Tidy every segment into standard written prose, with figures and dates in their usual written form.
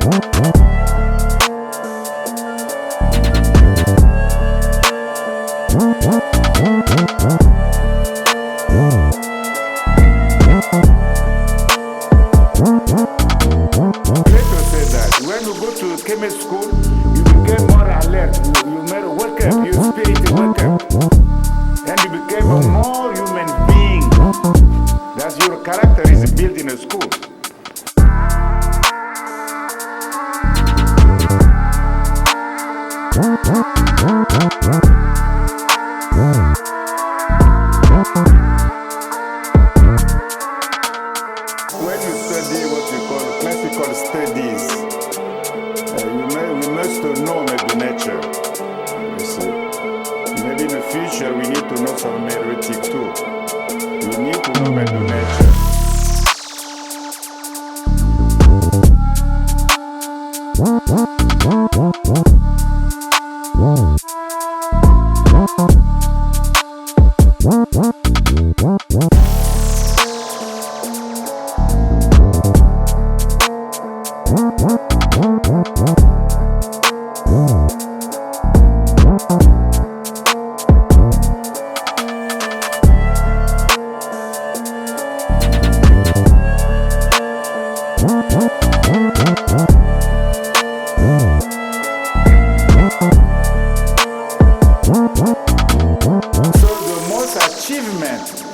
When you go to Kemet school, you became more alert. You made a wake up, your spirit wake up. And you became a more human being. That's your character is built in a school. When you study what you call classical studies, we must know Netcher. You see, maybe in the future we need to know some heretic too. We need to know Netcher.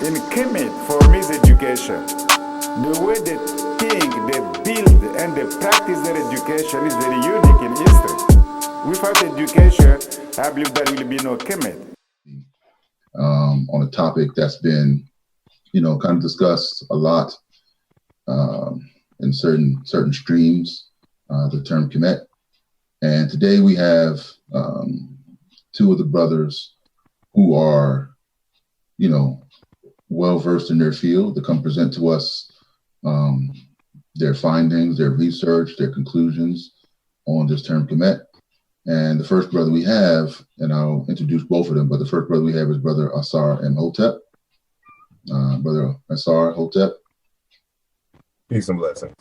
In Kemet, for me, is education. The way they think, they build, and they practice their education is very unique in history. Without education, I believe there will be no Kemet. On a topic that's been, kind of discussed a lot in certain streams, the term Kemet. And today we have two of the brothers who are, well-versed in their field to come present to us their findings, their research, their conclusions on this term Kemet. And the first brother we have, and I'll introduce both of them, but the first brother we have is Brother Asar Imhotep. Brother Asar Hotep. Peace and blessings.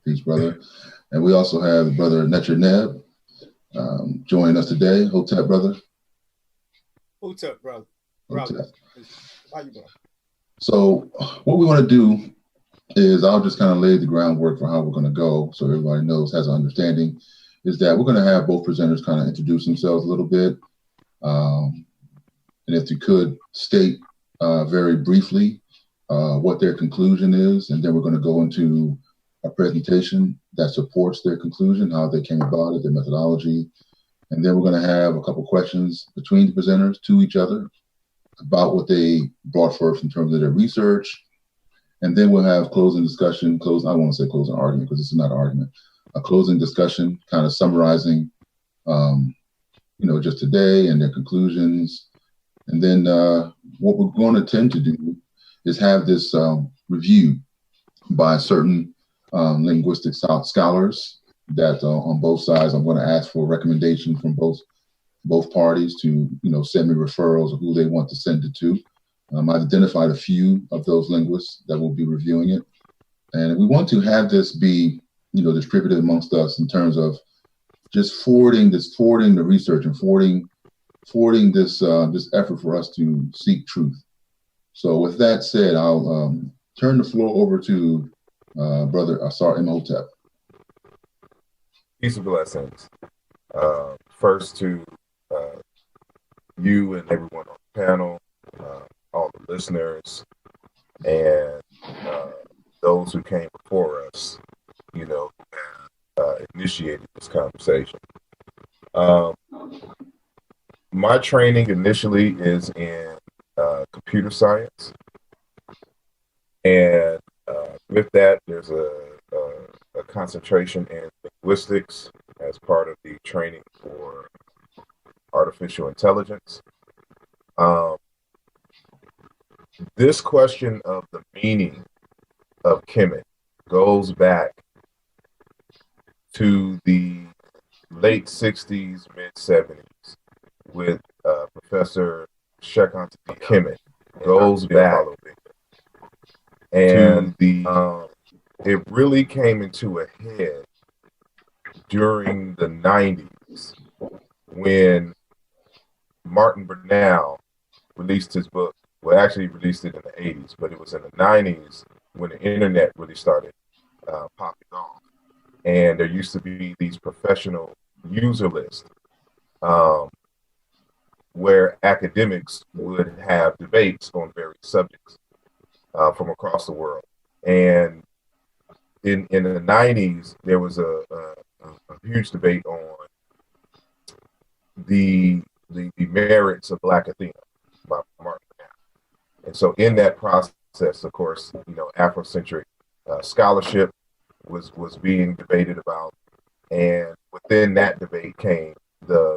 Peace, brother. And we also have Brother Netjer Neb joining us today. Hotep, brother. Hotep, brother. Hotep. How you doing? So what we want to do is I'll just kind of lay the groundwork for how we're going to go so everybody knows, has an understanding, is that we're going to have both presenters kind of introduce themselves a little bit. And if you could state very briefly what their conclusion is, and then we're going to go into a presentation that supports their conclusion, how they came about it, their methodology. And then we're going to have a couple questions between the presenters to each other about what they brought forth in terms of their research. And then we'll have closing discussion, I won't say closing argument because this is not an argument, a closing discussion kind of summarizing, just today and their conclusions. And then what we're going to tend to do is have this review by certain linguistic scholars that on both sides, I'm going to ask for recommendations from both parties to, send me referrals of who they want to send it to. I've identified a few of those linguists that will be reviewing it. And we want to have this be, distributed amongst us in terms of just forwarding the research and forwarding this effort for us to seek truth. So with that said, I'll turn the floor over to Brother Asar Imhotep. Peace and blessings. First to you and everyone on the panel, all the listeners, and those who came before us, initiated this conversation. My training initially is in computer science, and with that, there's a concentration in linguistics as part of the training for artificial intelligence. This question of the meaning of Kemet goes back to the late 60s, mid 70s with Professor Sesh Kemet. Goes back, and it really came into a head during the 90s when Martin Bernal released his book. Well, actually released it in the 80s, but it was in the 90s when the internet really started popping off. And there used to be these professional user lists where academics would have debates on various subjects from across the world. And in the 90s, there was a huge debate on the merits of Black Athena by Martin Bernal. And so in that process, of course, Afrocentric scholarship was being debated about. And within that debate came the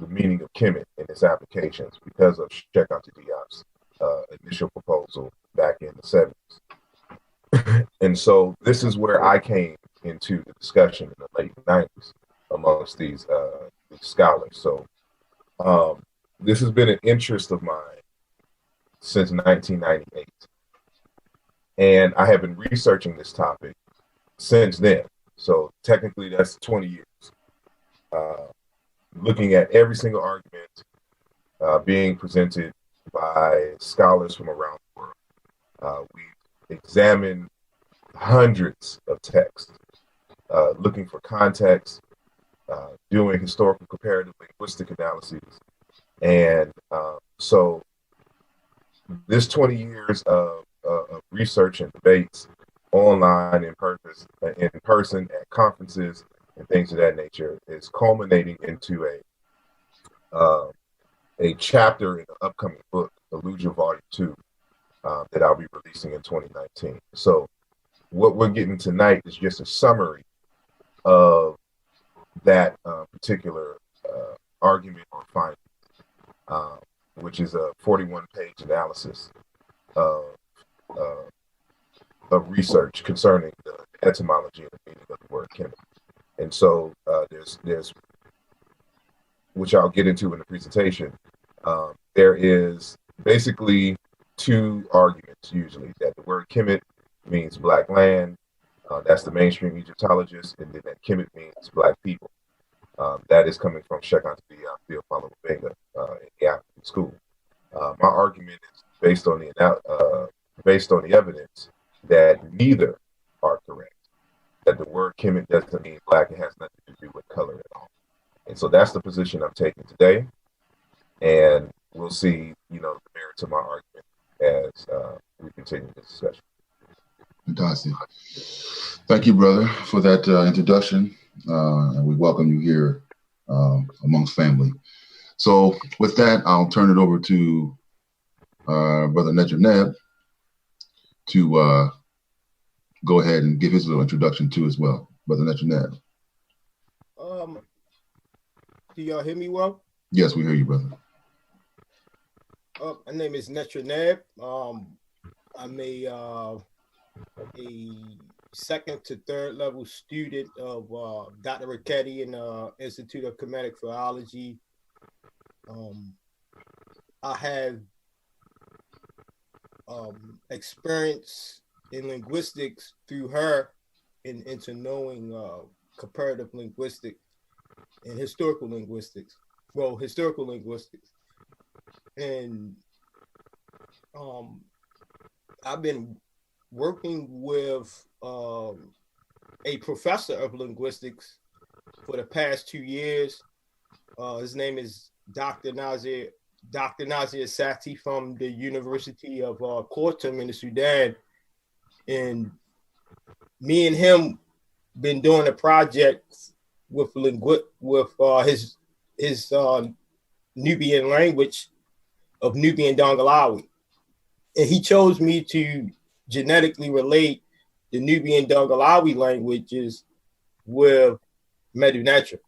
meaning of Kemet in its applications because of Cheikh Anta Diop's initial proposal back in the 70s. And so this is where I came into the discussion in the late 90s amongst these scholars. So this has been an interest of mine since 1998. And I have been researching this topic since then. So technically that's 20 years. Looking at every single argument being presented by scholars from around the world. We've examined hundreds of texts, looking for context, doing historical comparative linguistic analyses. And so this 20 years of research and debates online, in person at conferences and things of that nature is culminating into a chapter in the upcoming book, Illusion Volume 2, that I'll be releasing in 2019. So what we're getting tonight is just a summary of that particular argument or finding, which is a 41-page analysis of research concerning the etymology and the meaning of the word Kemet. And so there's, which I'll get into in the presentation, there is basically two arguments usually, that the word Kemet means Black land, that's the mainstream Egyptologist, and then that Kemet means Black people. That is coming from Cheikh Anta Diop, Theophilo Mbenga in the African school. My argument is based on the evidence that neither are correct. That the word Kemet doesn't mean Black, it has nothing to do with color at all. And so that's the position I'm taking today. And we'll see, the merits of my argument as we continue this discussion. Fantastic. Thank you, brother, for that introduction. And we welcome you here amongst family. So with that, I'll turn it over to Brother Netjer Neb to go ahead and give his little introduction too as well. Brother Netjer Neb. Do y'all hear me well? Yes, we hear you, brother. My name is Netcher Neb. I'm a second to third level student of Dr. Ricchetti in the Institute of Comedic Philology. I have experience in linguistics through her into knowing comparative linguistics and historical linguistics. Well, historical linguistics. And I've been working with a professor of linguistics for the past 2 years. His name is Dr. Nazir Sati from the University of Khartoum in the Sudan. And me and him been doing a project with his Nubian language of Nubian Dongolawi. And he chose me to genetically relate the Nubian Dongolawi languages with mdw-ntr.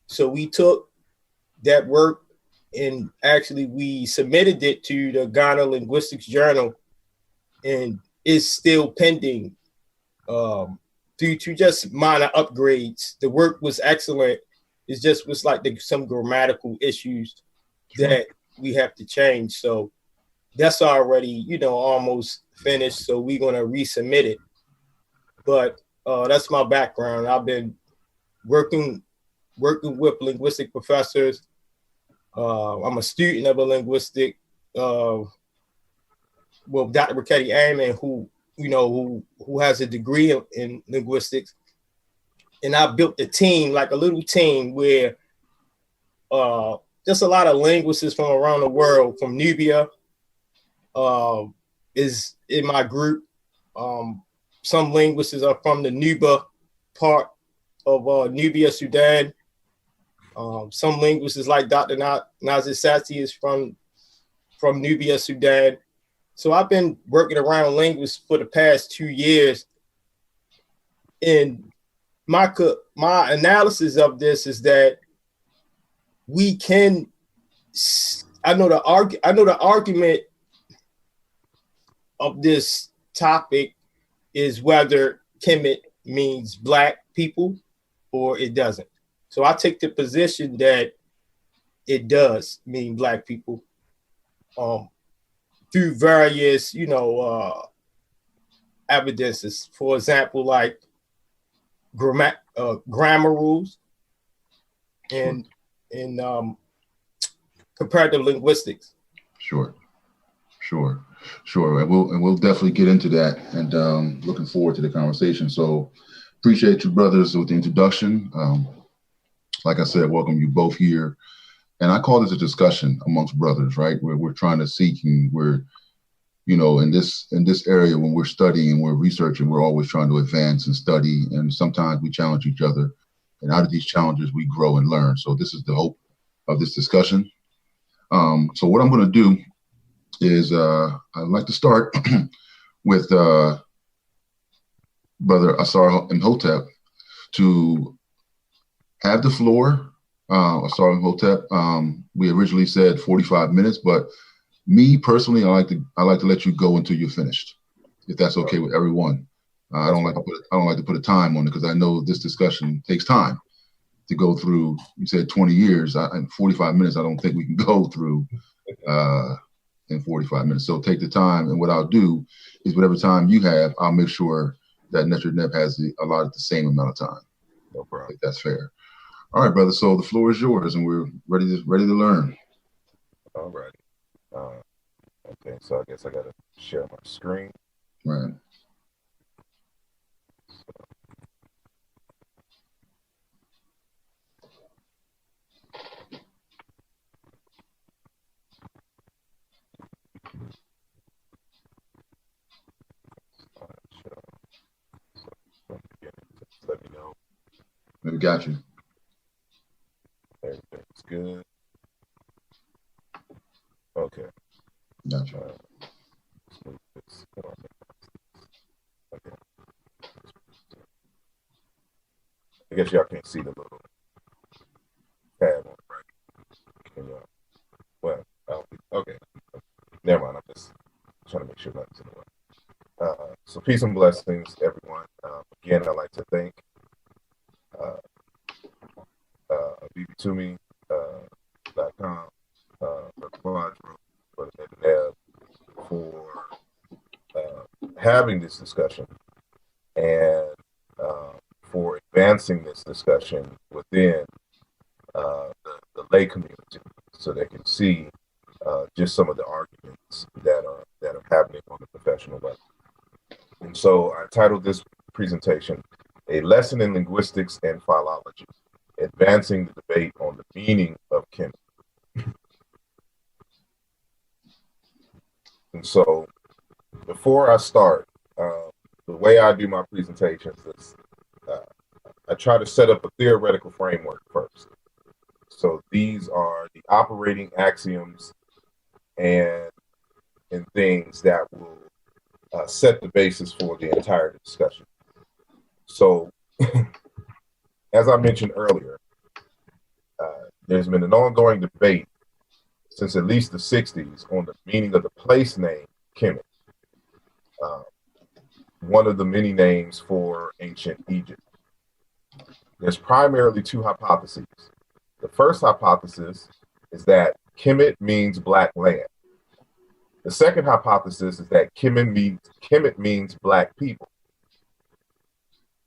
So we took that work and actually we submitted it to the Ghana Linguistics Journal, and it's still pending due to just minor upgrades. The work was excellent. It just was like some grammatical issues that we have to change. So that's already, almost finished. So we're going to resubmit it. But that's my background. I've been working with linguistic professors. I'm a student of a linguistic, Dr. Ricketti Amen, who has a degree in linguistics. And I built a team, like a little team, where just a lot of linguists from around the world, from Nubia, is in my group. Some linguists are from the Nuba part of Nubia, Sudan. Some linguists like Dr. Nazir Sati is from Nubia, Sudan. So I've been working around linguists for the past 2 years. And my analysis of this is that we can. I know the argument of this topic is whether Kemet means Black people or it doesn't. So I take the position that it does mean Black people, through various, evidences. For example, like grammar rules and comparative linguistics. Sure. And we'll definitely get into that, and looking forward to the conversation. So appreciate you brothers with the introduction. Like I said, welcome you both here. And I call this a discussion amongst brothers, right? Where we're trying to seek, and we're, in this area, when we're studying and we're researching, we're always trying to advance and study. And sometimes we challenge each other. And out of these challenges, we grow and learn. So this is the hope of this discussion. So what I'm going to do is I'd like to start with Brother Asar Imhotep to have the floor. Asar Imhotep, we originally said 45 minutes, but me personally, I like to let you go until you're finished, if that's okay with everyone. I don't like to put a time on it, because I know this discussion takes time to go through. You said 20 years, and 45 minutes. I don't think we can go through in 45 minutes. So take the time, and what I'll do is whatever time you have, I'll make sure that Netcher Neb has allotted the same amount of time. No problem. If that's fair. All right, brother. So the floor is yours, and we're ready to learn. All right. Okay, so I guess I gotta share my screen. Right. Let me know. We got you. Everything's good. Okay. Gotcha. Okay. I guess y'all can't see the little tab on it, right? Can y'all? Well, okay. Never mind. I'm just trying to make sure nothing's in the way. So peace and blessings, everyone. Again, I'd like to thank bbtumi.com for Neb for having this discussion, and for advancing this discussion within the lay community, so they can see just some of the arguments that are happening on the professional level. And so I titled this presentation, "A Lesson in Linguistics and Philology, Advancing the Debate on the Meaning of Kemet." And so before I start, the way I do my presentations is I try to set up a theoretical framework first. So these are the operating axioms and things that will set the basis for the entire discussion. So as I mentioned earlier, there's been an ongoing debate since at least the 60s on the meaning of the place name Kemet, one of the many names for ancient Egypt. There's primarily two hypotheses. The first hypothesis is that Kemet means Black land. The second hypothesis is that Kemet means Black people.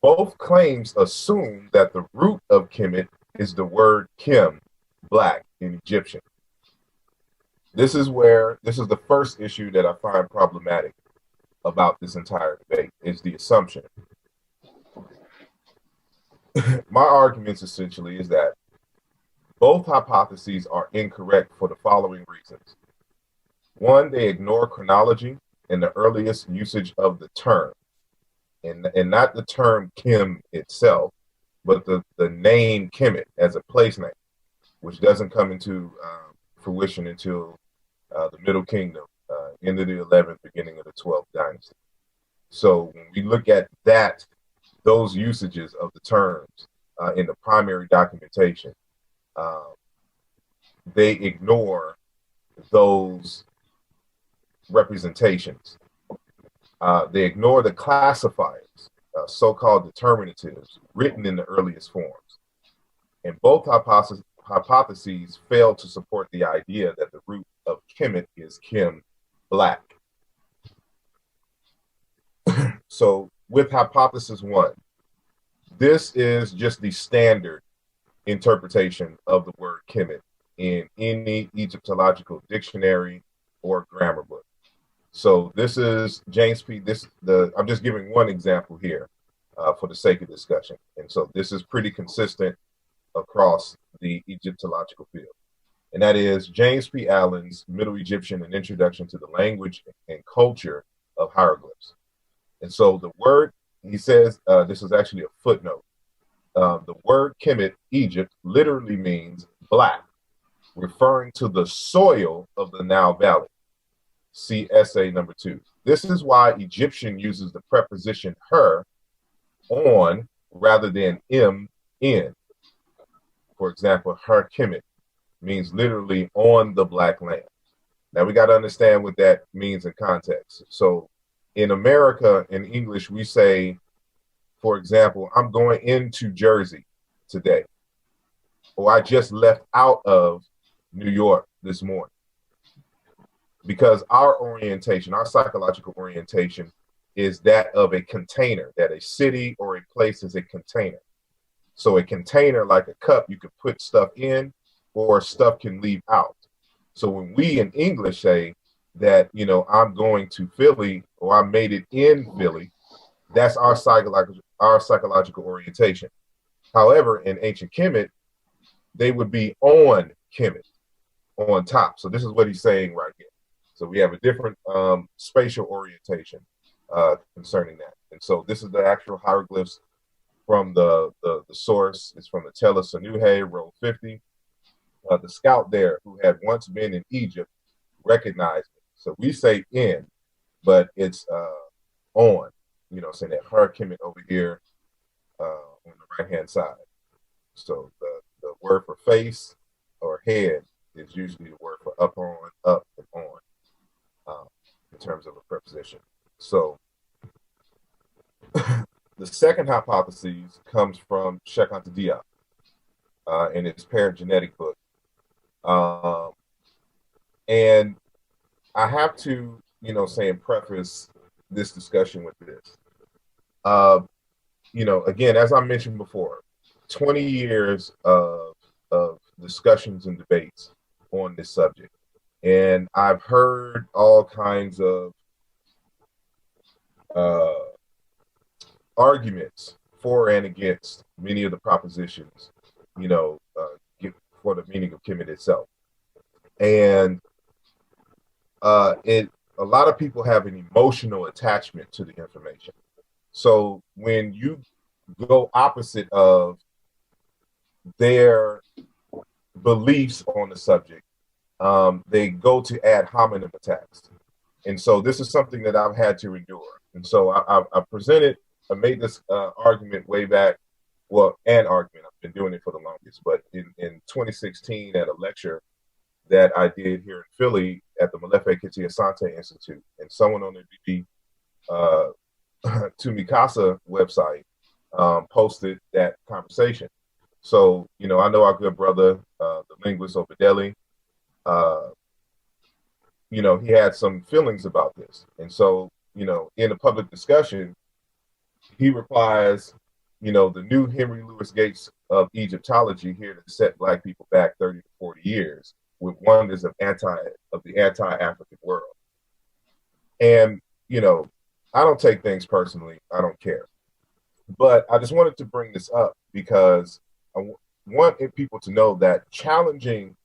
Both claims assume that the root of Kemet is the word Kim, black, in Egyptian. This is the first issue that I find problematic about this entire debate, is the assumption. My arguments essentially is that both hypotheses are incorrect for the following reasons. One, they ignore chronology and the earliest usage of the term, and not the term Kim itself, but the name Kemet as a place name, which doesn't come into fruition until the Middle Kingdom, end of the 11th, beginning of the 12th dynasty. So when we look at those usages of the terms in the primary documentation, they ignore those representations. They ignore the classifiers, so-called determinatives, written in the earliest forms. And both hypotheses fail to support the idea that the root of Kemet is Kim, black. So with hypothesis one, this is just the standard interpretation of the word Kemet in any Egyptological dictionary or grammar book. So this is James P. I'm just giving one example here for the sake of discussion. And so this is pretty consistent across the Egyptological field. And that is James P. Allen's Middle Egyptian: An Introduction to the Language and Culture of Hieroglyphs. And so the word, he says, this is actually a footnote. The word Kemet, Egypt, literally means black, referring to the soil of the Nile Valley. See essay number 2. This is why Egyptian uses the preposition her, on, rather than in. For example, her Kemet means literally on the black land. Now we got to understand what that means in context. So in America, in English, we say, for example, I'm going into Jersey today, or I just left out of New York this morning. Because our orientation, our psychological orientation, is that of a container, that a city or a place is a container. So a container, like a cup, you can put stuff in, or stuff can leave out. So when we in English say that, I'm going to Philly, or I made it in Philly, that's our psychological orientation. However, in ancient Kemet, they would be on Kemet, on top. So this is what he's saying right here. So we have a different spatial orientation concerning that. And so this is the actual hieroglyphs from the source. It's from the Tellus Anuhe, roll 50. The scout there, who had once been in Egypt, recognized it. So we say in, but it's on, saying that her Kemet over here on the right-hand side. So the word for face or head is usually the word for up on, up, and on in terms of a preposition. So the second hypothesis comes from Sheikh Anta Diop in his paragenetic book. And I have to, preface this discussion with this. Again, as I mentioned before, 20 years of discussions and debates on this subject. And I've heard all kinds of arguments for and against many of the propositions, for the meaning of Kemet itself. And a lot of people have an emotional attachment to the information. So when you go opposite of their beliefs on the subject, they go to ad hominem attacks. And so this is something that I've had to endure. And so I made this argument way back. Well, an argument, I've been doing it for the longest, but in 2016 at a lecture that I did here in Philly at the Malefe Kiti Asante Institute, and someone on the Tumikasa website posted that conversation. So, I know our good brother, the linguist Obadeli, he had some feelings about this. And so, in a public discussion, he replies, the new Henry Louis Gates of Egyptology here to set Black people back 30 to 40 years with wonders of the anti-African world. And, I don't take things personally. I don't care. But I just wanted to bring this up because I want people to know that challenging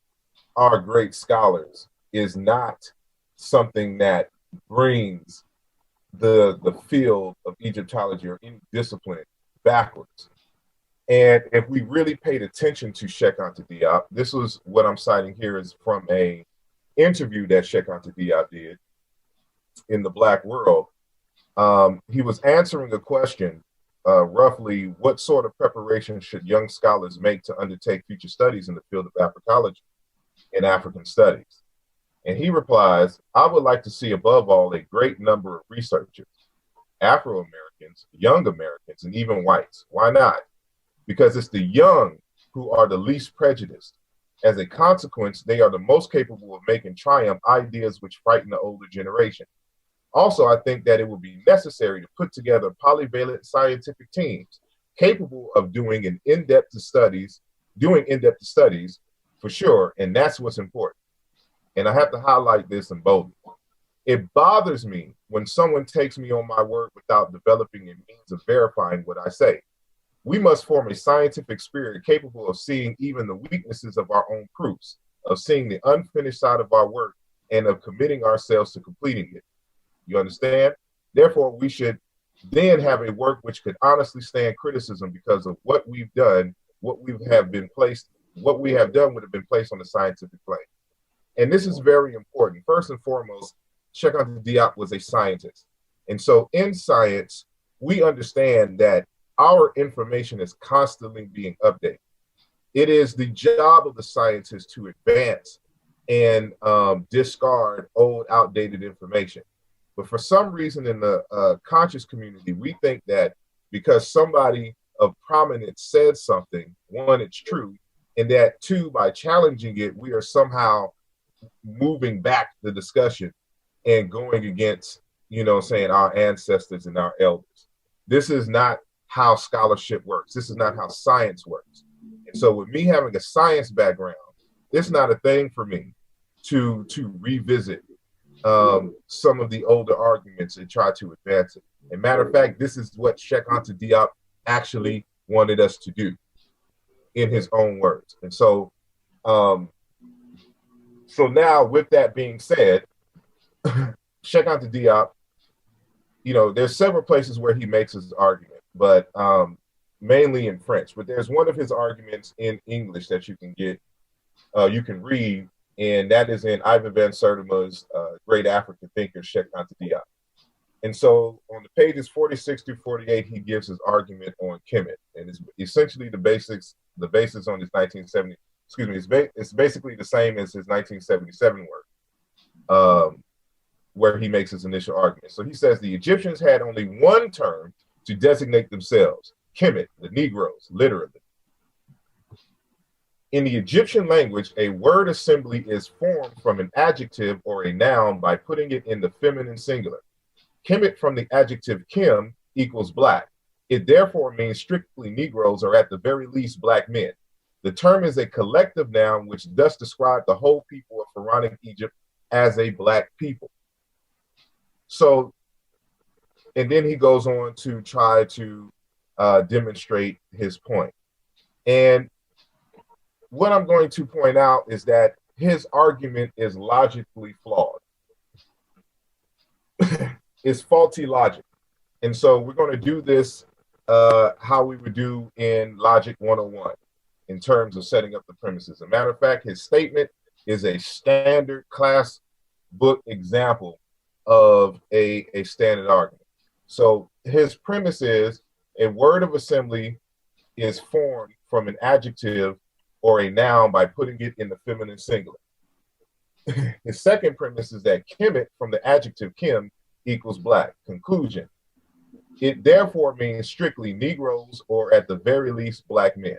our great scholars is not something that brings the field of Egyptology or any discipline backwards. And if we really paid attention to Cheikh Anta Diop, this was what I'm citing here is from a interview that Cheikh Anta Diop did in the Black World. He was answering a question, roughly, what sort of preparation should young scholars make to undertake future studies in the field of Africology and African studies? And he replies, I would like to see above all a great number of researchers, Afro-Americans, young Americans, and even whites. Why not? Because it's the young who are the least prejudiced. As a consequence, they are the most capable of making triumph ideas which frighten the older generation. Also, I think that it would be necessary to put together polyvalent scientific teams capable of doing in-depth studies for sure, and that's what's important. And I have to highlight this in boldly. It bothers me when someone takes me on my word without developing a means of verifying what I say. We must form a scientific spirit capable of seeing even the weaknesses of our own proofs, of seeing the unfinished side of our work, and of committing ourselves to completing it. You understand? Therefore, we should then have a work which could honestly stand criticism because of what we've done, what we have done would have been placed on the scientific plane. And this is very important. First and foremost, Cheikh Anta Diop was a scientist. And so in science, we understand that our information is constantly being updated. It is the job of the scientist to advance and discard old, outdated information. But for some reason in the conscious community, we think that because somebody of prominence said something, one, it's true, and that two, by challenging it, we are somehow moving back the discussion and going against, saying our ancestors and our elders. This is not how scholarship works. This is not how science works. And so with me having a science background, it's not a thing for me to revisit some of the older arguments and try to advance it. And matter of fact, this is what Cheikh Anta Diop actually wanted us to do in his own words. And so, so now with that being said, Cheikh Anta Diop, there's several places where he makes his argument, but mainly in French. But there's one of his arguments in English that you can get, you can read, and that is in Ivan van Sertima's Great African Thinker, Cheikh Anta Diop. And so on the pages 46 through 48, he gives his argument on Kemet, and it's essentially the basis on his 1970. It's basically the same as his 1977 work, where he makes his initial argument. So he says the Egyptians had only one term to designate themselves, Kemet, the Negroes, literally. In the Egyptian language, a word assembly is formed from an adjective or a noun by putting it in the feminine singular. Kemet from the adjective Kim equals black. It therefore means strictly Negroes or at the very least black men. The term is a collective noun which thus describes the whole people of Pharaonic Egypt as a black people. So, and then he goes on to try to demonstrate his point. And what I'm going to point out is that his argument is logically flawed. It's faulty logic. And so we're going to do this how we would do in Logic 101 in terms of setting up the premises. As a matter of fact, his statement is a standard class book example of a standard argument. So his premise is a word of assembly is formed from an adjective or a noun by putting it in the feminine singular. His second premise is that Kemet from the adjective Kim equals black. Conclusion. It therefore means strictly Negroes or at the very least black men.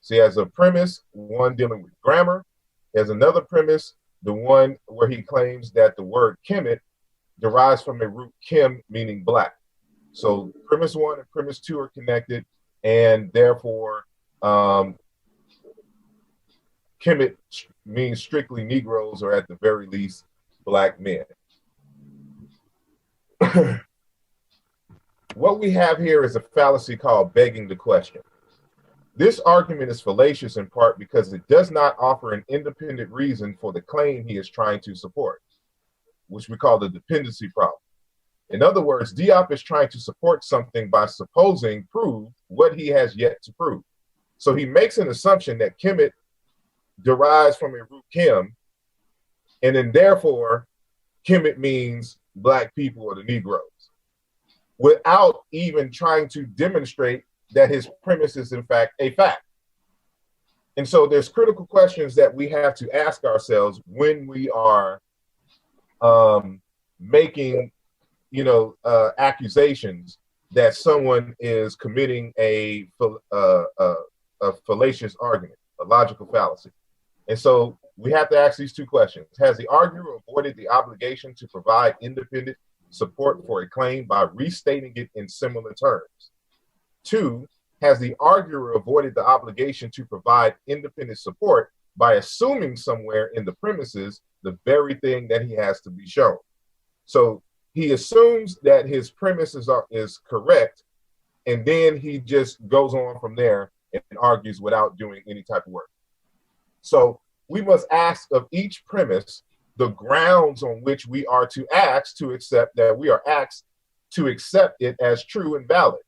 So he has a premise, one dealing with grammar. He has another premise, the one where he claims that the word Kemet derives from a root Kim meaning black. So premise one and premise two are connected, and therefore Kemet means strictly Negroes, or at the very least, Black men. What we have here is a fallacy called begging the question. This argument is fallacious in part because it does not offer an independent reason for the claim he is trying to support, which we call the dependency problem. In other words, Diop is trying to support something by supposing prove what he has yet to prove. So he makes an assumption that Kemet derives from a root Kim, and then therefore Kemet means Black people or the Negroes, without even trying to demonstrate that his premise is in fact a fact. And so there's critical questions that we have to ask ourselves when we are making, accusations that someone is committing a fallacious argument, a logical fallacy. And so we have to ask these two questions. Has the arguer avoided the obligation to provide independent support for a claim by restating it in similar terms? 2, has the arguer avoided the obligation to provide independent support by assuming somewhere in the premises the very thing that he has to be shown? So he assumes that his premises is correct, and then he just goes on from there and argues without doing any type of work. So we must ask of each premise the grounds on which we are to ask to accept that we are asked to accept it as true and valid.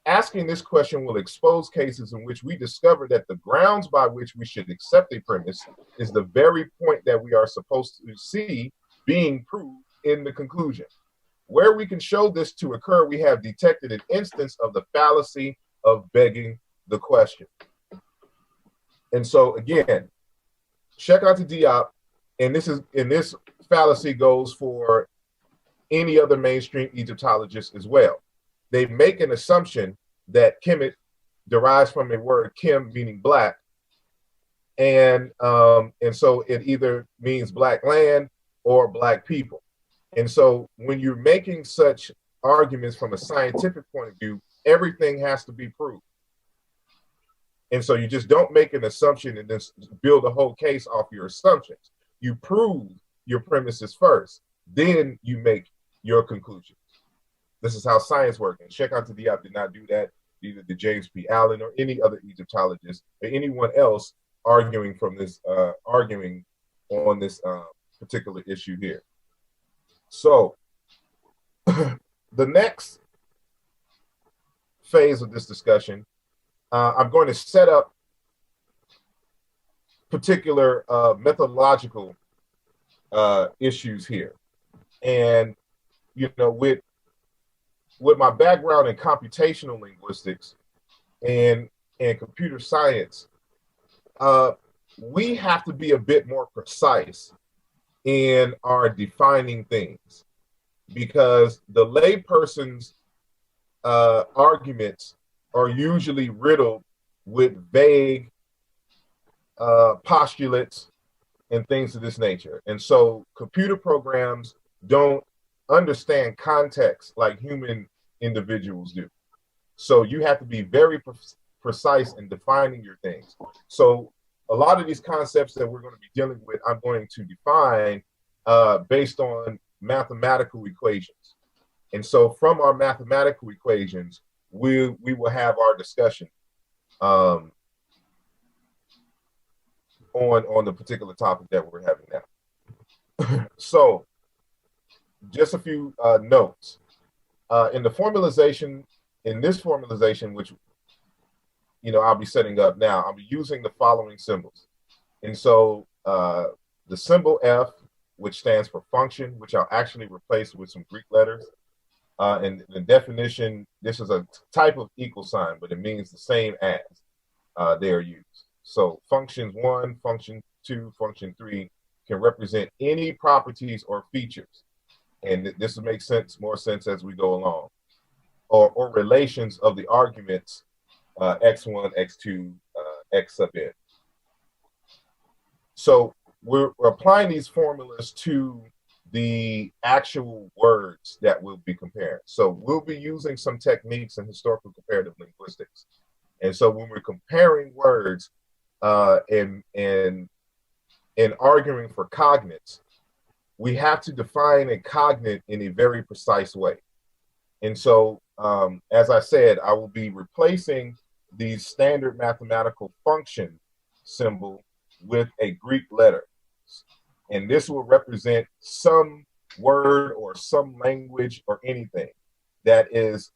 Asking this question will expose cases in which we discover that the grounds by which we should accept a premise is the very point that we are supposed to see being proved in the conclusion. Where we can show this to occur, we have detected an instance of the fallacy of begging the question. And so again, check out the Diop, and this fallacy goes for any other mainstream Egyptologist as well. They make an assumption that Kemet derives from a word Kim, meaning Black, and so it either means Black land or Black people. And so when you're making such arguments from a scientific point of view, everything has to be proved. And so you just don't make an assumption and then build a whole case off your assumptions. You prove your premises first, then you make your conclusions. This is how science works. And check out the Diop did not do that. Neither did James P. Allen or any other Egyptologist or anyone else arguing on this particular issue here. So the next phase of this discussion, I'm going to set up particular methodological issues here. And, with my background in computational linguistics and computer science, we have to be a bit more precise in our defining things, because the layperson's arguments are usually riddled with vague postulates and things of this nature. And so computer programs don't understand context like human individuals do. So you have to be very precise in defining your things. So a lot of these concepts that we're going to be dealing with, I'm going to define based on mathematical equations. And so from our mathematical equations, we will have our discussion on the particular topic that we're having now. So just a few notes. In this formalization, which I'll be setting up now, I'll be using the following symbols. And so the symbol F, which stands for function, which I'll actually replace with some Greek letters. And the definition, this is a type of equal sign, but it means the same as they are used. So function 1, function 2, function 3 can represent any properties or features. And this will make more sense as we go along, or relations of the arguments x1, x2, x sub n. So we're applying these formulas to the actual words that we'll be comparing. So we'll be using some techniques in historical comparative linguistics And so when we're comparing words and arguing for cognates, we have to define a cognate in a very precise way. And so, as I said, I will be replacing the standard mathematical function symbol with a Greek letter. And this will represent some word or some language or anything that is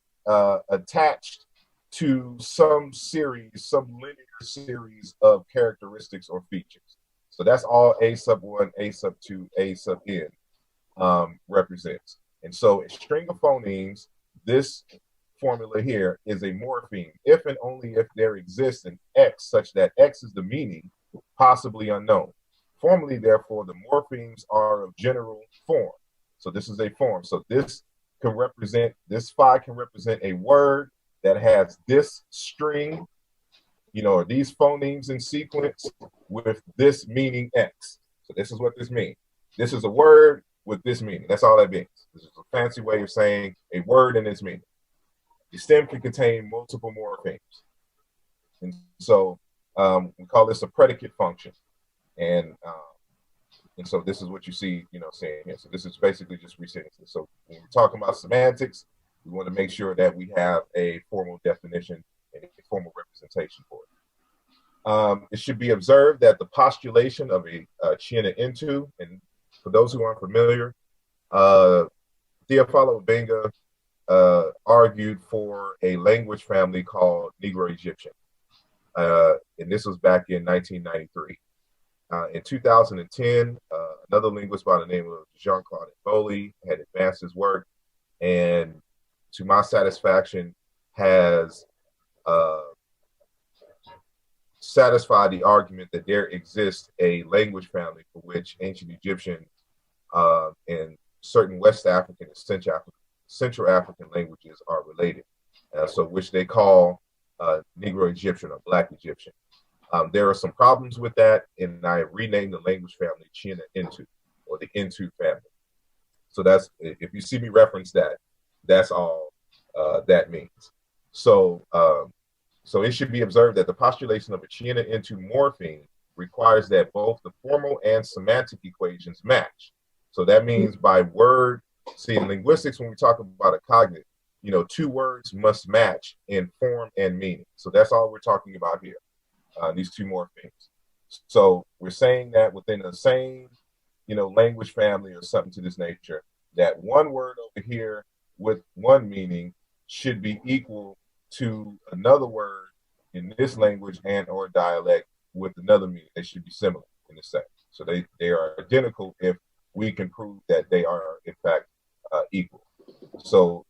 attached to some series, some linear series of characteristics or features. So that's all A sub 1, A sub 2, A sub n represents. And so a string of phonemes, this formula here is a morpheme if and only if there exists an X such that X is the meaning, possibly unknown. Formally, therefore, the morphemes are of general form. So this is a form. So this can represent, this phi can represent a word that has this string, or these phonemes in sequence with this meaning X. So this is what this means. This is a word with this meaning. That's all that means. This is a fancy way of saying a word and its meaning. The stem can contain multiple morphemes. And so we call this a predicate function. And so this is what you see, saying here. So this is basically just resentencing. So when we're talking about semantics, we want to make sure that we have a formal definition and a formal representation for it. It should be observed that the postulation of a Chiena Intu, and for those who aren't familiar, Theophilo Benga argued for a language family called Negro-Egyptian. And this was back in 1993. In 2010, another linguist by the name of Jean-Claude Foley had advanced his work, and to my satisfaction, has satisfied the argument that there exists a language family for which ancient Egyptian and certain West African and Central African languages are related, so which they call Negro Egyptian or Black Egyptian. There are some problems with that, and I renamed the language family Chiena Intu, or the Intu family. So that's, if you see me reference that, that's all that means. So so it should be observed that the postulation of a Chiena Intu morpheme requires that both the formal and semantic equations match. So that means by word, see, in linguistics, when we talk about a cognate, two words must match in form and meaning. So that's all we're talking about here. These two morphemes. So we're saying that within the same, language family or something to this nature, that one word over here with one meaning should be equal to another word in this language and or dialect with another meaning. They should be similar in the sense. So they are identical if we can prove that they are in fact equal. So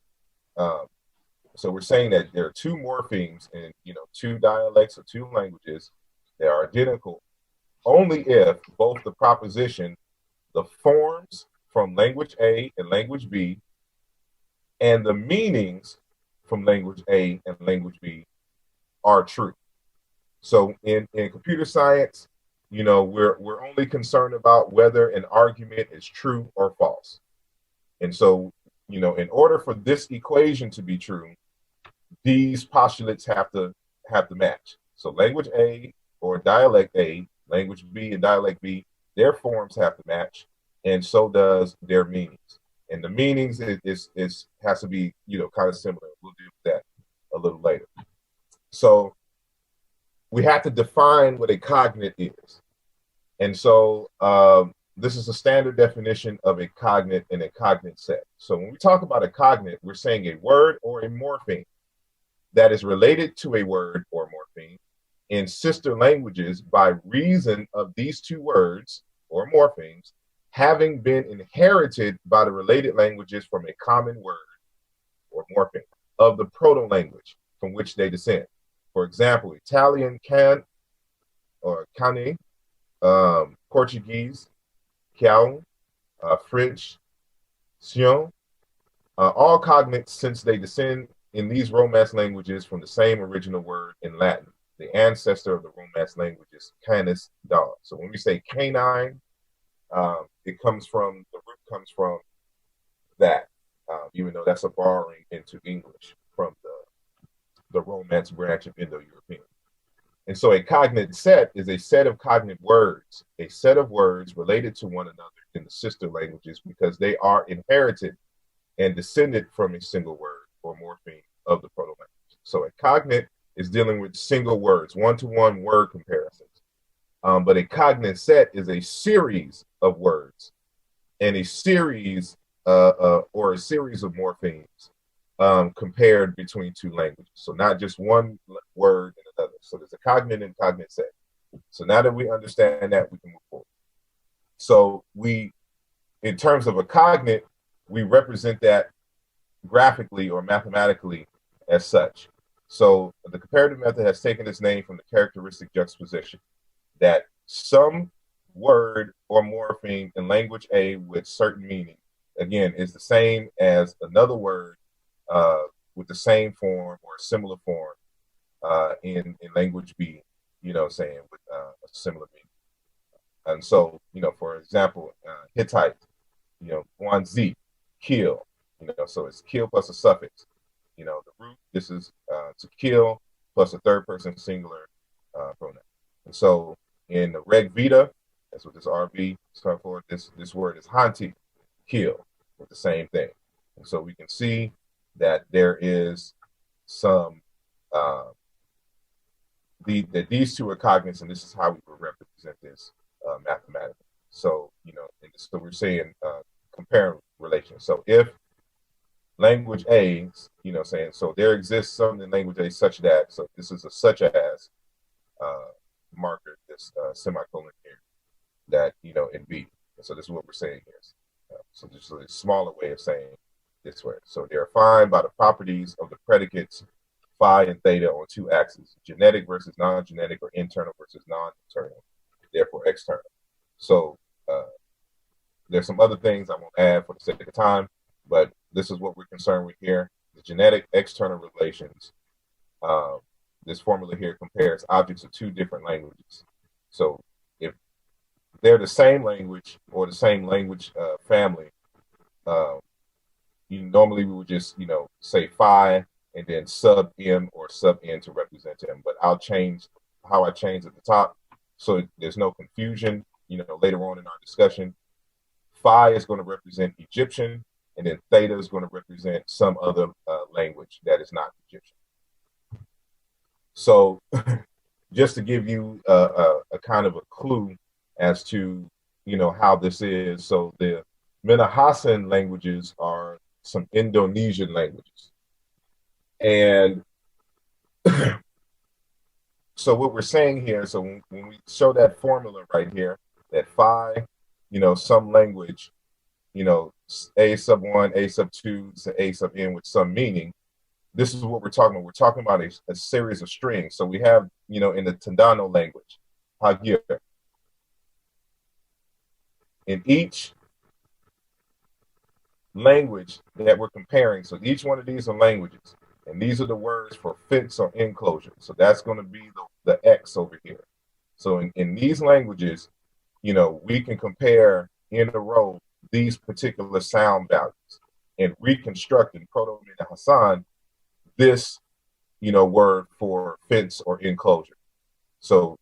so we're saying that there are two morphemes in, two dialects or two languages that are identical only if both the proposition, the forms from language A and language B, and the meanings from language A and language B are true. So in computer science, we're only concerned about whether an argument is true or false. And so, in order for this equation to be true, these postulates have to match. So language A or dialect A, language B and dialect B, their forms have to match, and so does their meanings. And the meanings has to be, kind of similar. We'll do that a little later. So we have to define what a cognate is. And so this is a standard definition of a cognate in a cognate set. So when we talk about a cognate, we're saying a word or a morpheme that is related to a word or morpheme in sister languages by reason of these two words or morphemes having been inherited by the related languages from a common word or morpheme of the proto-language from which they descend. For example, Italian can or cane, Portuguese, cal, French, sion, all cognates since they descend in these Romance languages from the same original word in Latin. The ancestor of the Romance languages, canis, dog. So when we say canine, the root comes from that, even though that's a borrowing into English from the Romance branch of Indo-European. And so a cognate set is a set of cognate words, a set of words related to one another in the sister languages because they are inherited and descended from a single word or morpheme of the proto-language. So a cognate is dealing with single words, one-to-one word comparisons. But a cognate set is a series of words and a series or a series of morphemes compared between two languages. So not just one word and another. So there's a cognate and cognate set. So now that we understand that, we can move forward. So in terms of a cognate, we represent that graphically or mathematically as such. So the comparative method has taken its name from the characteristic juxtaposition that some word or morpheme in language A with certain meaning, again, is the same as another word with the same form or similar form in language B, with a similar meaning. And so, for example, Hittite, Guanzi, kill, so it's kill plus a suffix. The root, this is to kill plus a third person singular pronoun. And so in the Reg Vita, that's what this RV stands for, this word is Hanti, kill, with the same thing. And so we can see that there is some, that these two are cognates, and this is how we would represent this mathematically. So, so we're saying comparing relations. So if language A, so there exists something in language A such that, so this is a such as marker, this semicolon here, that, in B. And so this is what we're saying here. So this is a smaller way of saying this word. So they're defined by the properties of the predicates phi and theta on two axes, genetic versus non-genetic or internal versus non-internal, therefore external. So there's some other things I won't add for the sake of time, but this is what we're concerned with here. The genetic external relations. This formula here compares objects of two different languages. So if they're the same language or the same language family, normally we would just, say phi and then sub m or sub n to represent him. But I'll change how I change at the top so there's no confusion, later on in our discussion. Phi is going to represent Egyptian, and then theta is going to represent some other language that is not Egyptian. So just to give you a kind of a clue as to, how this is. So the Minahasan languages are some Indonesian languages. And so what we're saying here, so when we show that formula right here, that phi, some language, A sub 1, A sub 2, A sub n with some meaning, this is what we're talking about. We're talking about a series of strings. So we have, in the Tandano language, Hagir. In each language that we're comparing, so each one of these are languages, and these are the words for fence or enclosure. So that's going to be the X over here. So in these languages, we can compare in a row these particular sound values and reconstruct in Proto-Hassan this, word for fence or enclosure. So,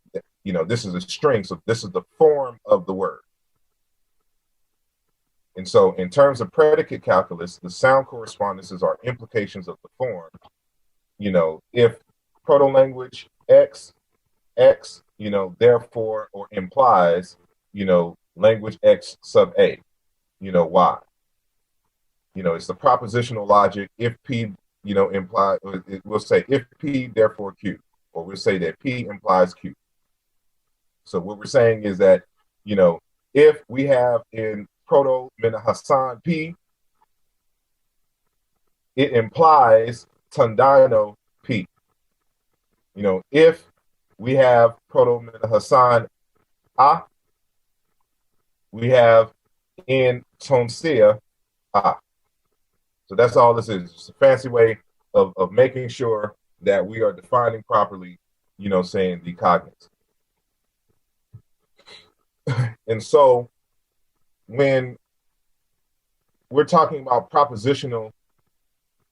this is a string. So this is the form of the word. And so in terms of predicate calculus, the sound correspondences are implications of the form. If proto-language X, therefore, or implies, language X sub A, Y. It's the propositional logic. If P, imply, we'll say if P, therefore Q, or we'll say that P implies Q. So what we're saying is that, if we have in Proto-Hassan P, it implies Tandano P. If we have Proto-Hassan A, we have in Tonsia A. So that's all this is. It's a fancy way of making sure that we are defining properly, saying the cognates. And so when we're talking about propositional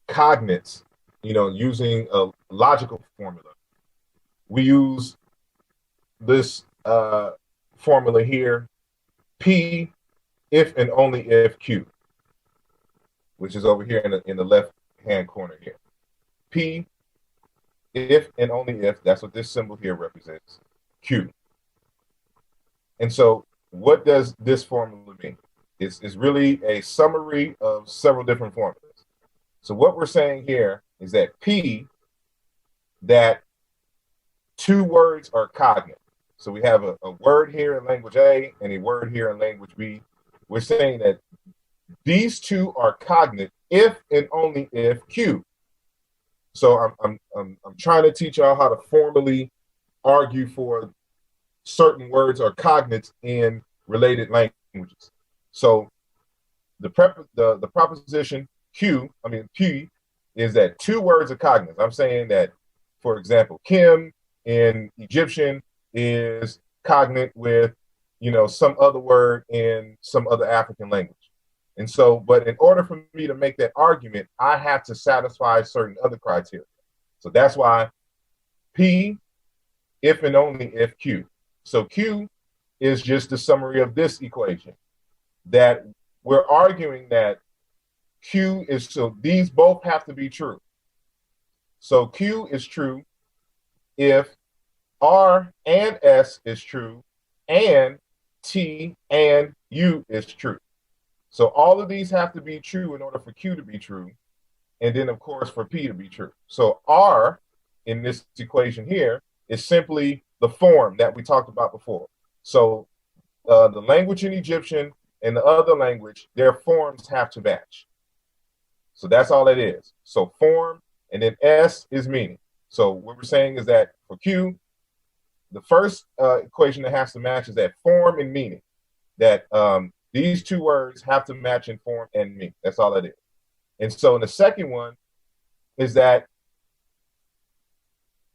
cognates, using logical formula, we use this formula here, P if and only if Q, which is over here in the left-hand corner here. P if and only if, that's what this symbol here represents, Q. And so what does this formula mean? It's really a summary of several different formulas. So what we're saying here is that P, that two words are cognate. So we have a word here in language A and a word here in language B. We're saying that these two are cognate if and only if Q. So I'm trying to teach y'all how to formally argue for certain words are cognates in related languages. So the proposition P is that two words are cognates. I'm saying that, for example, Kim in Egyptian is cognate with, some other word in some other African language. And so, but in order for me to make that argument, I have to satisfy certain other criteria. So that's why P, if and only if Q. So Q is just the summary of this equation, that we're arguing that Q is, so these both have to be true. So Q is true if R and S is true and T and U is true. So all of these have to be true in order for Q to be true, and then of course for P to be true. So R in this equation here is simply the form that we talked about before. So the language in Egyptian and the other language, their forms have to match. So that's all it is. So form, and then S is meaning. So what we're saying is that for Q, the first equation that has to match is that form and meaning. That these two words have to match in form and meaning. That's all it is. And so in the second one is that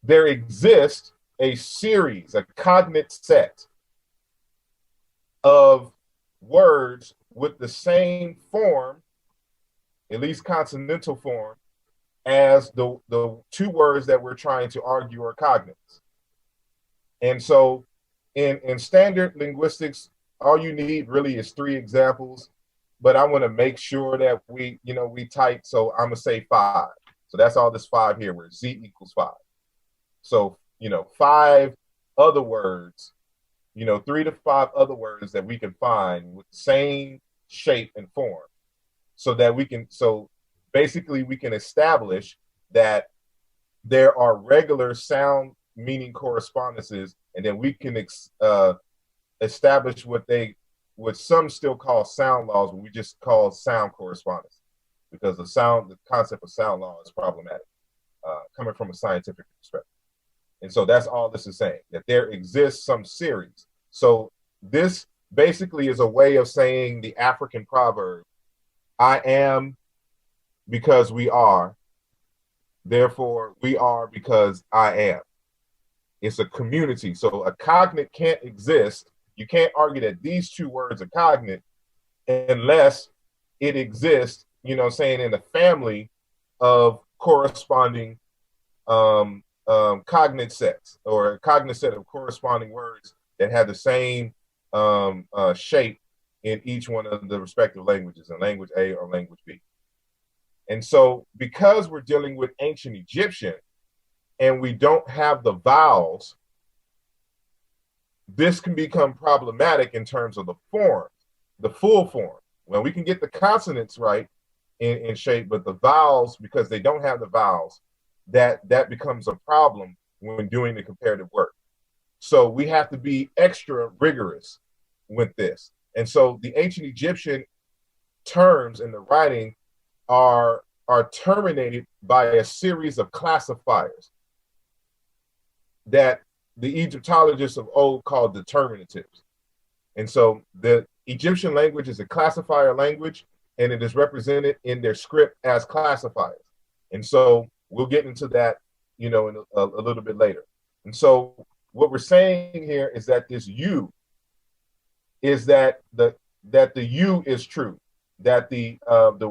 there exists a series, a cognate set of words with the same form, at least consonantal form, as the two words that we're trying to argue are cognates. And so in standard linguistics, all you need really is 3 examples, but I want to make sure that we type, so I'm gonna say 5. So that's all this 5 here, where Z equals 5. So, 5 other words, 3 to 5 other words that we can find with the same shape and form, so that basically we can establish that there are regular sound meaning correspondences, and then we can establish what some still call sound laws, but we just call sound correspondence, because the concept of sound law is problematic, coming from a scientific perspective. And so that's all this is saying, that there exists some series. So this basically is a way of saying the African proverb, I am because we are, therefore we are because I am. It's a community. So a cognate can't exist. You can't argue that these two words are cognate unless it exists, in a family of corresponding cognate sets, or a cognate set of corresponding words that have the same shape in each one of the respective languages, in language A or language B. And so because we're dealing with ancient Egyptian and we don't have the vowels, this can become problematic in terms of the form, the full form. Well, we can get the consonants right in shape, but the vowels, because they don't have the vowels, that becomes a problem when doing the comparative work. So we have to be extra rigorous with this. And so the ancient Egyptian terms in the writing are terminated by a series of classifiers that the Egyptologists of old called determinatives. And so the Egyptian language is a classifier language, and it is represented in their script as classifiers. And so we'll get into that, in a little bit later. And so what we're saying here is that this U is that the U is true, that the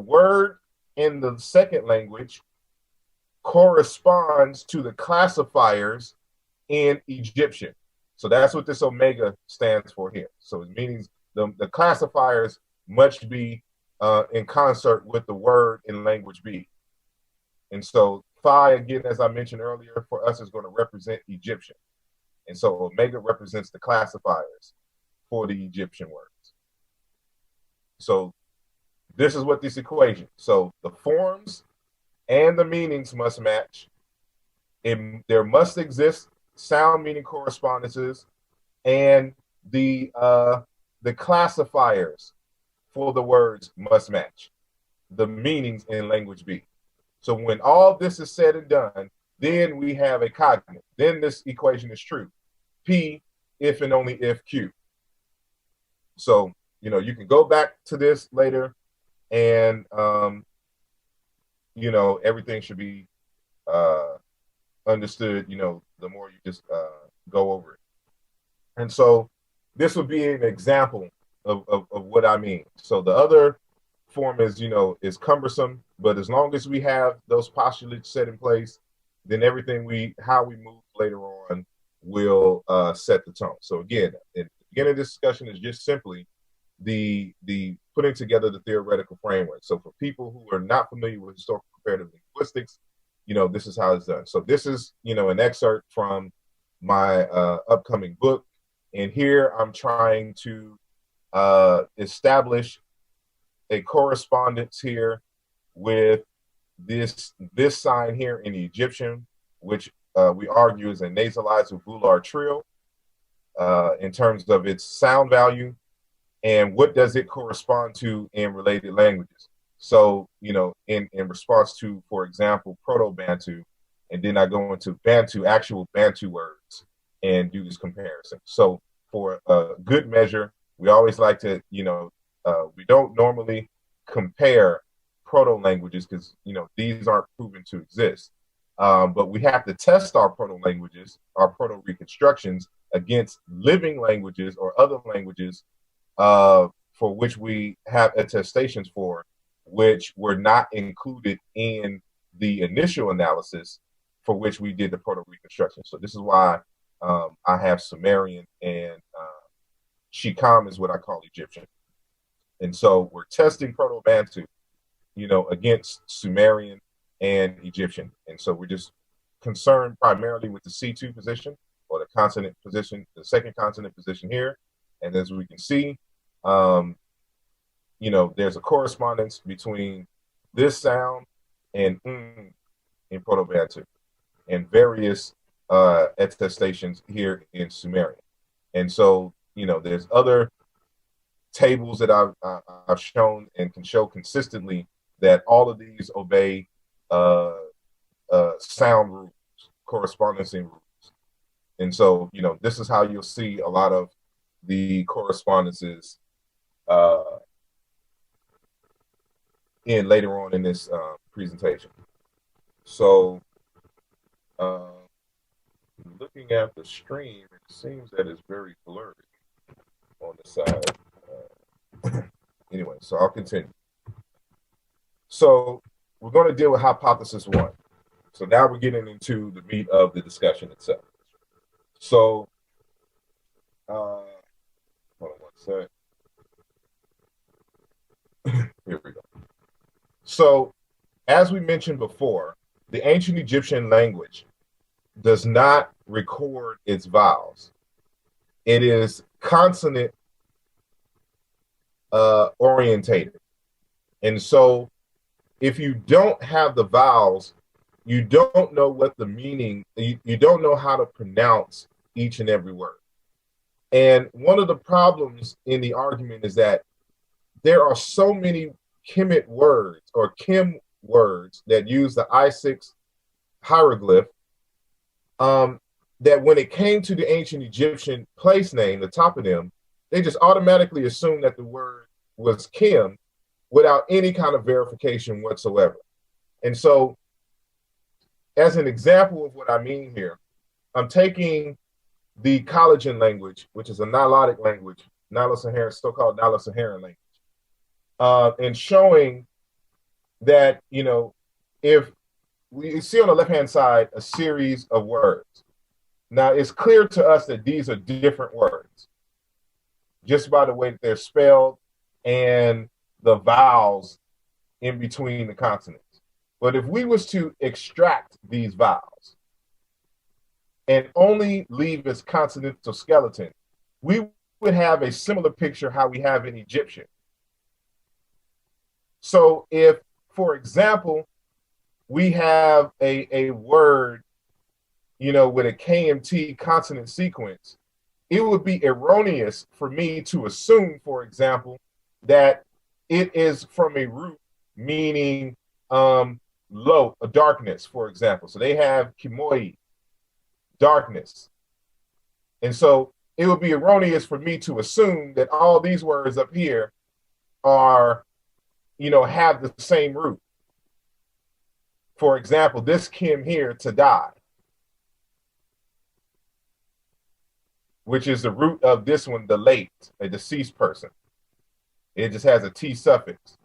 word in the second language corresponds to the classifiers in Egyptian. So that's what this omega stands for here. So it means the classifiers must be in concert with the word in language B. And so phi, again, as I mentioned earlier, for us is going to represent Egyptian. And so omega represents the classifiers for the Egyptian words. So this is what this equation. So the forms and the meanings must match. There must exist sound meaning correspondences, and the classifiers for the words must match the meanings in language B. So when all this is said and done, then we have a cognate. Then this equation is true. P, if and only if Q. So, you can go back to this later, and, everything should be understood, the more you just go over it. And so this would be an example of what I mean. So the other form is, is cumbersome, but as long as we have those postulates set in place, then everything how we move later on will set the tone. So again, in the beginning of this discussion is just simply the putting together the theoretical framework. So for people who are not familiar with historical comparative linguistics, this is how it's done. So this is, an excerpt from my upcoming book. And here I'm trying to establish a correspondence here with this sign here in the Egyptian, which we argue is a nasalized with velar trill in terms of its sound value, and what does it correspond to in related languages. So, in response to, for example, Proto-Bantu, and then I go into Bantu, actual Bantu words, and do this comparison. So for a good measure, we always like to, we don't normally compare proto-languages because, these aren't proven to exist. But we have to test our proto-languages, our proto-reconstructions, against living languages or other languages for which we have attestations for, which were not included in the initial analysis for which we did the proto-reconstruction. So this is why I have Sumerian, and Shikam is what I call Egyptian. And so we're testing Proto-Bantu, against Sumerian and Egyptian. And so we're just concerned primarily with the C2 position, or the consonant position, the second consonant position here. And as we can see, there's a correspondence between this sound and in Proto-Bantu, and various attestations here in Sumerian. And so, there's other tables that I've shown and can show consistently that all of these obey sound rules, correspondencing rules. And so, this is how you'll see a lot of the correspondences in later on in this presentation. So, looking at the stream, it seems that it's very blurry on the side. Anyway, so I'll continue. So we're going to deal with hypothesis one. So now we're getting into the meat of the discussion itself. So, hold on one sec. Here we go. So, as we mentioned before, the ancient Egyptian language does not record its vowels. It is consonant orientated. And so if you don't have the vowels, you don't know what the meaning, you don't know how to pronounce each and every word. And one of the problems in the argument is that there are so many Kemet words or Kim words that use the I6 hieroglyph that when it came to the ancient Egyptian place name, the toponym, they just automatically assumed that the word was Kim without any kind of verification whatsoever. And so, as an example of what I mean here, I'm taking the Collagen language, which is a Nilotic language, Nilo-Saharan, so-called Nilo-Saharan language, and showing that, if we see on the left-hand side a series of words. Now, it's clear to us that these are different words, just by the way that they're spelled and the vowels in between the consonants. But if we was to extract these vowels and only leave its consonantal skeleton, we would have a similar picture how we have in Egyptian. So if, for example, we have a word, with a KMT consonant sequence, it would be erroneous for me to assume, for example, that it is from a root meaning low, a darkness, for example. So they have kimoi, darkness. And so it would be erroneous for me to assume that all these words up here are, have the same root. For example, this kim here, to die, which is the root of this one, the late, a deceased person. It just has a T suffix.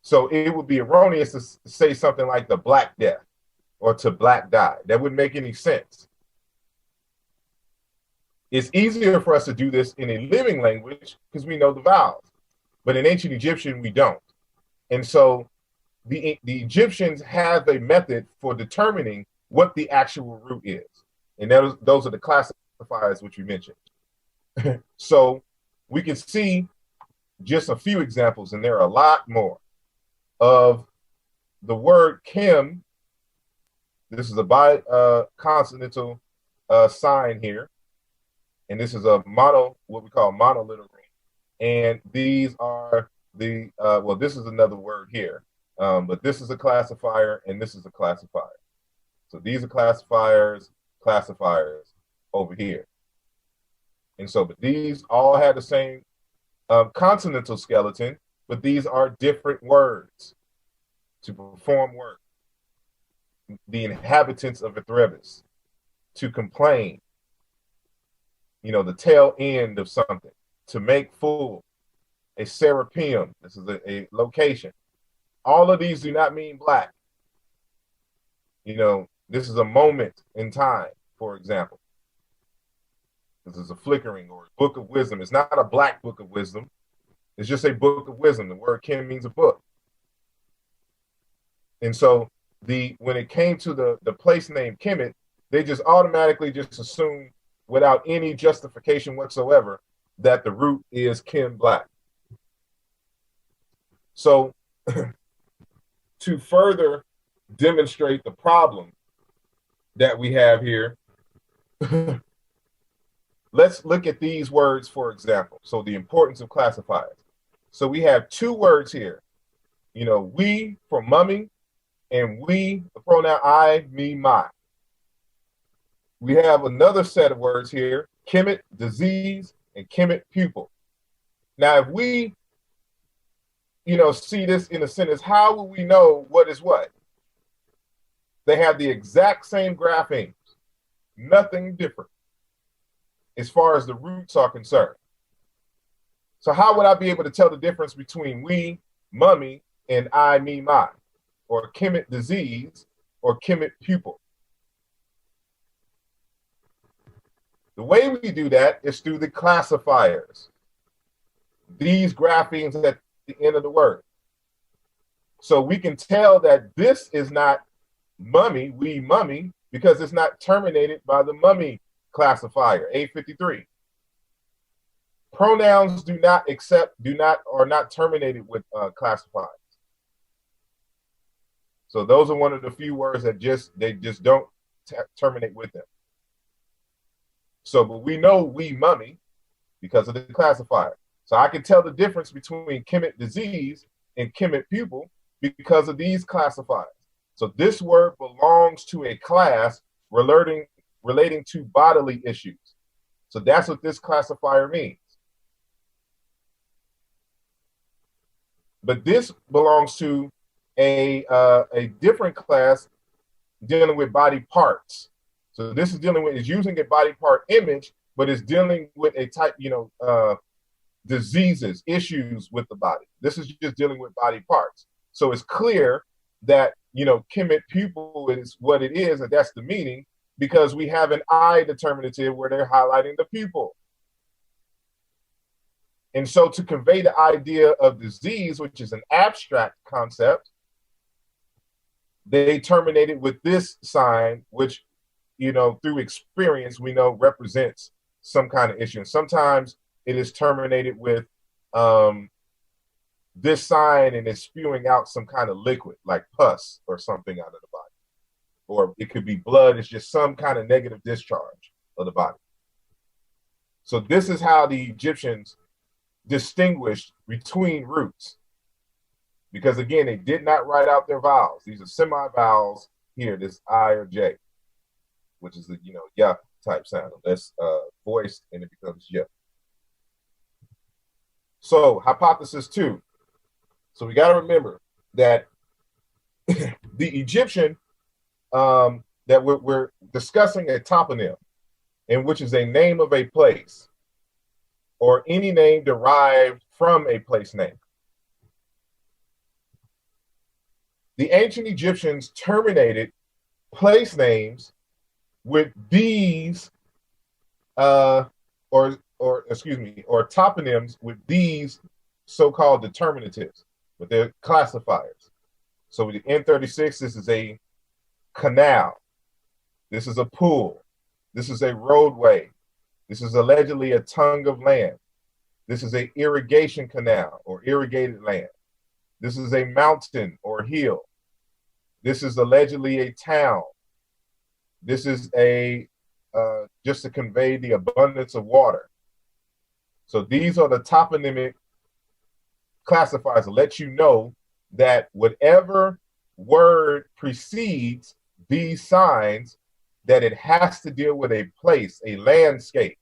So it would be erroneous to say something like the Black Death or to black die. That wouldn't make any sense. It's easier for us to do this in a living language because we know the vowels. But in ancient Egyptian, we don't. And so the Egyptians have a method for determining what the actual root is. And those are the classifiers which we mentioned. So we can see just a few examples, and there are a lot more, of the word kim. This is a bi-consonantal sign here. And this is what we call monoliteral. And these are this is another word here. But this is a classifier, and this is a classifier. So these are classifiers over here. And so, but these all have the same consonantal skeleton, but these are different words to perform work. The inhabitants of Erebus, to complain, the tail end of something, to make full, a serapeum, this is a location. All of these do not mean black. This is a moment in time, for example. This is a flickering or a book of wisdom. It's not a black book of wisdom. It's just a book of wisdom. The word kim means a book. And so when it came to the place name Kemet, they just automatically just assumed without any justification whatsoever that the root is Kim black. So to further demonstrate the problem that we have here, let's look at these words, for example. So the importance of classifiers. So we have two words here, we for mummy, and we, the pronoun I, me, my. We have another set of words here, Kemet, disease, and Kemet, pupil. Now, if we, see this in a sentence, how will we know what is what? They have the exact same graphemes, nothing different as far as the roots are concerned. So how would I be able to tell the difference between we, mummy, and I, me, my, or Kemet, disease, or Kemet, pupil? The way we do that is through the classifiers. These graphemes at the end of the word. So we can tell that this is not mummy, we mummy, because it's not terminated by the mummy classifier, A53. Pronouns are not terminated with classifiers. So those are one of the few words that they just don't terminate with them. So, but we know we mummy because of the classifier. So I can tell the difference between Kemet, disease, and Kemet, pupil because of these classifiers. So this word belongs to a class relating to bodily issues. So that's what this classifier means. But this belongs to a different class dealing with body parts. So this is using a body part image, but it's dealing with a type, diseases, issues with the body. This is just dealing with body parts. So it's clear that, you know, Kemet pupil is what it is, and that's the meaning, because we have an I determinative where they're highlighting the pupil. And so to convey the idea of disease, which is an abstract concept, they terminated with this sign, which, you know, through experience, we know represents some kind of issue. And sometimes it is terminated with this sign, and it's spewing out some kind of liquid like pus or something out of the body. Or it could be blood. It's just some kind of negative discharge of the body. So this is how the Egyptians distinguished between roots. Because again, they did not write out their vowels. These are semi-vowels here, this I or J, which is the, you know, yeah type sound. That's voiced and it becomes yeah. So hypothesis 2. So we got to remember that the Egyptian that we're discussing a toponym, in which is a name of a place or any name derived from a place name. The ancient Egyptians terminated place names with these, or toponyms with these so-called determinatives, with their classifiers. So with the N36, this is a canal. This is a pool. This is a roadway. This is allegedly a tongue of land. This is an irrigation canal or irrigated land. This is a mountain or hill. This is allegedly a town. This is a just to convey the abundance of water. So these are the toponymic classifiers to let you know that whatever word precedes these signs, that it has to deal with a place, a landscape.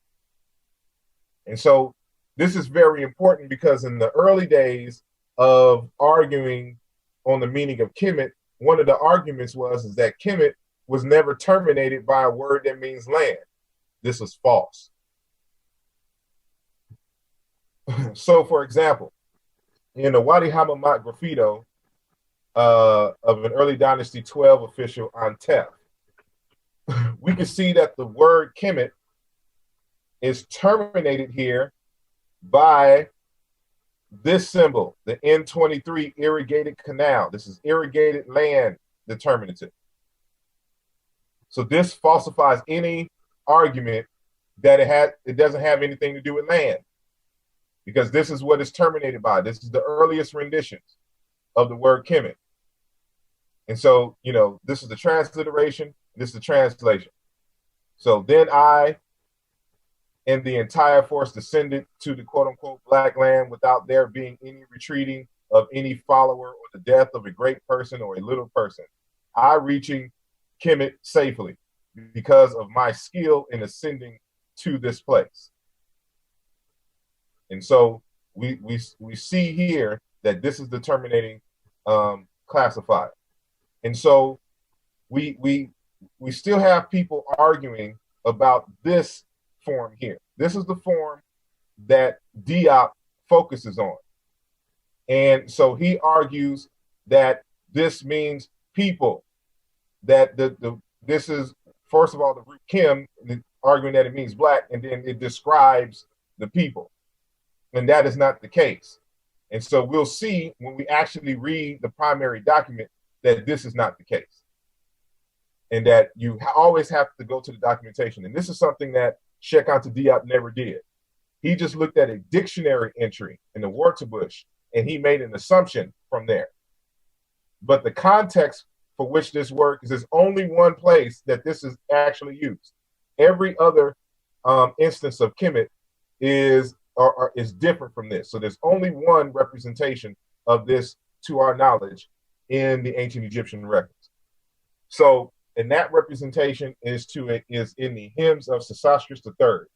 And so this is very important because in the early days of arguing on the meaning of Kemet, one of the arguments is that Kemet was never terminated by a word that means land. This was false. So, for example, in the Wadi Hamamat graffito of an early Dynasty 12 official Antef, we can see that the word Kemet is terminated here by this symbol, the N23 irrigated canal. This is irrigated land determinative. So this falsifies any argument that it doesn't have anything to do with land, because this is what it's terminated by. This is the earliest renditions of the word Kemet. And so, you know, this is the transliteration, this is the translation. So then I and the entire force descended to the quote unquote black land without there being any retreating of any follower or the death of a great person or a little person. I reaching Kemet safely because of my skill in ascending to this place. And so we see here that this is the terminating classifier. And so we still have people arguing about this form here. This is the form that Diop focuses on. And so he argues that this means people, that this is, first of all, the root Kim, arguing that it means black, and then it describes the people. And that is not the case. And so we'll see when we actually read the primary document that this is not the case. And that you always have to go to the documentation. And this is something that Sheikh Anta Diop never did. He just looked at a dictionary entry in the Wartabush and he made an assumption from there. But the context for which this work is, there's only one place that this is actually used. Every other instance of Kemet is different from this. So there's only one representation of this, to our knowledge, in the ancient Egyptian records. So, and that representation is in the hymns of Sesostris III.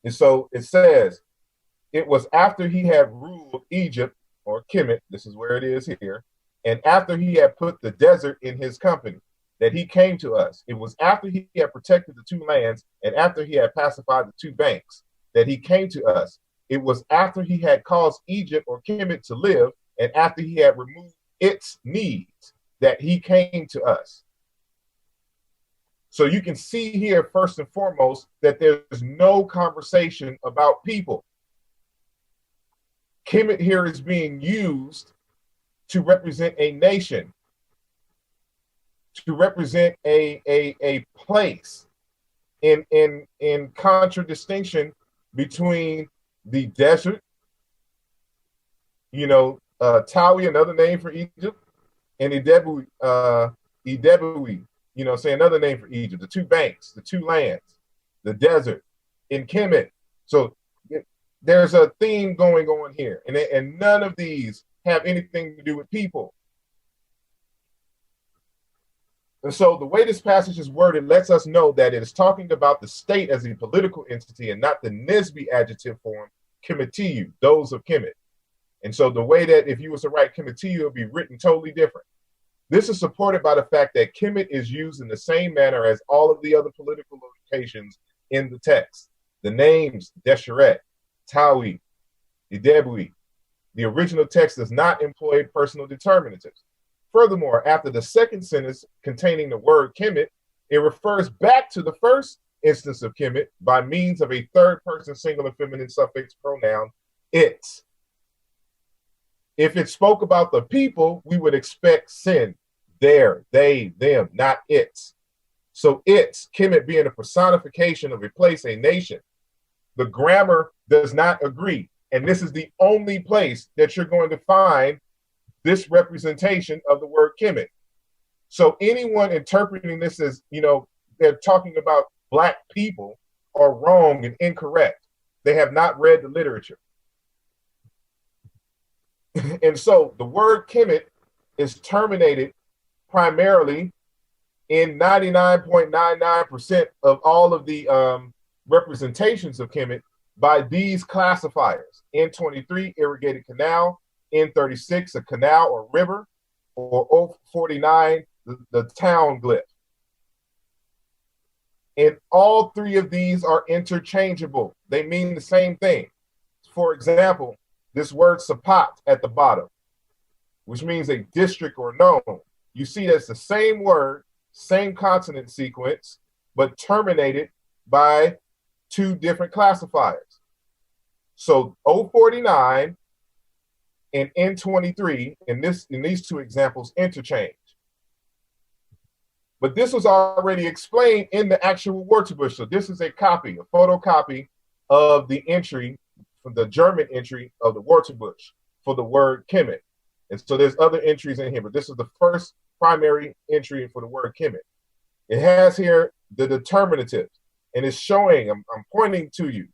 And so it says, it was after he had ruled Egypt, or Kemet, this is where it is here, and after he had put the desert in his company, that he came to us. It was after he had protected the two lands, and after he had pacified the two banks, that he came to us. It was after he had caused Egypt or Kemet to live, and after he had removed its needs, that he came to us. So you can see here, first and foremost, that there's no conversation about people. Kemet here is being used to represent a nation, to represent a place, in contradistinction between the desert, Tawi, another name for Egypt, and Idebu, say another name for Egypt, the two banks, the two lands, the desert, in Kemet. So there's a theme going on here, and none of these have anything to do with people. And so the way this passage is worded lets us know that it is talking about the state as a political entity and not the Nisbe adjective form, Kemetiyu, those of Kemet. And so the way that if you was to write Kemetiyu, it would be written totally different. This is supported by the fact that Kemet is used in the same manner as all of the other political locations in the text. The names, Desheret, Tawi, Idebui. The original text does not employ personal determinatives. Furthermore, after the second sentence containing the word Kemet, it refers back to the first instance of Kemet by means of a third person singular feminine suffix pronoun, its. If it spoke about the people, we would expect sin, their, they, them, not its. So its, Kemet being a personification of a place, a nation. The grammar does not agree. And this is the only place that you're going to find this representation of the word Kemet. So anyone interpreting this as, they're talking about Black people are wrong and incorrect. They have not read the literature. And so the word Kemet is terminated primarily in 99.99% of all of the representations of Kemet by these classifiers. N23, irrigated canal. N36, a canal or river. Or 049, the town glyph. And all three of these are interchangeable. They mean the same thing. For example, this word Sapat at the bottom, which means a district or nome. You see that's the same word, same consonant sequence, but terminated by two different classifiers. So 049 and N23 in these two examples interchange. But this was already explained in the actual Wörterbuch. So this is a copy, a photocopy of the entry, from the German entry of the Wörterbuch for the word Kemet. And so there's other entries in here, but this is the first primary entry for the word Kemet. It has here the determinative, and it's showing, I'm pointing to you,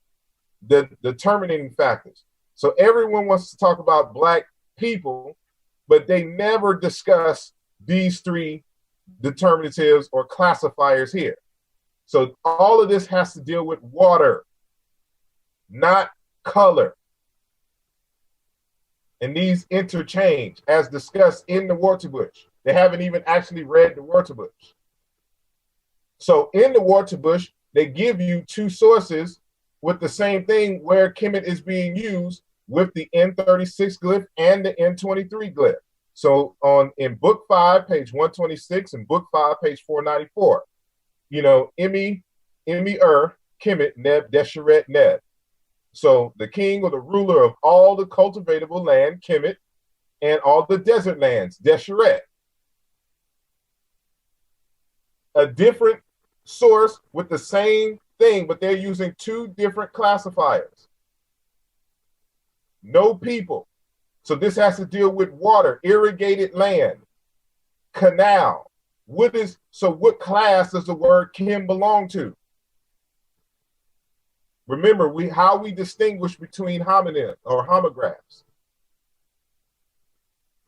the determining factors. So everyone wants to talk about Black people, but they never discuss these three determinatives or classifiers here. So all of this has to deal with water, not color. And these interchange as discussed in the Wörterbuch. They haven't even actually read the Wörterbuch. So in the Wörterbuch, they give you two sources with the same thing where Kemet is being used with the N36 glyph and the N23 glyph. So in book 5, page 126, and book 5, page 494, Kemet Neb Netjer Neb. So the king or the ruler of all the cultivatable land, Kemet, and all the desert lands, Desheret. A different source with the same thing, but they're using two different classifiers. No people. So this has to deal with water, irrigated land, canal. What class does the word Kim belong to? Remember, how we distinguish between homonym or homographs.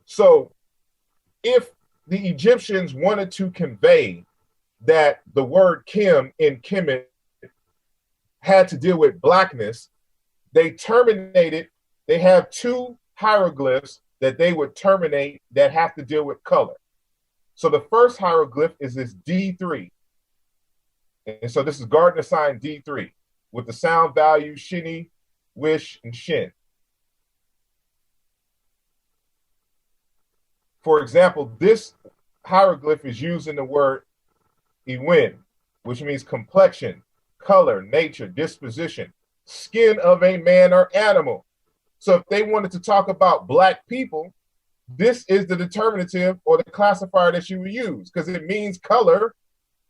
So if the Egyptians wanted to convey that the word Kim in Kemet had to deal with Blackness, they terminated, they have two hieroglyphs that they would terminate that have to deal with color. So the first hieroglyph is this D3. And so this is Gardner sign D3 with the sound value shini, wish, and shin. For example, this hieroglyph is using the word Iwin, which means complexion, color, nature, disposition, skin of a man or animal. So if they wanted to talk about black people, this is the determinative or the classifier that you would use, because it means color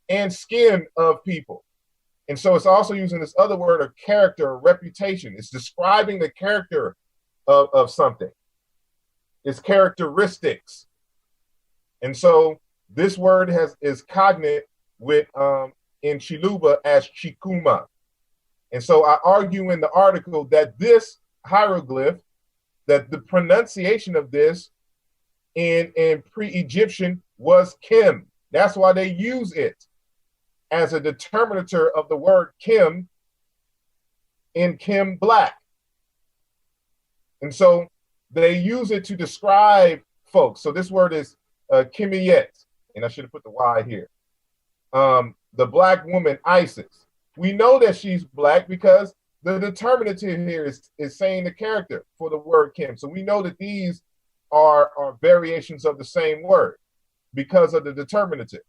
and skin of people. And so it's also using this other word of character or reputation. It's describing the character of something. It's characteristics. And so this word is cognate with in Chiluba as Chikuma. And so I argue in the article that this hieroglyph, that the pronunciation of this in pre-Egyptian was Kim. That's why they use it as a determinator of the word Kim in Kim black. And so they use it to describe folks. So this word is Kimiyet, and I should have put the Y here. The black woman Isis. We know that she's black because the determinative here is saying the character for the word Kim. So we know that these are variations of the same word because of the determinative.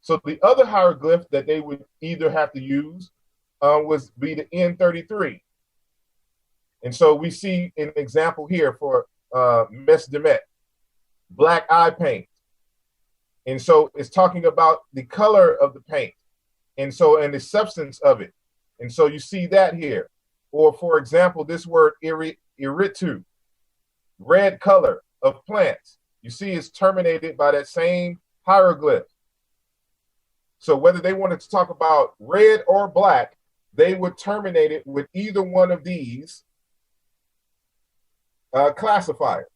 So the other hieroglyph that they would either have to use was be the N33. And so we see an example here for Mesdemet, black eye paint. And so it's talking about the color of the paint and the substance of it. And so you see that here. Or for example, this word iritu, red color of plants. You see it's terminated by that same hieroglyph. So whether they wanted to talk about red or black, they would terminate it with either one of these classifiers.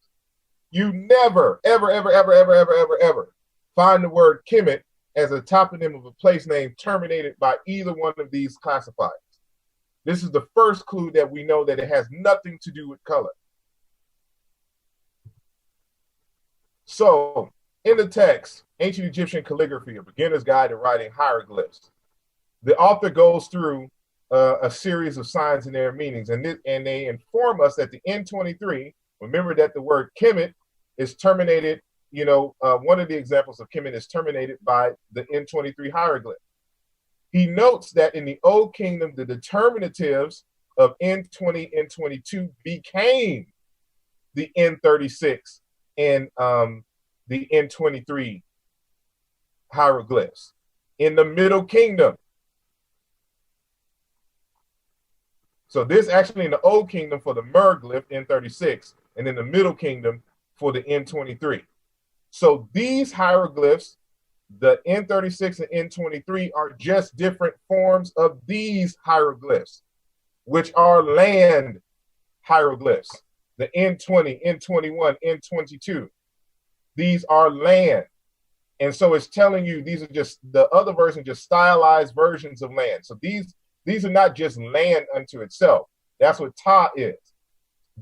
You never, ever find the word Kemet as a toponym of a place name terminated by either one of these classifiers. This is the first clue that we know that it has nothing to do with color. So in the text, Ancient Egyptian Calligraphy, A Beginner's Guide to Writing Hieroglyphs, the author goes through a series of signs and their meanings, and they inform us that the N23, remember that the word Kemet is terminated, one of the examples of Kemet is terminated by the N23 hieroglyph. He notes that in the Old Kingdom, the determinatives of N20, N22 became the N36 and the N23 hieroglyphs. In the Middle Kingdom, so this actually in the Old Kingdom for the Merglyph, N36, and in the Middle Kingdom for the N23. So these hieroglyphs, the N36 and N23, are just different forms of these hieroglyphs, which are land hieroglyphs. The N20, N21, N22. These are land. And so it's telling you these are just, the other version, just stylized versions of land. So these are not just land unto itself. That's what Ta is.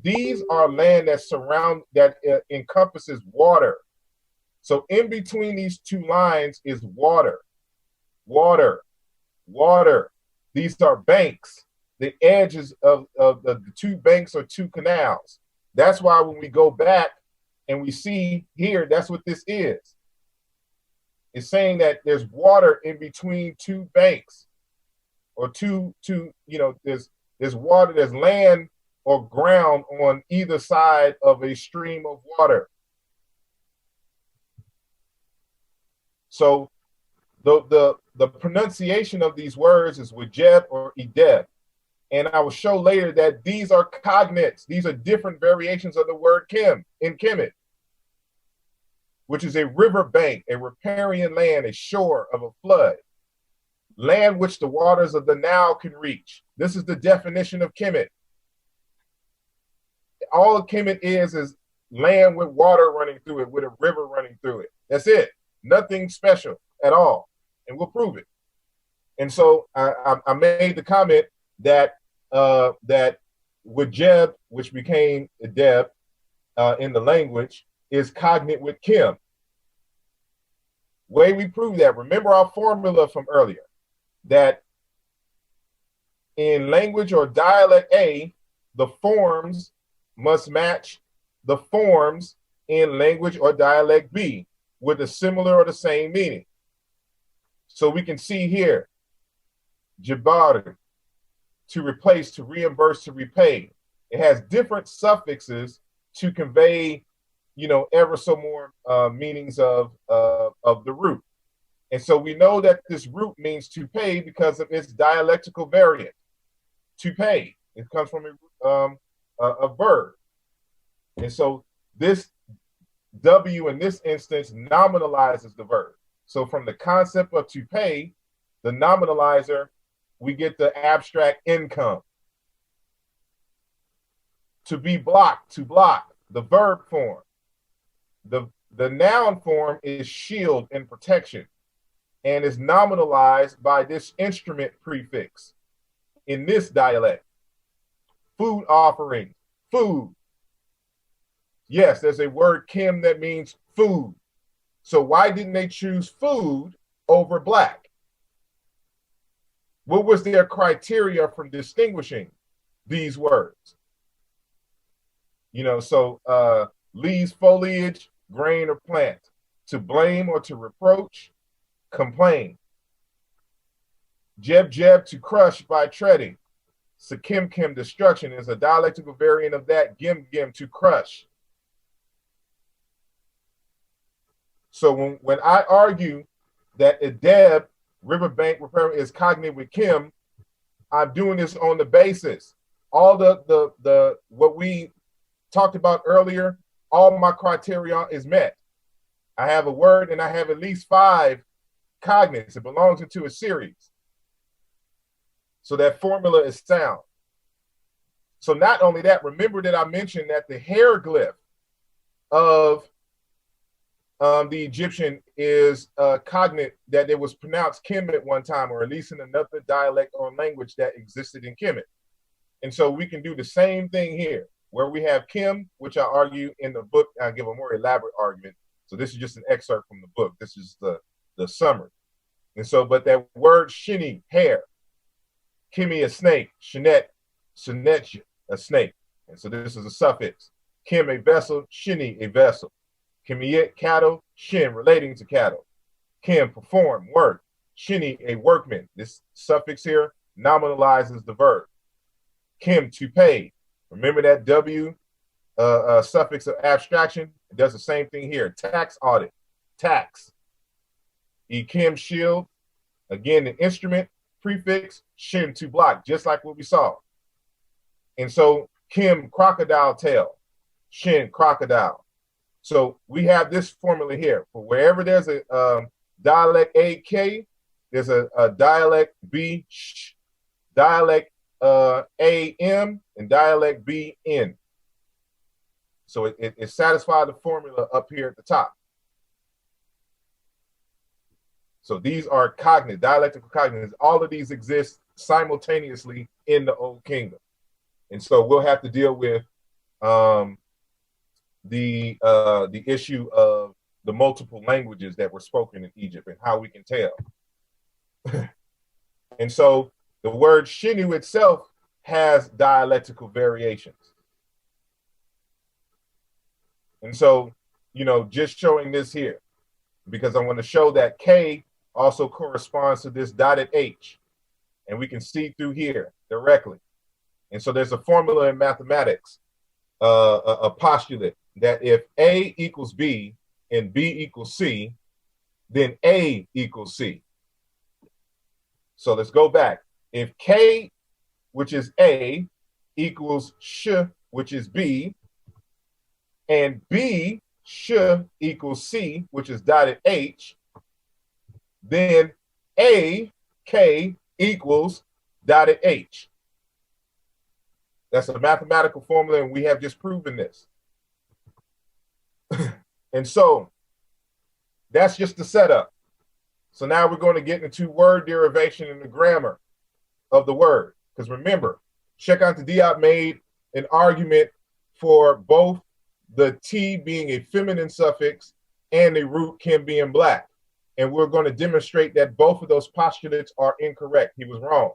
These are land that encompasses water. So in between these two lines is water, water, water. These are banks. The edges of the two banks are two canals. That's why when we go back and we see here, that's what this is. It's saying that there's water in between two banks, or there's water, there's land or ground on either side of a stream of water. So the pronunciation of these words is Wajeb or Ideb. And I will show later that these are cognates. These are different variations of the word Kim in Kemet, which is a river bank, a riparian land, a shore of a flood, land which the waters of the Nile can reach. This is the definition of Kemet. All Kemet is land with water running through it, with a river running through it. That's it. Nothing special at all. And we'll prove it. And so I made the comment that Wajeb, which became Deb in the language, is cognate with Kim. Way we prove that, remember our formula from earlier, that in language or dialect A, the forms must match the forms in language or dialect B with a similar or the same meaning. So we can see here, jabar, to replace, to reimburse, to repay. It has different suffixes to convey, ever so more meanings of the root. And so we know that this root means to pay because of its dialectical variant, to pay. It comes from a verb. And so this W in this instance nominalizes the verb. So from the concept of to pay, the nominalizer, we get the abstract income. To be blocked, to block, the verb form. The noun form is shield and protection and is nominalized by this instrument prefix in this dialect. Food offering, food. Yes, there's a word Kim that means food. So why didn't they choose food over black? What was their criteria from distinguishing these words? Leaves, foliage, grain, or plant. To blame or to reproach, complain. Jeb, to crush by treading. Sakim, destruction is a dialectical variant of that. Gim, to crush. So when I argue that Edeb, riverbank repair, is cognate with Kim, I'm doing this on the basis. All the what we talked about earlier, all my criteria is met. I have a word and I have at least 5 cognates. It belongs into a series. So that formula is sound. So not only that, remember that I mentioned that the hieroglyph of the Egyptian is cognate, that it was pronounced Kemet one time, or at least in another dialect or language that existed in Kemet. And so we can do the same thing here, where we have Kim, which I argue in the book. I give a more elaborate argument. So this is just an excerpt from the book. This is the summary. And so, but that word shini, hair, Kimi, a snake, shinet, sinetch, a snake. And so this is a suffix. Kim, a vessel, shini, a vessel. Kimiyet, cattle, shin, relating to cattle. Kim, perform, work. Shini, a workman. This suffix here nominalizes the verb. Kim, to pay. Remember that W suffix of abstraction? It does the same thing here. Tax audit, tax. Kim, shield. Again, the instrument prefix, shin, to block, just like what we saw. And so Kim, crocodile tail. Shin, crocodile. So we have this formula here. For wherever there's a dialect AK, there's a dialect B, sh, dialect AM, and dialect B, N. So it satisfies the formula up here at the top. So these are cognate, dialectical cognates. All of these exist simultaneously in the Old Kingdom. And so we'll have to deal with the issue of the multiple languages that were spoken in Egypt and how we can tell. And so the word shinu itself has dialectical variations. And so, just showing this here, because I want to show that K also corresponds to this dotted H. And we can see through here directly. And so there's a formula in mathematics, a postulate, that if A equals B and B equals C, then A equals C. So let's go back. If K, which is A, equals sh, which is B, and B, sh, equals C, which is dotted H, then A, K, equals dotted H. That's a mathematical formula, and we have just proven this. And so that's just the setup. So now we're going to get into word derivation and the grammar of the word. Because remember, Sheikh Diop made an argument for both the T being a feminine suffix and the root Kim being black. And we're going to demonstrate that both of those postulates are incorrect. He was wrong.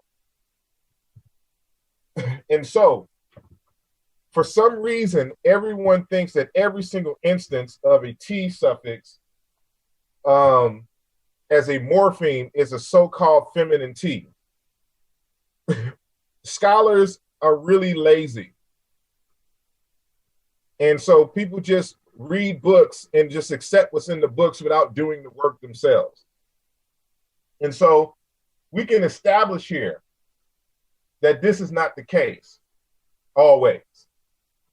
And so for some reason, everyone thinks that every single instance of a T suffix as a morpheme is a so-called feminine T. Scholars are really lazy. And so people just read books and just accept what's in the books without doing the work themselves. And so we can establish here that this is not the case always.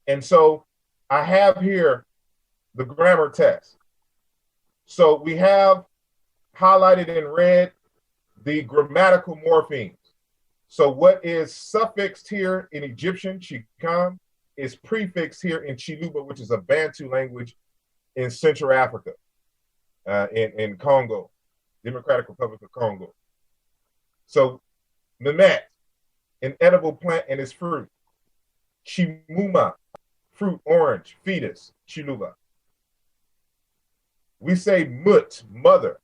And so I have here the grammar test. So we have highlighted in red the grammatical morphemes. So what is suffixed here in Egyptian, Chikam, is prefixed here in Chiluba, which is a Bantu language in Central Africa, in Congo, Democratic Republic of Congo. So Memet, an edible plant and its fruit. Chimuma, fruit, orange, fetus, Chiluba. We say mut, mother,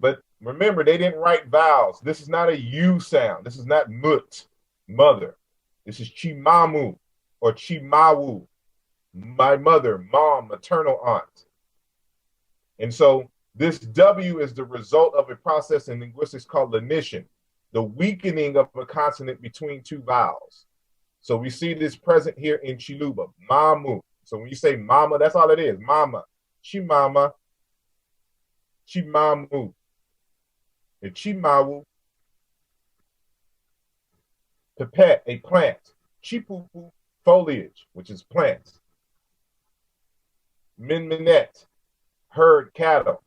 but remember, they didn't write vowels. This is not a U sound. This is not mut, mother. This is chimamu or chimawu, my mother, mom, maternal aunt. And so this W is the result of a process in linguistics called lenition, the weakening of a consonant between two vowels. So we see this present here in Chiluba, mamu. So when you say mama, that's all it is, mama. Chimama, chimamu. A chimawu, pipet, a plant. Chipupu, foliage, which is plants. Minminet, herd, cattle.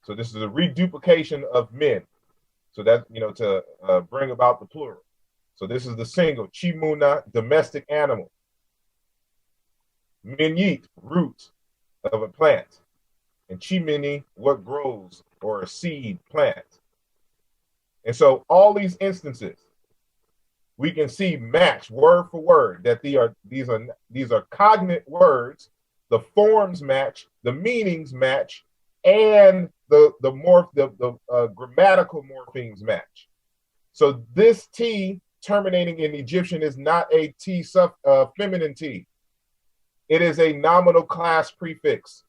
So this is a reduplication of min. So that, to bring about the plural. So this is the single, chimuna, domestic animal. Minyit, root of a plant. And chimini, what grows, or a seed plant. And so all these instances, we can see match word for word, that these are cognate words, the forms match, the meanings match, and the grammatical morphemes match. So this T terminating in Egyptian is not a T feminine T. It is a nominal class prefix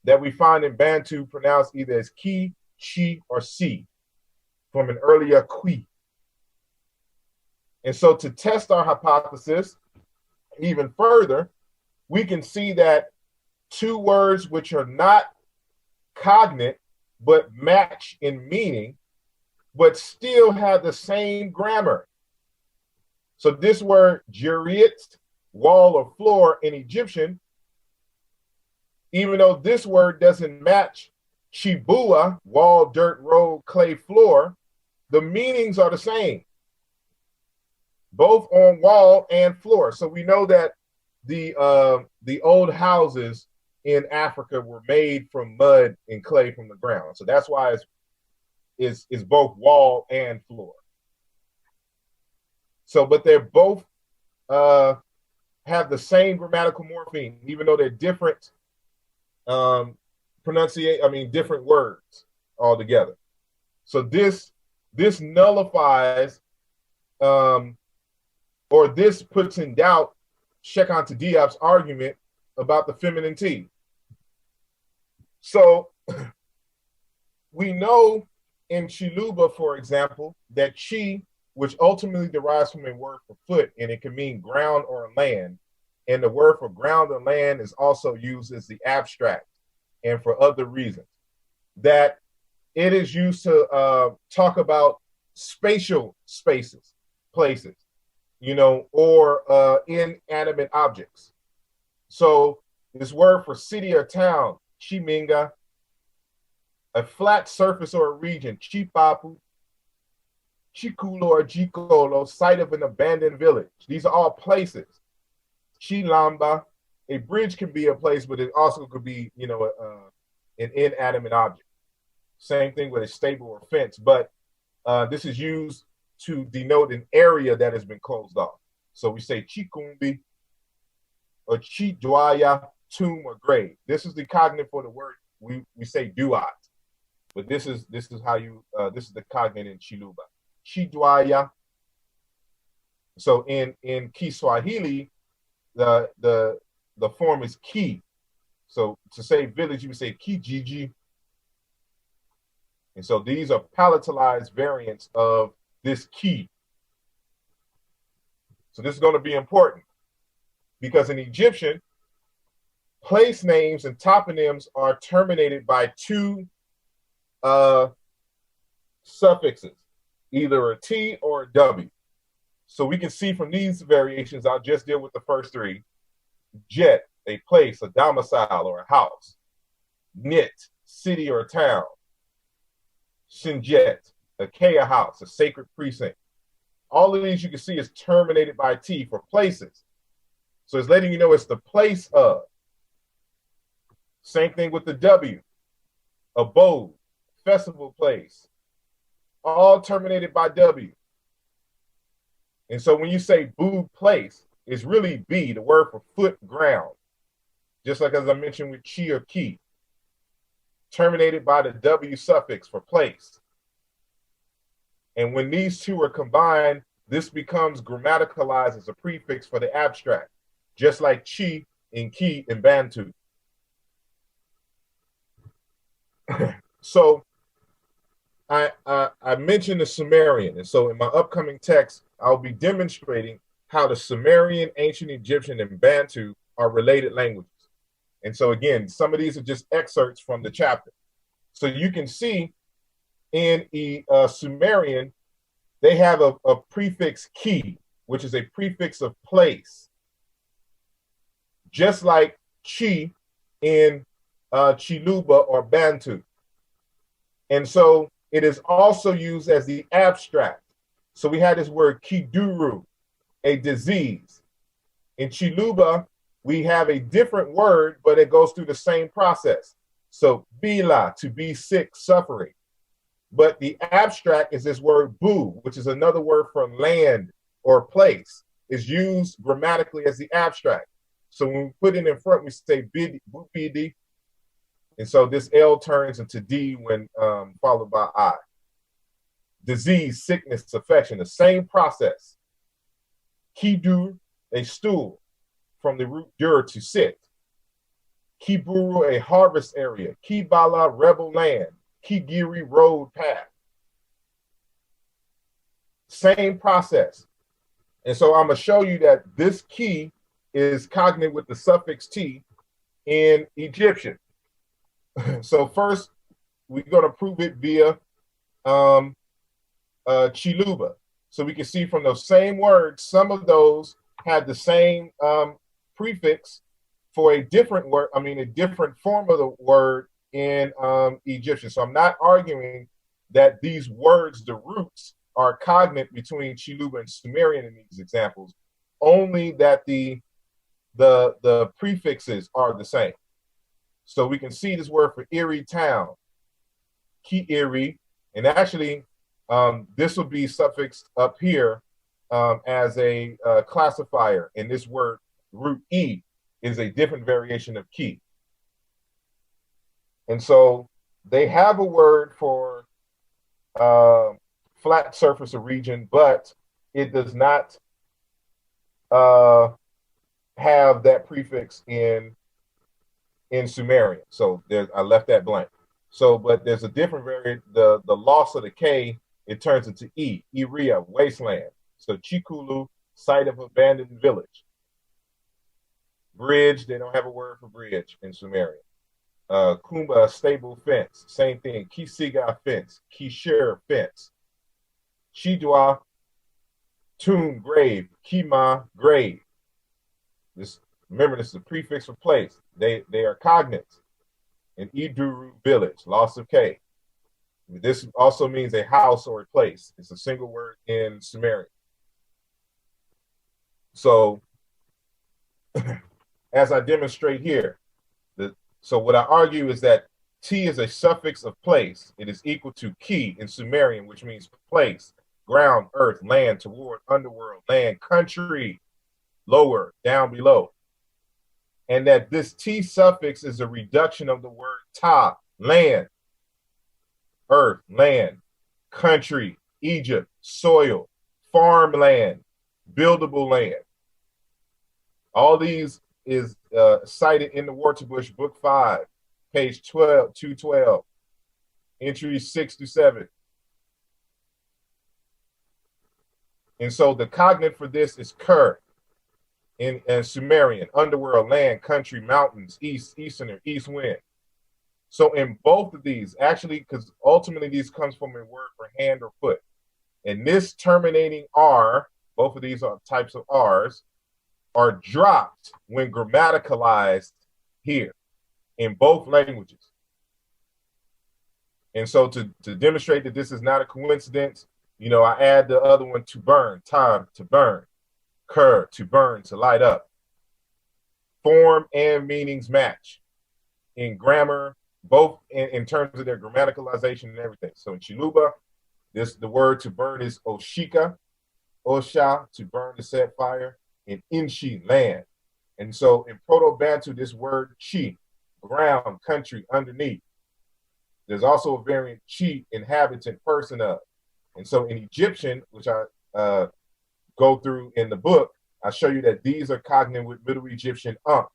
that we find in Bantu pronounced either as ki, chi, or si, from an earlier qui. And so to test our hypothesis even further, we can see that two words which are not cognate but match in meaning, but still have the same grammar. So this word juriet, wall or floor in Egyptian, even though this word doesn't match chibua, wall, dirt, road, clay, floor, the meanings are the same, both on wall and floor. So we know that the old houses in Africa were made from mud and clay from the ground. So that's why it's both wall and floor. So, but they're both have the same grammatical morpheme, even though they're different different words altogether. So this nullifies or this puts in doubt Cheikh Anta Diop's argument about the feminine T. So we know in Chiluba, for example, that chi, which ultimately derives from a word for foot, and it can mean ground or land, and the word for ground or land is also used as the abstract and for other reasons, that it is used to talk about spatial spaces, places, or inanimate objects. So this word for city or town, chiminga, a flat surface or a region, chipapu, chikulo or jikolo, site of an abandoned village. These are all places. Chilamba, a bridge can be a place, but it also could be, an inanimate object. Same thing with a stable or fence, but this is used to denote an area that has been closed off. So we say chikumbi or chidwaya, tomb or grave. This is the cognate for the word. We say duat, but this is how you this is the cognate in Chiluba. Chidwaya, So in Kiswahili, the form is ki. So to say village, you would say kijiji. And so these are palatalized variants of this ki. So this is going to be important because in Egyptian, place names and toponyms are terminated by two suffixes, either a T or a W. So we can see from these variations, I'll just deal with the first three. Jet, a place, a domicile, or a house. Nit, city or a town. Shinjet, a Kea house, a sacred precinct. All of these you can see is terminated by T for places. So it's letting you know it's the place of. Same thing with the W. Abode, festival place. All terminated by W. And so when you say boo place, it's really B, the word for foot, ground. Just like as I mentioned with chi or ki. Terminated by the W suffix for place. And when these two are combined, this becomes grammaticalized as a prefix for the abstract, just like chi and ki in Bantu. So I mentioned the Sumerian. And so in my upcoming text, I'll be demonstrating how the Sumerian, Ancient Egyptian, and Bantu are related languages. And so again, some of these are just excerpts from the chapter. So you can see in Sumerian, they have a prefix ki, which is a prefix of place. Just like chi in Chiluba or Bantu. And so it is also used as the abstract. So we had this word kiduru, a disease. In Chiluba, we have a different word, but it goes through the same process. So bila, to be sick, suffering. But the abstract is this word bu, which is another word for land or place. It's used grammatically as the abstract. So when we put it in front, we say bidi, bu, bidi. And so this L turns into D when followed by I. Disease, sickness, affection, the same process. Kidu, a stool, from the root dur, to sit. Kiburu, a harvest area. Kibala, rebel land. Kigiri, road, path. Same process. And so I'm going to show you that this ki is cognate with the suffix T in Egyptian. So first, we're going to prove it via Chiluba. So we can see from those same words, some of those had the same prefix for a different word, a different form of the word in Egyptian. So I'm not arguing that these words, the roots, are cognate between Chiluba and Sumerian in these examples, only that the prefixes are the same. So we can see this word for Erie town, Ki Erie, and actually this will be suffixed up here as a classifier. And this word root E is a different variation of Ki. And so they have a word for flat surface or region, but it does not have that prefix in Sumerian. So I left that blank. So, but there's a different variant, the loss of the K, it turns into E, Iria, wasteland. So Chikulu, site of abandoned village. Bridge, they don't have a word for bridge in Sumerian. Kumba, stable fence, same thing. Kisiga, fence. Kishir, fence. Chidwa, tomb, grave. Kima, grave. Remember, this is a prefix for place. They are cognates. In Iduru, village, loss of K. This also means a house or a place. It's a single word in Sumerian. So, as I demonstrate here, so what I argue is that T is a suffix of place. It is equal to ki in Sumerian, which means place, ground, earth, land, toward, underworld, land, country, lower, down, below. And that this T suffix is a reduction of the word ta, land, earth, land, country, Egypt, soil, farmland, buildable land. All these is cited in the Waterbush, Book 5, page 212, entries 6 to 7. And so the cognate for this is Ker in Sumerian, underworld, land, country, mountains, east, easterner, east wind. So in both of these, actually, because ultimately these comes from a word for hand or foot. And this terminating R, both of these are types of R's, are dropped when grammaticalized here in both languages. And so to demonstrate that this is not a coincidence, you know, I add the other one, to burn, time, to burn, Ker, to burn, to light up. Form and meanings match in grammar, both in terms of their grammaticalization and everything. So in Chiluba, the word to burn is Oshika, Osha, to burn, to set fire, and Inshi, land. And so in Proto-Bantu, this word chi, ground, country, underneath. There's also a variant chi, inhabitant, person of. And so in Egyptian, which I go through in the book, I show you that these are cognate with Middle Egyptian Ankh,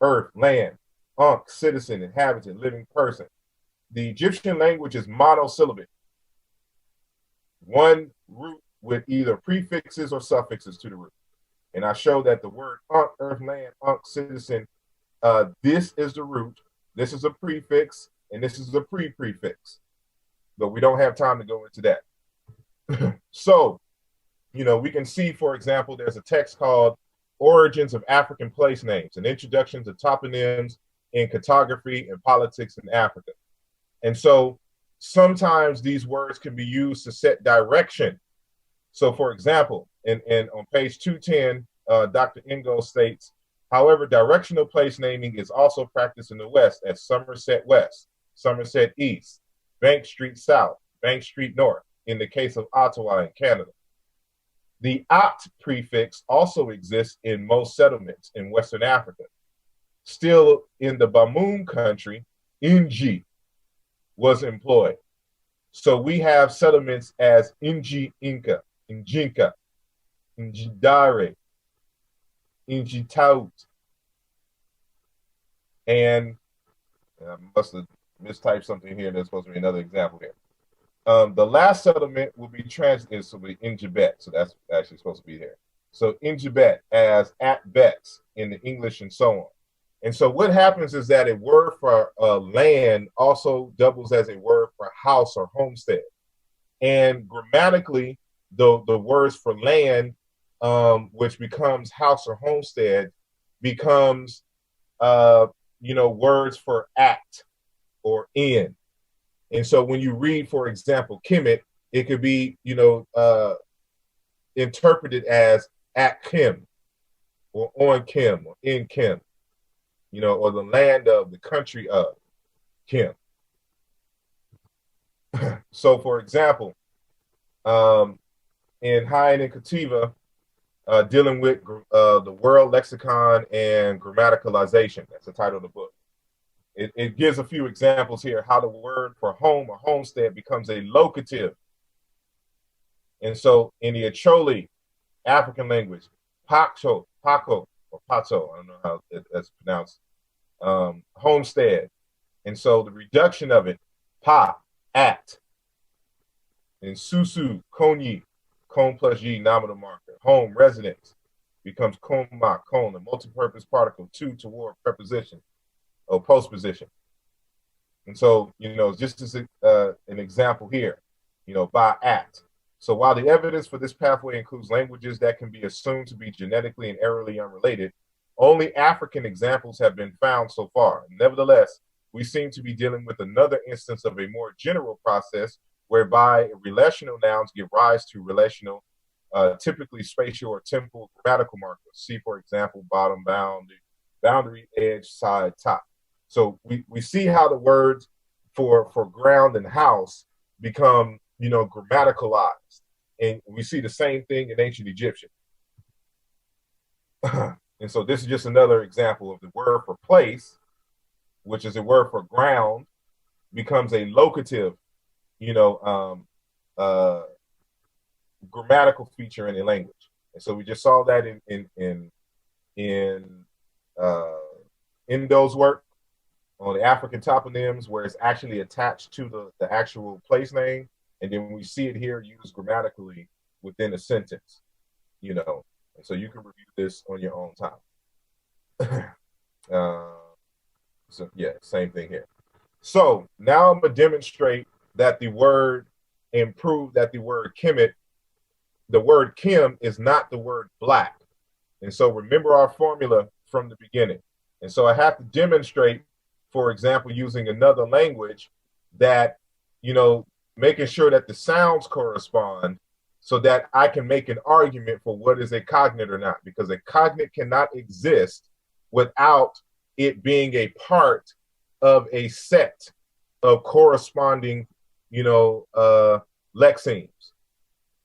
earth, land, Ankh, citizen, inhabitant, living person. The Egyptian language is monosyllabic. One root with either prefixes or suffixes to the root. And I show that the word Ankh, earth, land, Ankh, citizen, this is the root, this is a prefix, and this is a pre-prefix. But we don't have time to go into that. So, you know, we can see, for example, there's a text called Origins of African Place Names, an introduction to toponyms in cartography and politics in Africa. And so sometimes these words can be used to set direction. So, for example, and on page 210, Dr. Ingo states, however, directional place naming is also practiced in the West as Somerset West, Somerset East, Bank Street South, Bank Street North, in the case of Ottawa in Canada. The at prefix also exists in most settlements in Western Africa. Still in the Bamoon country, Inji was employed. So we have settlements as Inji Inca, Injinka, Injidare, Injitaut. And I must have mistyped something here. There's supposed to be another example here. The last settlement will be translated to be Injibet. So that's actually supposed to be here. So Injibet as at bets in the English and so on. And so what happens is that a word for land also doubles as a word for house or homestead. And grammatically, the words for land, which becomes house or homestead, becomes, words for at or in. And so when you read, for example, Kemet, it could be, interpreted as at Kim or on Kim or in Kim, or the land of, the country of Kim. So, for example, in Hayen and Kativa, dealing with the world lexicon and grammaticalization, that's the title of the book. It gives a few examples here how the word for home or homestead becomes a locative. And so in the Acholi African language, Paco, or Pato, I don't know how that's pronounced, homestead. And so the reduction of it, pa, at. And susu, konyi, kon plus yi, nominal marker. Home, residence, becomes kon ma, kon, a multi-purpose particle, to, toward, preposition, or postposition. And so, just as an example here, by at. So while the evidence for this pathway includes languages that can be assumed to be genetically and errorly unrelated, only African examples have been found so far. Nevertheless, we seem to be dealing with another instance of a more general process whereby relational nouns give rise to relational, typically spatial or temporal grammatical markers. See, for example, bottom, boundary, edge, side, top. So we see how the words for ground and house become, grammaticalized. And we see the same thing in ancient Egyptian. And so this is just another example of the word for place, which is a word for ground, becomes a locative, grammatical feature in a language. And so we just saw that in Indo's work on the African toponyms, where it's actually attached to the actual place name, and then we see it here used grammatically within a sentence, you know. And so you can review this on your own time. So yeah, same thing here. So now I'm gonna demonstrate that the word and prove that the word Kemet, the word Kim is not the word black. And so remember our formula from the beginning. And so I have to demonstrate, for example, using another language that, you know, making sure that the sounds correspond so that I can make an argument for what is a cognate or not, because a cognate cannot exist without it being a part of a set of corresponding, you know, lexemes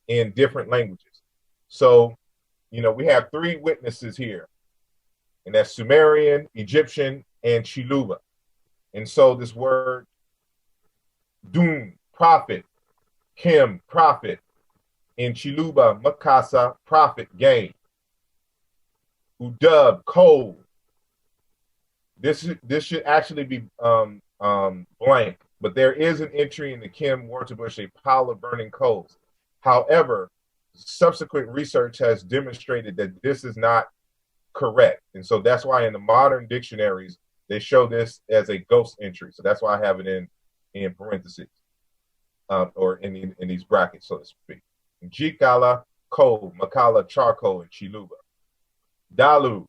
in different languages. So, you know, we have three witnesses here, and that's Sumerian, Egyptian, and Chiluba. And so this word Dun, prophet, Kim, prophet, in Chiluba, Makasa, prophet, gain. Udub, cold. This should actually be blank, but there is an entry in the Kim Waterbush, a pile of burning coals. However, subsequent research has demonstrated that this is not correct. And so that's why in the modern dictionaries, they show this as a ghost entry. So that's why I have it in parentheses, or in these brackets, so to speak. Jikala, coal, Makala, charcoal, and Chiluba. Dalu,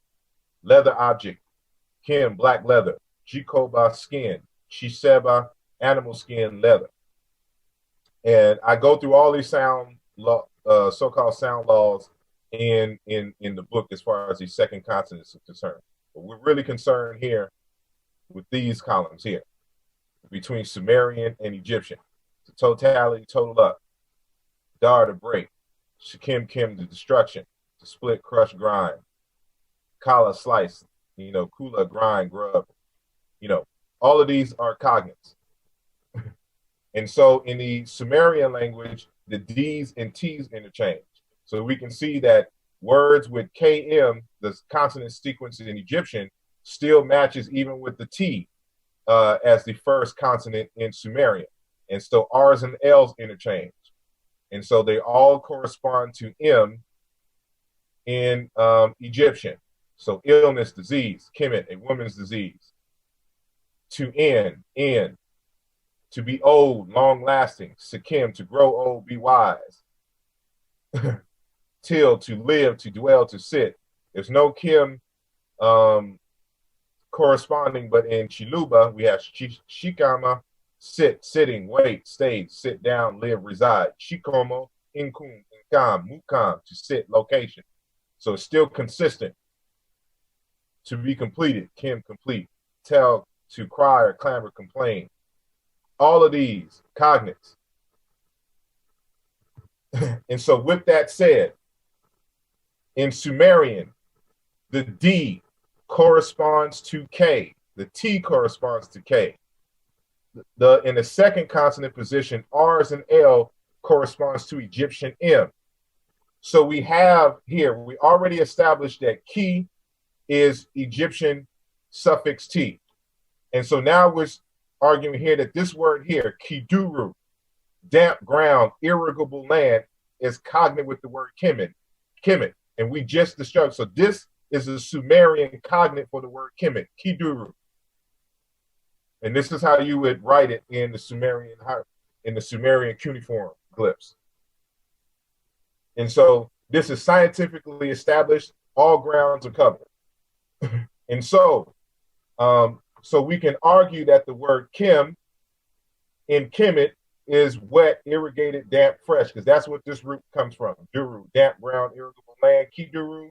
leather object. Kim, black leather. Jikoba, skin. Chiseba, animal skin, leather. And I go through all these so-called sound laws in the book as far as the second consonants are concerned. But we're really concerned here with these columns here between Sumerian and Egyptian. The totality, total up. Dar, to break. Shakim, Kim, the destruction. To split, crush, grind. Kala, slice. You know, Kula, grind, grub. You know, all of these are cognates. And so in the Sumerian language, the D's and T's interchange. So we can see that words with KM, the consonant sequence in Egyptian, still matches even with the T as the first consonant in Sumerian. And so R's and L's interchange. And so they all correspond to M in Egyptian. So illness, disease, Kemet, a woman's disease. To end, to be old, long lasting, Sikim, to grow old, be wise. Till, to live, to dwell, to sit. There's no Kim corresponding, but in Chiluba, we have Shikama, sit, sitting, wait, stay, sit down, live, reside. Shikomo, Inkum, Inkam, Mukam, to sit, location. So it's still consistent. To be completed, Kim, complete. Tell, to cry or clamor, complain. All of these cognates. And so with that said, in Sumerian, the D corresponds to K. The T corresponds to K. In the second consonant position, R's and L corresponds to Egyptian M. So we have here, we already established that Ki is Egyptian suffix T. And so now we're arguing here that this word here, Kiduru, damp ground, irrigable land, is cognate with the word Kemet. And we just described, so this is a Sumerian cognate for the word Kemet, Kiduru. And this is how you would write it in the Sumerian cuneiform glyphs. And so this is scientifically established, all grounds are covered. And so, so we can argue that the word Kim in Kemet is wet, irrigated, damp, fresh, because that's what this root comes from. Duru, damp, brown, irrigable land. Kiduru,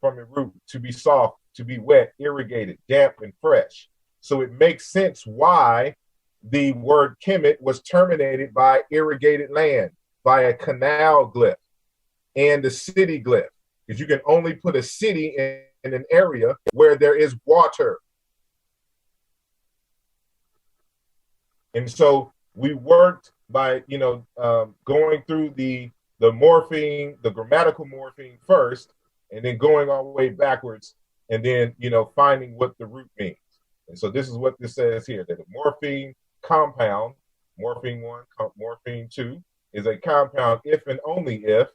from the root, to be soft, to be wet, irrigated, damp, and fresh. So it makes sense why the word Kemet was terminated by irrigated land, by a canal glyph, and the city glyph, because you can only put a city in an area where there is water. And so we worked by, going through the the morpheme, the grammatical morpheme first, and then going all the way backwards, and then, you know, finding what the root means. And so this is what this says here, that a morpheme compound, morpheme 1, morpheme 2, is a compound if and only if,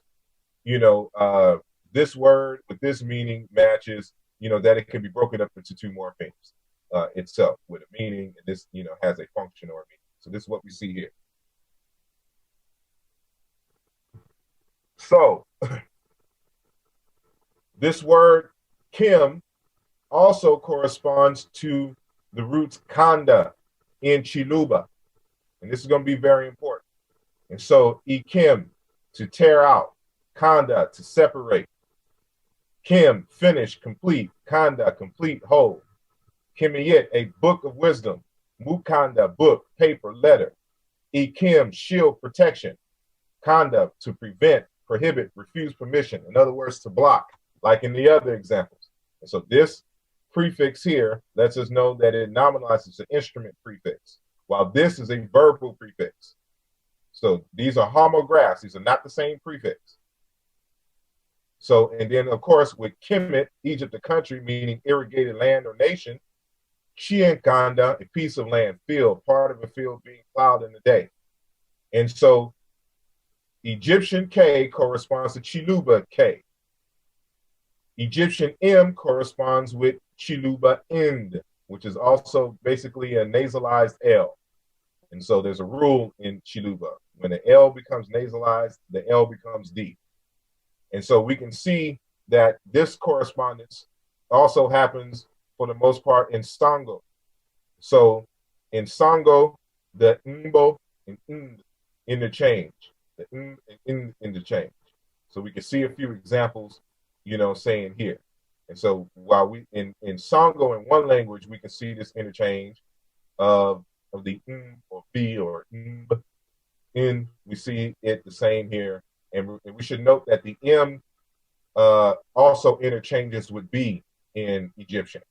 you know, this word with this meaning matches, you know, that it can be broken up into two morphemes itself with a meaning, and this, you know, has a function or a meaning. So this is what we see here. So this word Kim also corresponds to the roots kanda in Chiluba. And this is going to be very important. And so Ikim, to tear out, kanda, to separate. Kim, finish, complete. Kanda, complete, whole. Kimiyet, a book of wisdom. Mukanda, book, paper, letter. Ikim, shield, protection. Kanda, to prevent, prohibit, refuse permission. In other words, to block, like in the other examples. And so this prefix here lets us know that it nominalizes an instrument prefix, while this is a verbal prefix. So these are homographs. These are not the same prefix. So, and then of course with Kemet, Egypt, the country, meaning irrigated land or nation. Chienkanda, a piece of land, field, part of a field being plowed in the day. And so Egyptian K corresponds to Chiluba K. Egyptian M corresponds with Chiluba End, which is also basically a nasalized L. And so there's a rule in Chiluba. When the L becomes nasalized, the L becomes D. And so we can see that this correspondence also happens for the most part in Sango. So in Sango, the Mbo and N interchange. The N and N interchange. So we can see a few examples, you know, saying here. And so while we in Sango in one language, we can see this interchange of the N or B or N, we see it the same here. And we should note that the M also interchanges with B in Egyptian.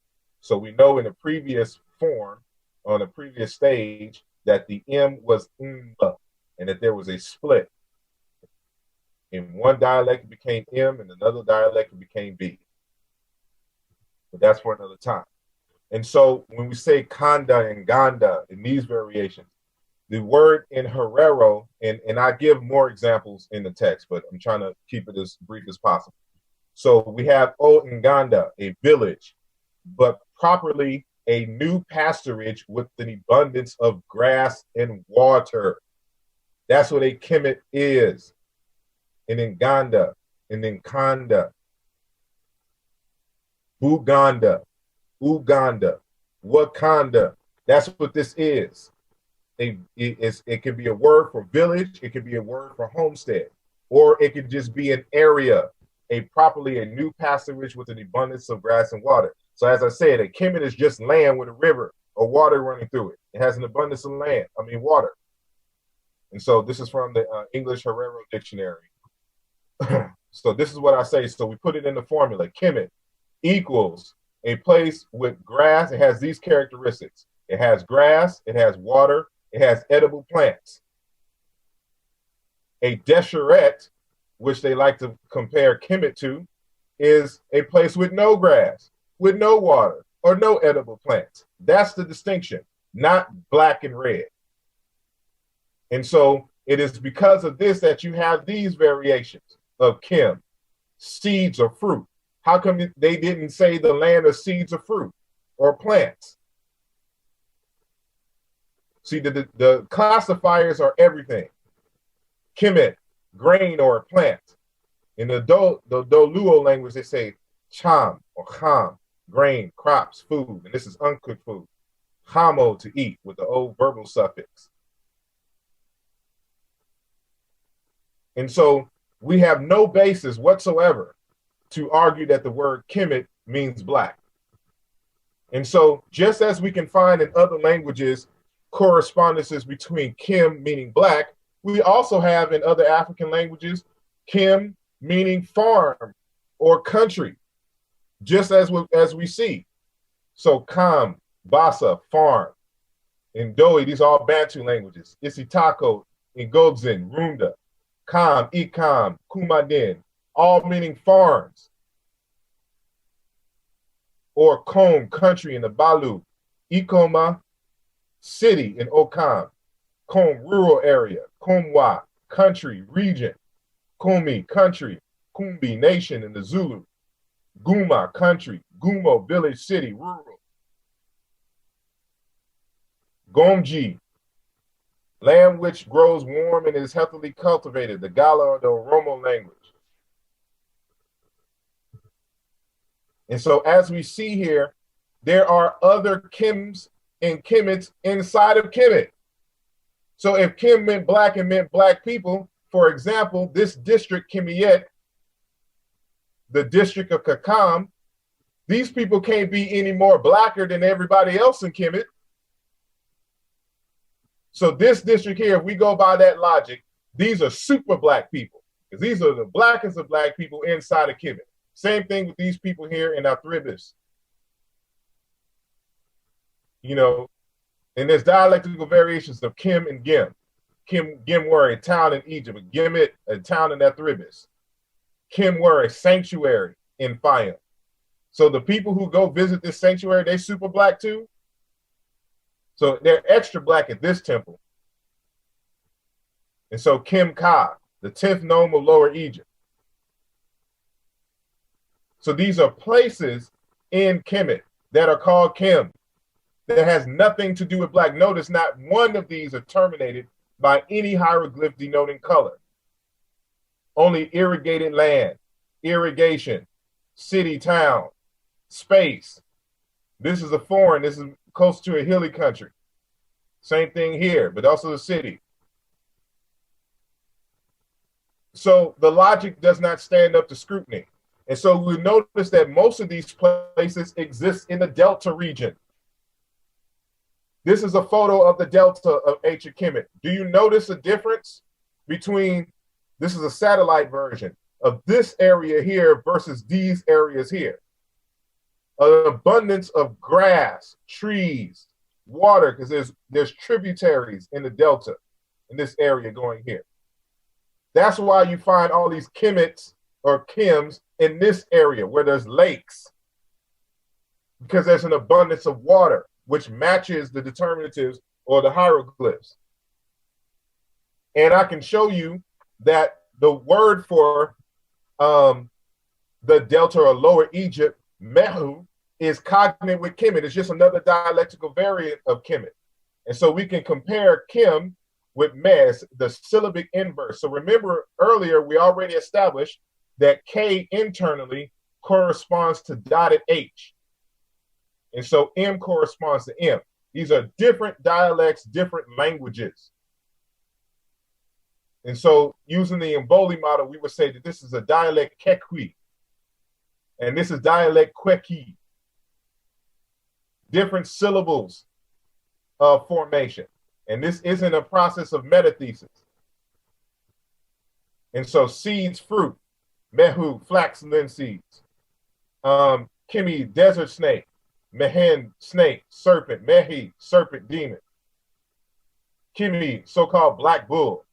So we know in the previous form, on the previous stage, that the M was Mba, and that there was a split. In one dialect, it became M, and another dialect, it became B. But that's for another time. And so when we say Kanda and Ganda in these variations, the word in Herero, and I give more examples in the text, but I'm trying to keep it as brief as possible. So we have O Nganda, a village, but properly a new pasturage with an abundance of grass and water. That's what a Kemet is. And in Nganda, and in Kanda, Buganda, Uganda, Wakanda. That's what this is. It can be a word for village, it can be a word for homestead, or it could just be an area, a new pasturage with an abundance of grass and water. So as I said, a Kemet is just land with a river or water running through it. It has an abundance of water. And so this is from the English Herero Dictionary. So this is what I say. So we put it in the formula. Kemet equals a place with grass. It has these characteristics. It has grass, it has water, it has edible plants. A desheret, which they like to compare Kemet to, is a place with no grass, with no water, or no edible plants. That's the distinction, not black and red. And so it is because of this that you have these variations of Kim, seeds or fruit. How come they didn't say the land of seeds or fruit or plants? See, the classifiers are everything. Kemet, grain or a plant. In the Doluo language, they say cham or cham, grain, crops, food. And this is uncooked food. Hamo, to eat, with the old verbal suffix. And so we have no basis whatsoever to argue that the word Kemet means black. And so just as we can find in other languages correspondences between Kim meaning black, we also have in other African languages Kim meaning farm or country, just as we see. So Kam, Basa, farm. In Doi, these are all Bantu languages. Isitako, Ngodzin, Runda. Kam, Ikam, Kumadin, all meaning farms. Or Kom, country in the Balu. Ikoma, city in Okam. Kom, rural area. Komwa, country, region. Kumi, country. Kumbi, nation in the Zulu. Guma, country. Gumo, village, city, rural. Gomji, land which grows warm and is healthily cultivated, the Gala or the Oromo language. And so as we see here, there are other Kims and Kemets inside of Kemet. So if Kim meant black and meant black people, for example, this district, Kemet, the district of Kakam, these people can't be any more blacker than everybody else in Kemet. So this district here, if we go by that logic, these are super black people, because these are the blackest of black people inside of Kemet. Same thing with these people here in Athribis. You know, and there's dialectical variations of Kim and Gim. Kim were a town in Egypt, Gemet, a town in Athribis. Kim were a sanctuary in Fayum. So the people who go visit this sanctuary, they super black too. So they're extra black at this temple. And so Kim Ka, the 10th nome of Lower Egypt. So these are places in Kemet that are called Kim that has nothing to do with black. Notice not one of these are terminated by any hieroglyph denoting color. Only irrigated land, irrigation, city, town, space. This is a foreign, this is close to a hilly country. Same thing here, but also the city. So the logic does not stand up to scrutiny. And so we notice that most of these places exist in the Delta region. This is a photo of the Delta of ancient Kemet. Do you notice a difference between, this is a satellite version of this area here versus these areas here? An abundance of grass, trees, water, because there's tributaries in the Delta in this area going here. That's why you find all these Kemets or Kims in this area where there's lakes, because there's an abundance of water, which matches the determinatives or the hieroglyphs. And I can show you that the word for the Delta or Lower Egypt, Mehu, is cognate with Kemet. It's just another dialectical variant of Kemet. And so we can compare Kim with Mes, the syllabic inverse. So remember earlier, we already established that K internally corresponds to dotted H. And so M corresponds to M. These are different dialects, different languages. And so using the Mboli model, we would say that this is a dialect Kekwi, and this is dialect Kweki. Different syllables of formation. And this isn't a process of metathesis. And so seeds, fruit, Mehu, flax linseeds, Kimi, desert snake, Mehen, snake, serpent, Mehi, serpent, demon, Kimi, so-called black bull,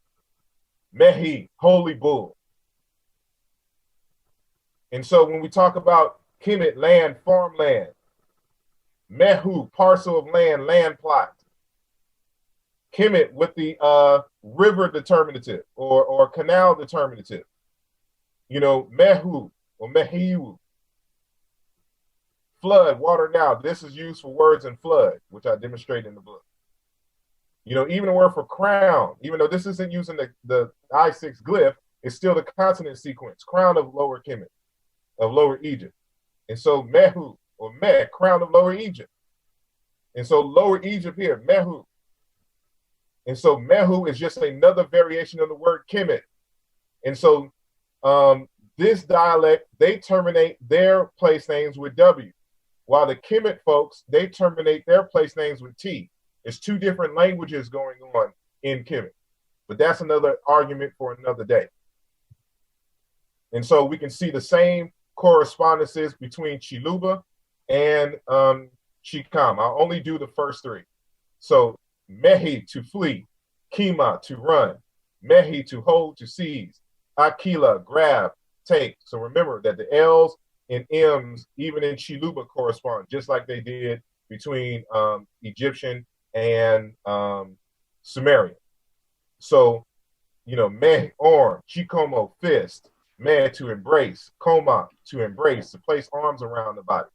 Mehi, holy bull. And so when we talk about Kemet, land, farmland, Mehu, parcel of land, land plot. Kemet with the river determinative or canal determinative. You know, Mehu or Mehiu. Flood, water now. This is used for words in flood, which I demonstrate in the book. You know, even the word for crown, even though this isn't using the I6 glyph, it's still the consonant sequence, crown of Lower Kemet, of Lower Egypt. And so Mehu or Meh, crown of Lower Egypt. And so Lower Egypt here, Mehu. And so Mehu is just another variation of the word Kemet. And so this dialect, they terminate their place names with W, while the Kemet folks, they terminate their place names with T. It's two different languages going on in Kemet. But that's another argument for another day. And so we can see the same correspondences between Chiluba and Chikam. I'll only do the first three. So Mehi, to flee, Kima, to run, Mehi, to hold, to seize. Akila, grab, take. So remember that the L's and M's, even in Chiluba, correspond, just like they did between Egyptian and Sumerian. So, you know, meh, arm, chikomo, fist, meh, to embrace, koma, to embrace, to place arms around the body.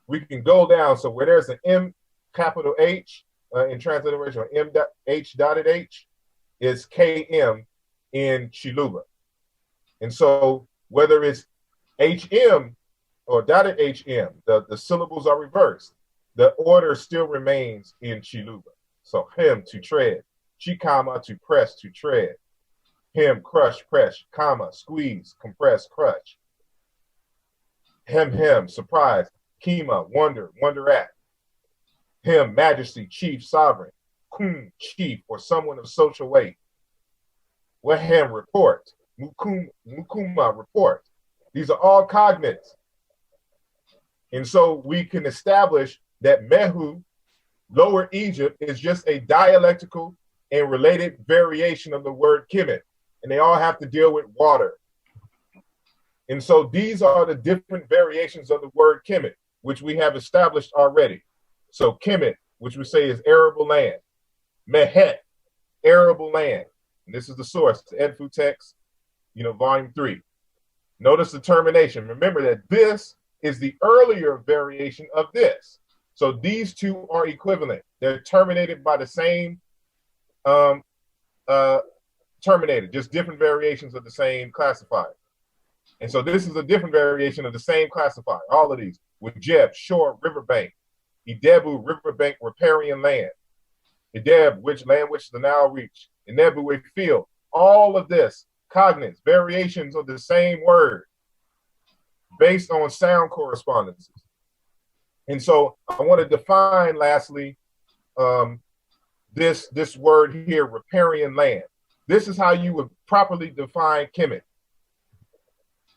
We can go down. So where there's an M capital H in transliteration, or M H dotted H, is KM in Chiluba. And so whether it's HM or dotted HM, the syllables are reversed. The order still remains in Chiluba. So hem, to tread, chikama, to press, to tread. Hem, crush, press, comma, squeeze, compress, crush. Hem, surprise. Kima, wonder, wonder at. Him, majesty, chief, sovereign. Kum, chief, or someone of social weight. Wehem, report. Mukuma, report. These are all cognates. And so we can establish that Mehu, Lower Egypt, is just a dialectical and related variation of the word Kemet. And they all have to deal with water. And so these are the different variations of the word Kemet, which we have established already. So Kemet, which we say is arable land. Mehet, arable land. And this is the source, it's Edfu text, volume 3. Notice the termination. Remember that this is the earlier variation of this. So these two are equivalent. They're terminated by the same terminated, just different variations of the same classifier. And so this is a different variation of the same classifier, all of these, with Jeb, shore, riverbank, Idebu, riverbank, riparian land, Ideb, which the Nile reach, Inebu, a field, all of this, cognates, variations of the same word, based on sound correspondences. And so I want to define, lastly, this word here, riparian land. This is how you would properly define Kemet.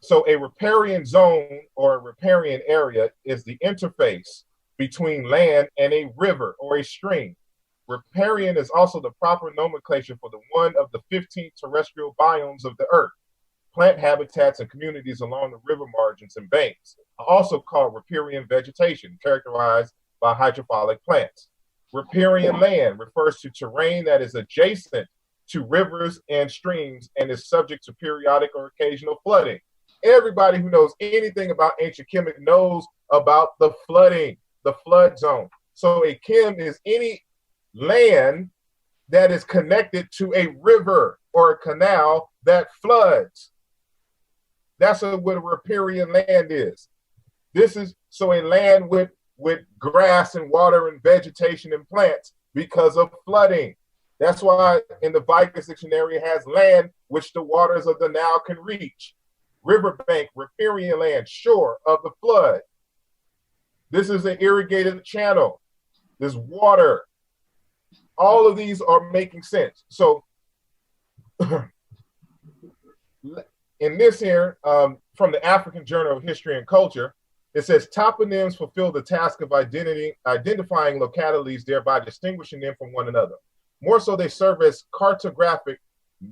So a riparian zone or a riparian area is the interface between land and a river or a stream. Riparian is also the proper nomenclature for the one of the 15 terrestrial biomes of the earth. Plant habitats and communities along the river margins and banks are also called riparian vegetation, characterized by hydrophilic plants. Riparian land refers to terrain that is adjacent to rivers and streams and is subject to periodic or occasional flooding. Everybody who knows anything about ancient Kemet knows about the flooding, the flood zone. So a Kem is any land that is connected to a river or a canal that floods. That's what a riparian land is. This is so a land with grass and water and vegetation and plants because of flooding. That's why in the Vickers dictionary it has land which the waters of the Nile can reach. Riverbank, riparian land, shore of the flood. This is an irrigated channel. There's water. All of these are making sense. So in this here, from the African Journal of History and Culture, it says toponyms fulfill the task of identifying localities, thereby distinguishing them from one another. More so, they serve as cartographic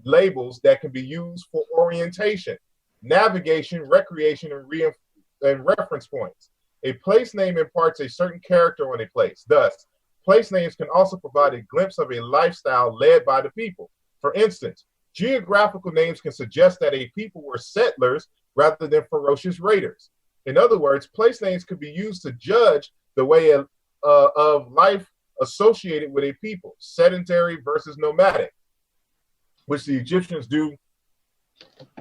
labels that can be used for orientation, navigation, recreation, and reference points. A place name imparts a certain character on a place. Thus, place names can also provide a glimpse of a lifestyle led by the people. For instance, geographical names can suggest that a people were settlers rather than ferocious raiders. In other words, place names could be used to judge the way of life associated with a people, sedentary versus nomadic, which the Egyptians do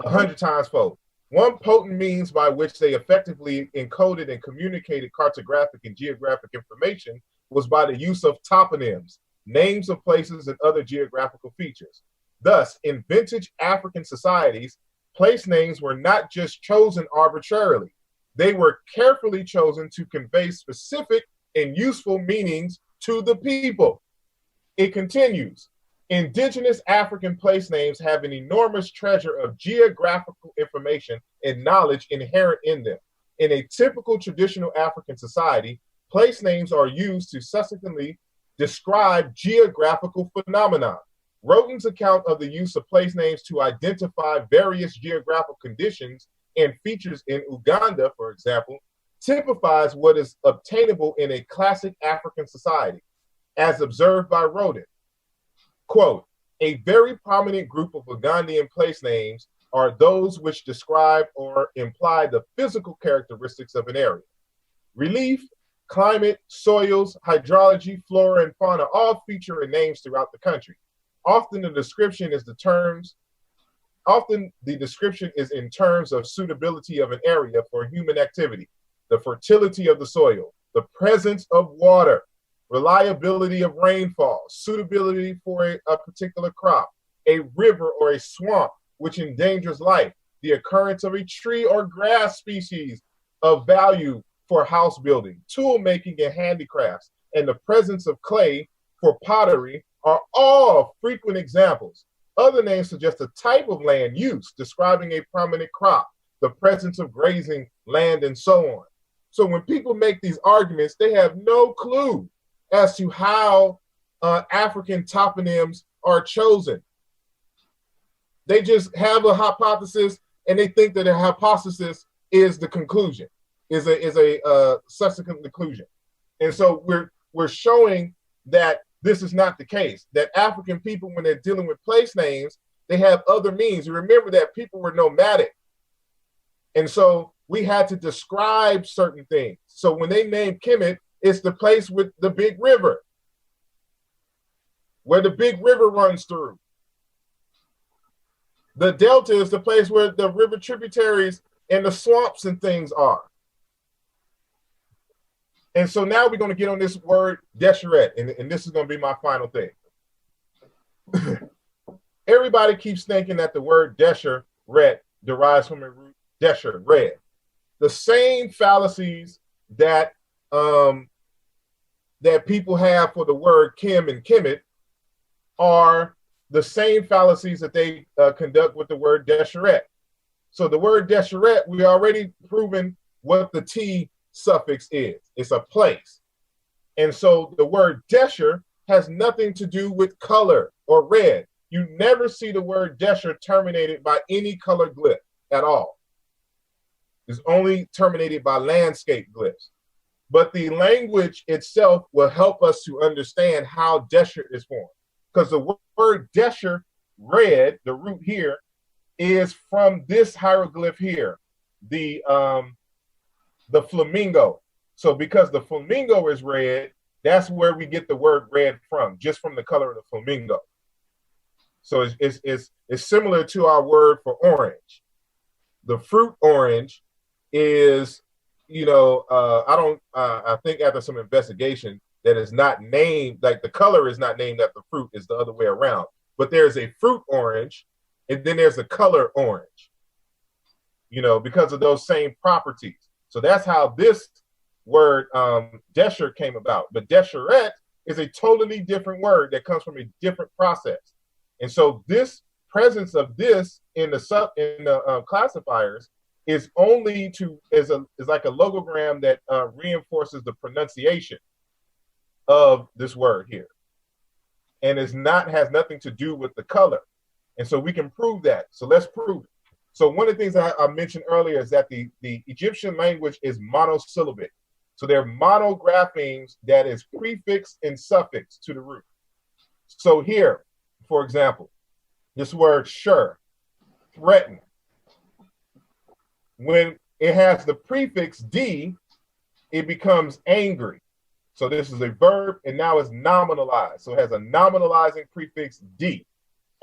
100 times fold. One potent means by which they effectively encoded and communicated cartographic and geographic information was by the use of toponyms, names of places and other geographical features. Thus, in vintage African societies, place names were not just chosen arbitrarily. They were carefully chosen to convey specific and useful meanings to the people. It continues. Indigenous African place names have an enormous treasure of geographical information and knowledge inherent in them. In a typical traditional African society, place names are used to subsequently describe geographical phenomena. Roten's account of the use of place names to identify various geographical conditions and features in Uganda, for example, typifies what is obtainable in a classic African society, as observed by Roten. Quote, a very prominent group of Ugandan place names are those which describe or imply the physical characteristics of an area. Relief, climate, soils, hydrology, flora, and fauna all feature in names throughout the country. Often the description is in terms of suitability of an area for human activity, the fertility of the soil, the presence of water, reliability of rainfall, suitability for a particular crop, a river or a swamp which endangers life, the occurrence of a tree or grass species of value for house building, tool making and handicrafts, and the presence of clay for pottery are all frequent examples. Other names suggest a type of land use, describing a prominent crop, the presence of grazing land, and so on. So when people make these arguments, they have no clue as to how African toponyms are chosen. They just have a hypothesis, and they think that a hypothesis is the conclusion, is a subsequent conclusion. And so we're showing that this is not the case, that African people, when they're dealing with place names, they have other means. You remember that people were nomadic. And so we had to describe certain things. So when they named Kemet, it's the place with the big river, where the big river runs through. The delta is the place where the river tributaries and the swamps and things are. And so now we're going to get on this word desheret, and this is going to be my final thing. Everybody keeps thinking that the word desheret derives from a root desher, red. The same fallacies that that people have for the word Kim and Kemet are the same fallacies that they conduct with the word desheret. So the word desheret, we already proven what the T suffix is. It's a place. And so the word desher has nothing to do with color or red. You never see the word desher terminated by any color glyph at all. It's only terminated by landscape glyphs. But the language itself will help us to understand how desher is formed. Because the word desher, red, the root here, is from this hieroglyph here, the flamingo. So because the flamingo is red, that's where we get the word red from, just from the color of the flamingo. So it's similar to our word for orange. The fruit orange is, I think after some investigation that is not named, like the color is not named after fruit, is the other way around. But there's a fruit orange, and then there's a color orange, because of those same properties. So that's how this word desher came about. But desheret is a totally different word that comes from a different process. And so this presence of this in the classifiers is only is like a logogram that reinforces the pronunciation of this word here, and has nothing to do with the color. And so we can prove that. So let's prove it. So one of the things I mentioned earlier is that the Egyptian language is monosyllabic. So there are monographemes that is prefix and suffix to the root. So here, for example, this word sure, threaten. When it has the prefix D, it becomes angry. So this is a verb, and now it's nominalized. So it has a nominalizing prefix D,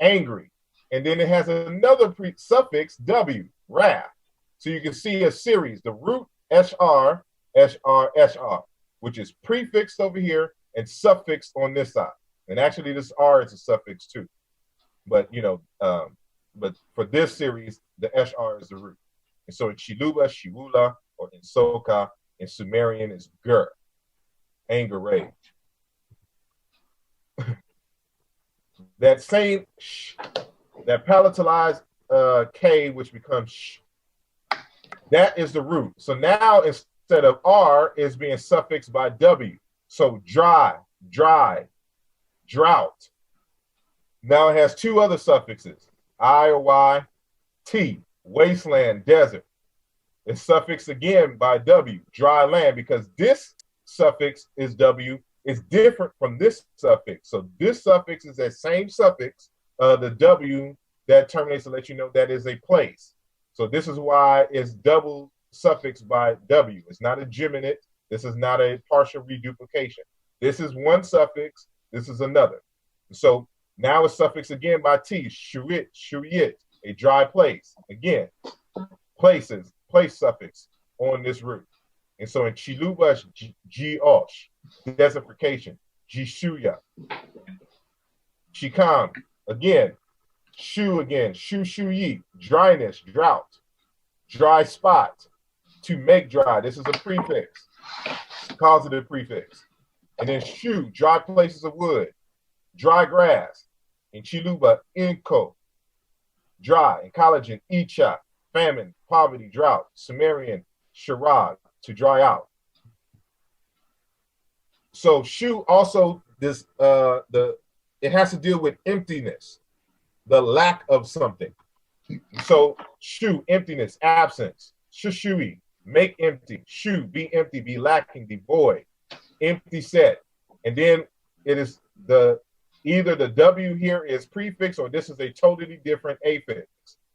angry. And then it has another suffix W, wrath. So you can see a series, the root SR, SR, SR, which is prefixed over here and suffixed on this side. And actually this R is a suffix too. But, but for this series, the SR is the root. And so in Chiluba, Shiwula, or in Soka, in Sumerian is Gur, anger, rage. That same sh, that palatalized K, which becomes sh, that is the root. So now instead of R, is being suffixed by W. So dry, dry, drought. Now it has two other suffixes, I or Y, T, wasteland, desert. It's suffixed again by W, dry land, because this suffix is W, is different from this suffix. So this suffix is that same suffix, the W that terminates to let you know that is a place. So this is why it's double suffixed by W. It's not a geminate. This is not a partial reduplication. This is one suffix. This is another. So now it's suffixed again by T, shuit, shuyit, a dry place. Again, places, place suffix on this root. And so in Chiluba, G-osh, desertification, G-shuya. Chikam, again, shu again, shu-shu-yi, dryness, drought, dry spot, to make dry. This is a prefix, causative prefix. And then shu, dry places of wood, dry grass. In Chiluba, inko, dry. In collagen, icha, famine, poverty, drought. Sumerian, sharad, to dry out. So shu also, this it has to deal with emptiness, the lack of something. So shu, emptiness, absence. Shushui, make empty. Shu, be empty, be lacking, be void. Empty set. And then it is either the W here is prefix or this is a totally different affix.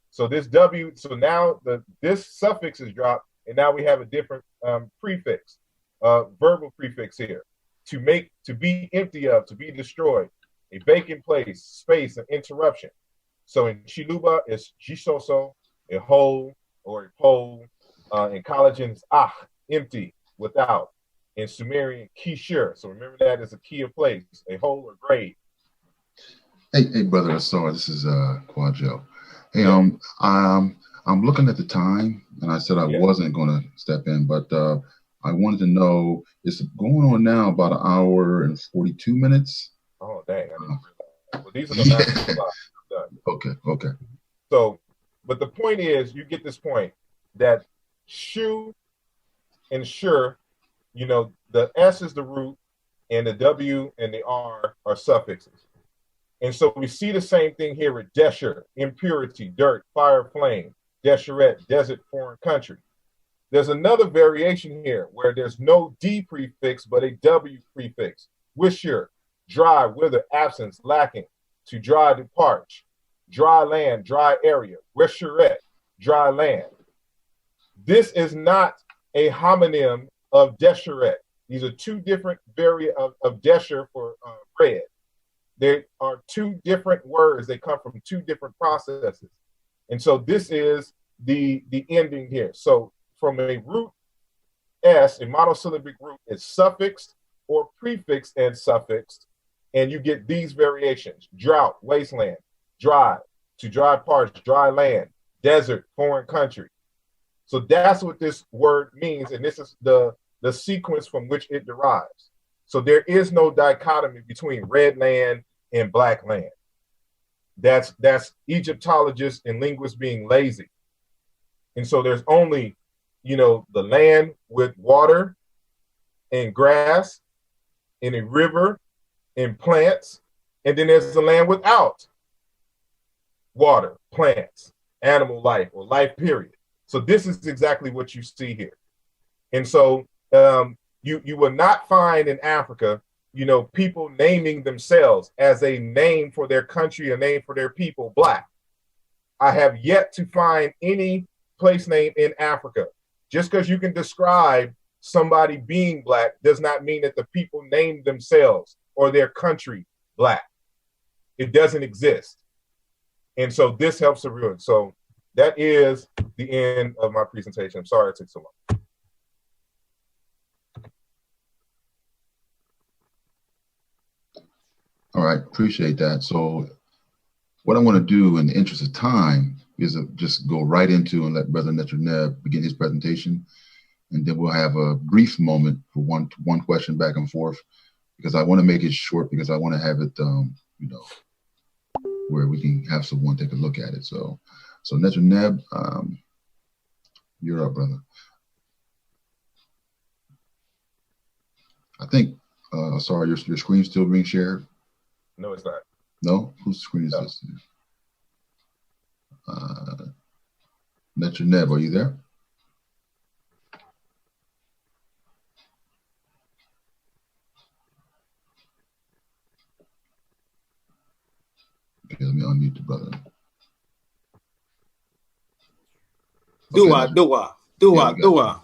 So this W, so now this suffix is dropped, and now we have a different prefix, verbal prefix here. To make, to be empty of, to be destroyed, a vacant place, space, an interruption. So in Chiluba, it's jisoso, a hole or a pole. In collagen, it's empty, without. In Sumerian, kishir. So remember that as a key of place, a hole or grave. Hey, brother Asar, this is Quadjo. Hey, I'm looking at the time, and I said I wasn't going to step in, but I wanted to know, it's going on now about 1 hour and 42 minutes. Oh, dang. I didn't realize. Well, these are the last done. Okay. So, but the point is, you get this point that shu and sure, you know, the S is the root, and the W and the R are suffixes. And so we see the same thing here with desher, impurity, dirt, fire, flame, desheret, desert, foreign country. There's another variation here where there's no D prefix, but a W prefix. Wisher, dry, wither, absence, lacking, to dry, to parch, dry land, dry area, wisheret, dry land. This is not a homonym of desheret. These are two different variants of desher for red. There are two different words. They come from two different processes. And so this is the ending here. So from a root S, a monosyllabic root is suffixed or prefixed and suffixed, and you get these variations: drought, wasteland, dry, to dry parts, dry land, desert, foreign country. So that's what this word means, and this is the sequence from which it derives. So there is no dichotomy between red land and black land. That's Egyptologists and linguists being lazy. And so there's only, you know, the land with water and grass and a river and plants, and then there's the land without water, plants, animal life, or life period. So this is exactly what you see here. And so you will not find in Africa, you know, people naming themselves as a name for their country, a name for their people, black. I have yet to find any place name in Africa. Just because you can describe somebody being black does not mean that the people named themselves or their country black. It doesn't exist. And so this helps to ruin. So that is the end of my presentation. I'm sorry it took so long. All right, appreciate that. So what I want to do in the interest of time is just go right into and let Brother Netjer Neb begin his presentation. And then we'll have a brief moment for one question back and forth, because I want to make it short, because I want to have it, you know, where we can have someone take a look at it. So Netjer Neb, you're up, brother. I think, sorry, your screen's still being shared. No, it's not. No? Whose screen is this? Netcher Neb, are you there? Okay, let me unmute the brother. Do Okay, I?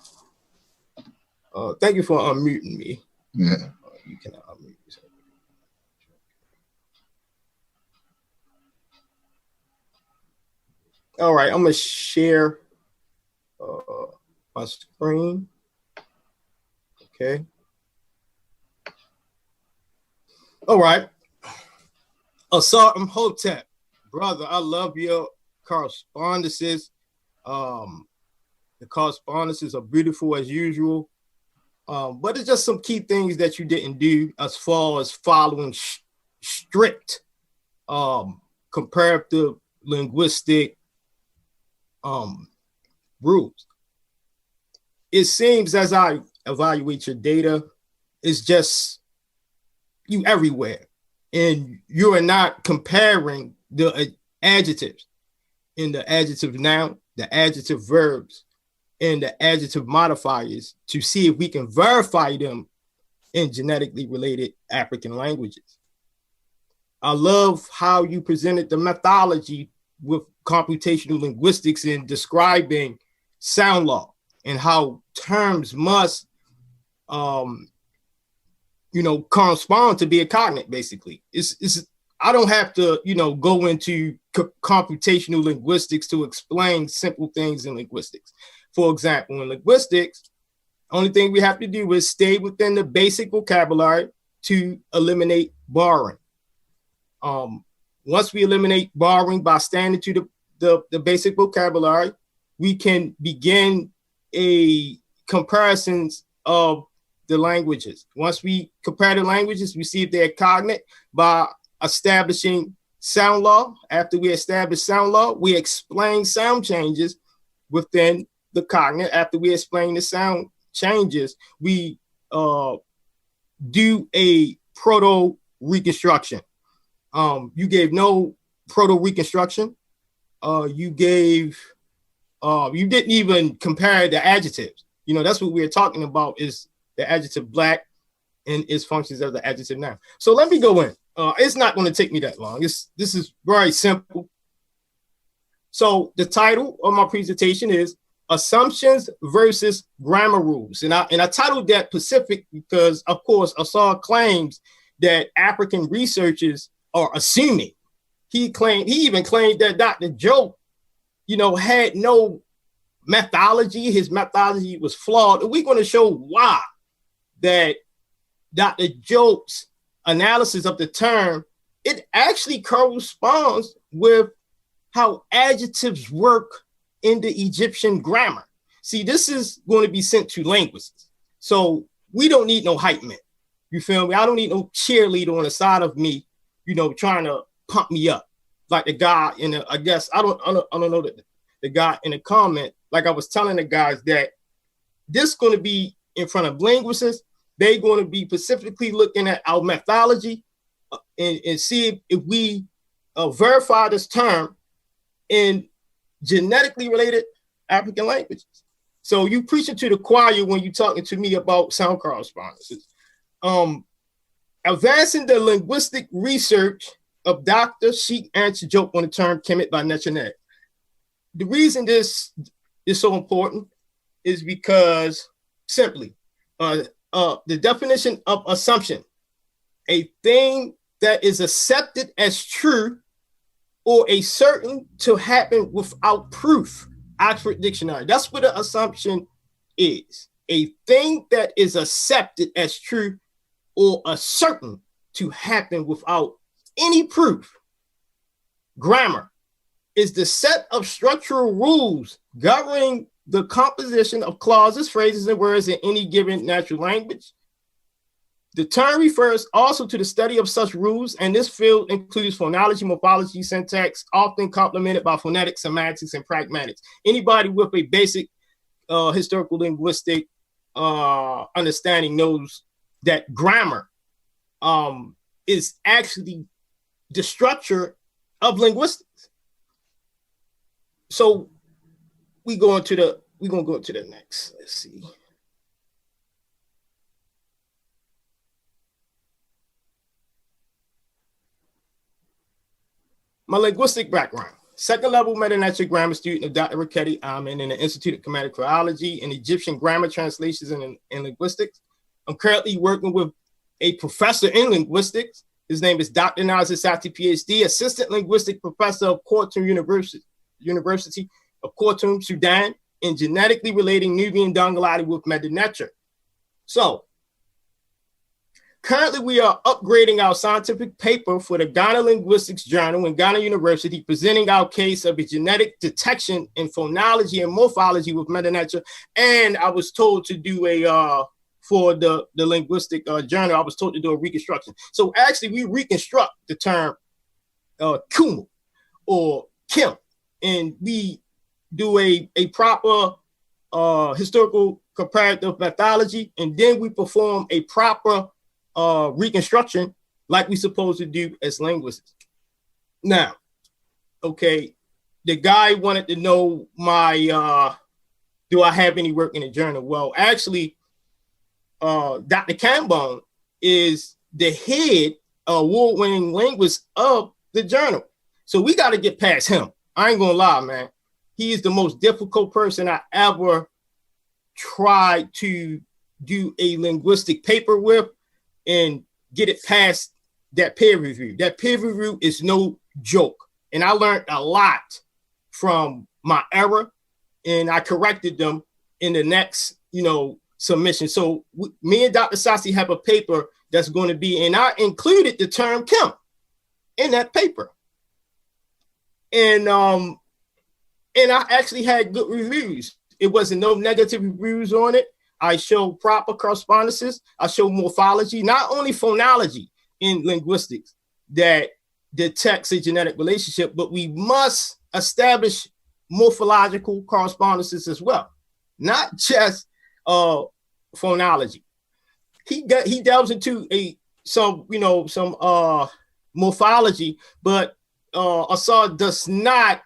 Thank you for unmuting me. Yeah. You cannot unmute yourself. All right, I'm gonna share my screen. Okay. All right. Asar Imhotep, brother, I love your correspondences. The correspondences are beautiful as usual. But it's just some key things that you didn't do as far as following strict comparative linguistic rules. It seems as I evaluate your data, it's just you everywhere. And you are not comparing the adjectives in the adjective noun, the adjective verbs, and the adjective modifiers to see if we can verify them in genetically related African languages. I love how you presented the methodology with computational linguistics in describing sound law and how terms must, correspond to be a cognate, basically. I don't have to, go into computational linguistics to explain simple things in linguistics. For example, in linguistics, only thing we have to do is stay within the basic vocabulary to eliminate borrowing. Once we eliminate borrowing by standing to the basic vocabulary, we can begin a comparisons of the languages. Once we compare the languages, we see if they're cognate by establishing sound law. After we establish sound law, we explain sound changes within the cognate. After we explain the sound changes, we do a proto reconstruction. You gave no proto reconstruction. You didn't even compare the adjectives. That's what we're talking about, is the adjective black and its functions as the adjective noun. So let me go in. It's not going to take me that long. This is very simple. So the title of my presentation is Assumptions versus Grammar Rules. And I titled that Pacific because, of course, Asar claims that African researchers are assuming. He even claimed that Dr. Joe, had no methodology. His methodology was flawed. And we're going to show why that Dr. Joe's analysis of the term, it actually corresponds with how adjectives work in the Egyptian grammar. See, this is going to be sent to linguists. So we don't need no hype man. You feel me? I don't need no cheerleader on the side of me, trying to pump me up. Like the guy in the, I guess, I don't know that the guy in the comment, like I was telling the guys that this is going to be in front of linguists. They're going to be specifically looking at our methodology and see if we verify this term in genetically related African languages. So you preaching to the choir when you're talking to me about sound correspondences. Advancing the linguistic research of Dr. Sheikh Answer Joke on the term Kemet by Netcher Neb. The reason this is so important is because simply, the definition of assumption, a thing that is accepted as true or a certain to happen without proof. Oxford Dictionary. That's what an assumption is. A thing that is accepted as true or a certain to happen without any proof. Grammar is the set of structural rules governing the composition of clauses, phrases, and words in any given natural language. The term refers also to the study of such rules, and this field includes phonology, morphology, syntax, often complemented by phonetics, semantics, and pragmatics. Anybody with a basic historical linguistic understanding knows that grammar is actually the structure of linguistics. So we're gonna go to the next. Let's see. My linguistic background. Second level Meta-Netcher grammar student of Dr. Raketi Amin in the Institute of Comedic Philology and Egyptian grammar translations and linguistics. I'm currently working with a professor in linguistics. His name is Dr. Nazir Sati, PhD, assistant linguistic professor of Khartoum University of Khartoum, Sudan, in genetically relating Nubian Dongalati with Medew Netcher. So, currently, we are upgrading our scientific paper for the Ghana Linguistics Journal in Ghana University, presenting our case of a genetic detection in phonology and morphology with Medew Netcher. And I was told to do for the linguistic journal, I was told to do a reconstruction. So actually, we reconstruct the term kumu or kim, and we do a proper historical comparative methodology, and then we perform a proper reconstruction like we're supposed to do as linguists. Now, okay, the guy wanted to know do I have any work in the journal? Well, actually, Dr. Cambone is the head award-winning linguist of the journal. So we got to get past him. I ain't gonna lie, man. He is the most difficult person I ever tried to do a linguistic paper with and get it past that peer review. That peer review is no joke. And I learned a lot from my error, and I corrected them in the next, submission. So me and Dr. Sasi have a paper that's going to be, and I included the term Kim in that paper. And I actually had good reviews. It wasn't no negative reviews on it. I show proper correspondences. I show morphology, not only phonology in linguistics that detects a genetic relationship, but we must establish morphological correspondences as well, not just phonology. He delves into some morphology, but Asar does not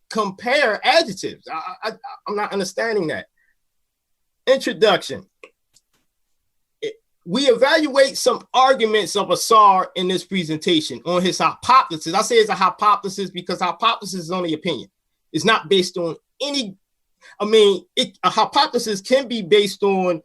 compare adjectives. I'm not understanding that. Introduction. We evaluate some arguments of Asar in this presentation on his hypothesis. I say it's a hypothesis because hypothesis is only opinion. It's not based on any. A hypothesis can be based on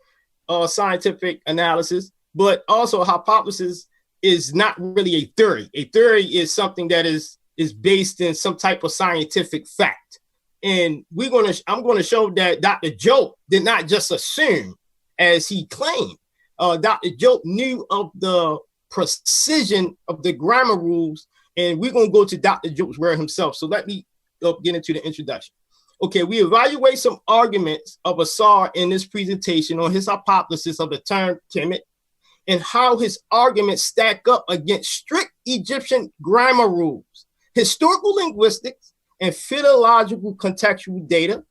scientific analysis, but also a hypothesis is not really a theory. A theory is something that is based in some type of scientific fact. And I'm going to show that Dr. Jope did not just assume, as he claimed. Dr. Jope knew of the precision of the grammar rules, and we're going to go to Dr. Jope's word himself. So let me get into the introduction. Okay, we evaluate some arguments of Asar in this presentation on his hypothesis of the term Kemet and how his arguments stack up against strict Egyptian grammar rules, historical linguistics, and philological contextual data.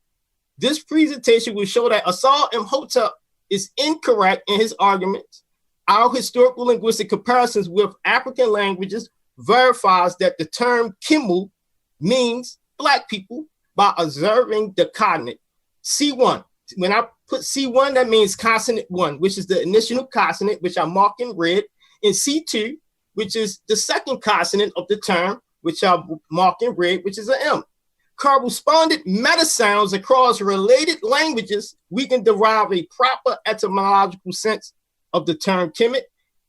This presentation will show that Asar Imhotep is incorrect in his arguments. Our historical linguistic comparisons with African languages verifies that the term Kimu means Black people by observing the cognate C1. When I put C1, that means consonant 1, which is the initial consonant, which I mark in red, and C2, which is the second consonant of the term, which I mark in red, which is an M. Correspondent meta sounds across related languages, we can derive a proper etymological sense of the term Kemet.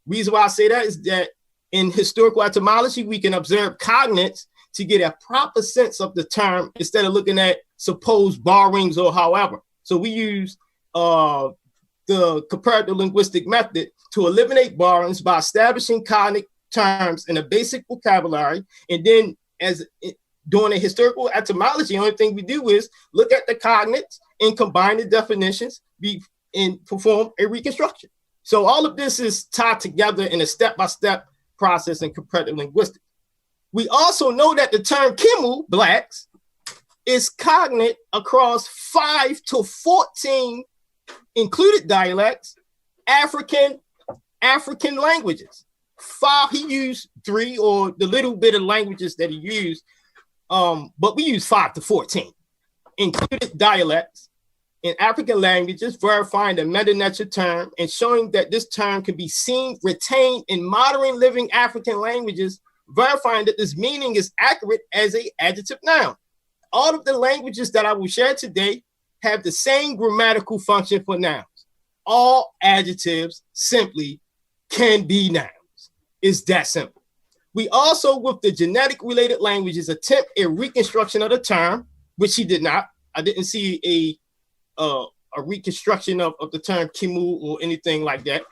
Reason why I say that is that in historical etymology, we can observe cognates to get a proper sense of the term instead of looking at supposed borrowings or however. So we use the comparative linguistic method to eliminate borrowings by establishing cognate terms in a basic vocabulary, and then during a historical etymology, the only thing we do is look at the cognates and combine the definitions and perform a reconstruction. So all of this is tied together in a step-by-step process in comparative linguistics. We also know that the term Kimu, Blacks, is cognate across 5 to 14 included dialects, African languages. 5, he used 3 or the little bit of languages that he used, but we use 5 to 14, included dialects in African languages, verifying the meta-Netcher term and showing that this term can be seen, retained in modern living African languages, verifying that this meaning is accurate as an adjective noun. All of the languages that I will share today have the same grammatical function for nouns. All adjectives simply can be nouns. It's that simple. We also, with the genetic related languages, attempt a reconstruction of the term, which he did not. I didn't see a reconstruction of the term Kimu or anything like that.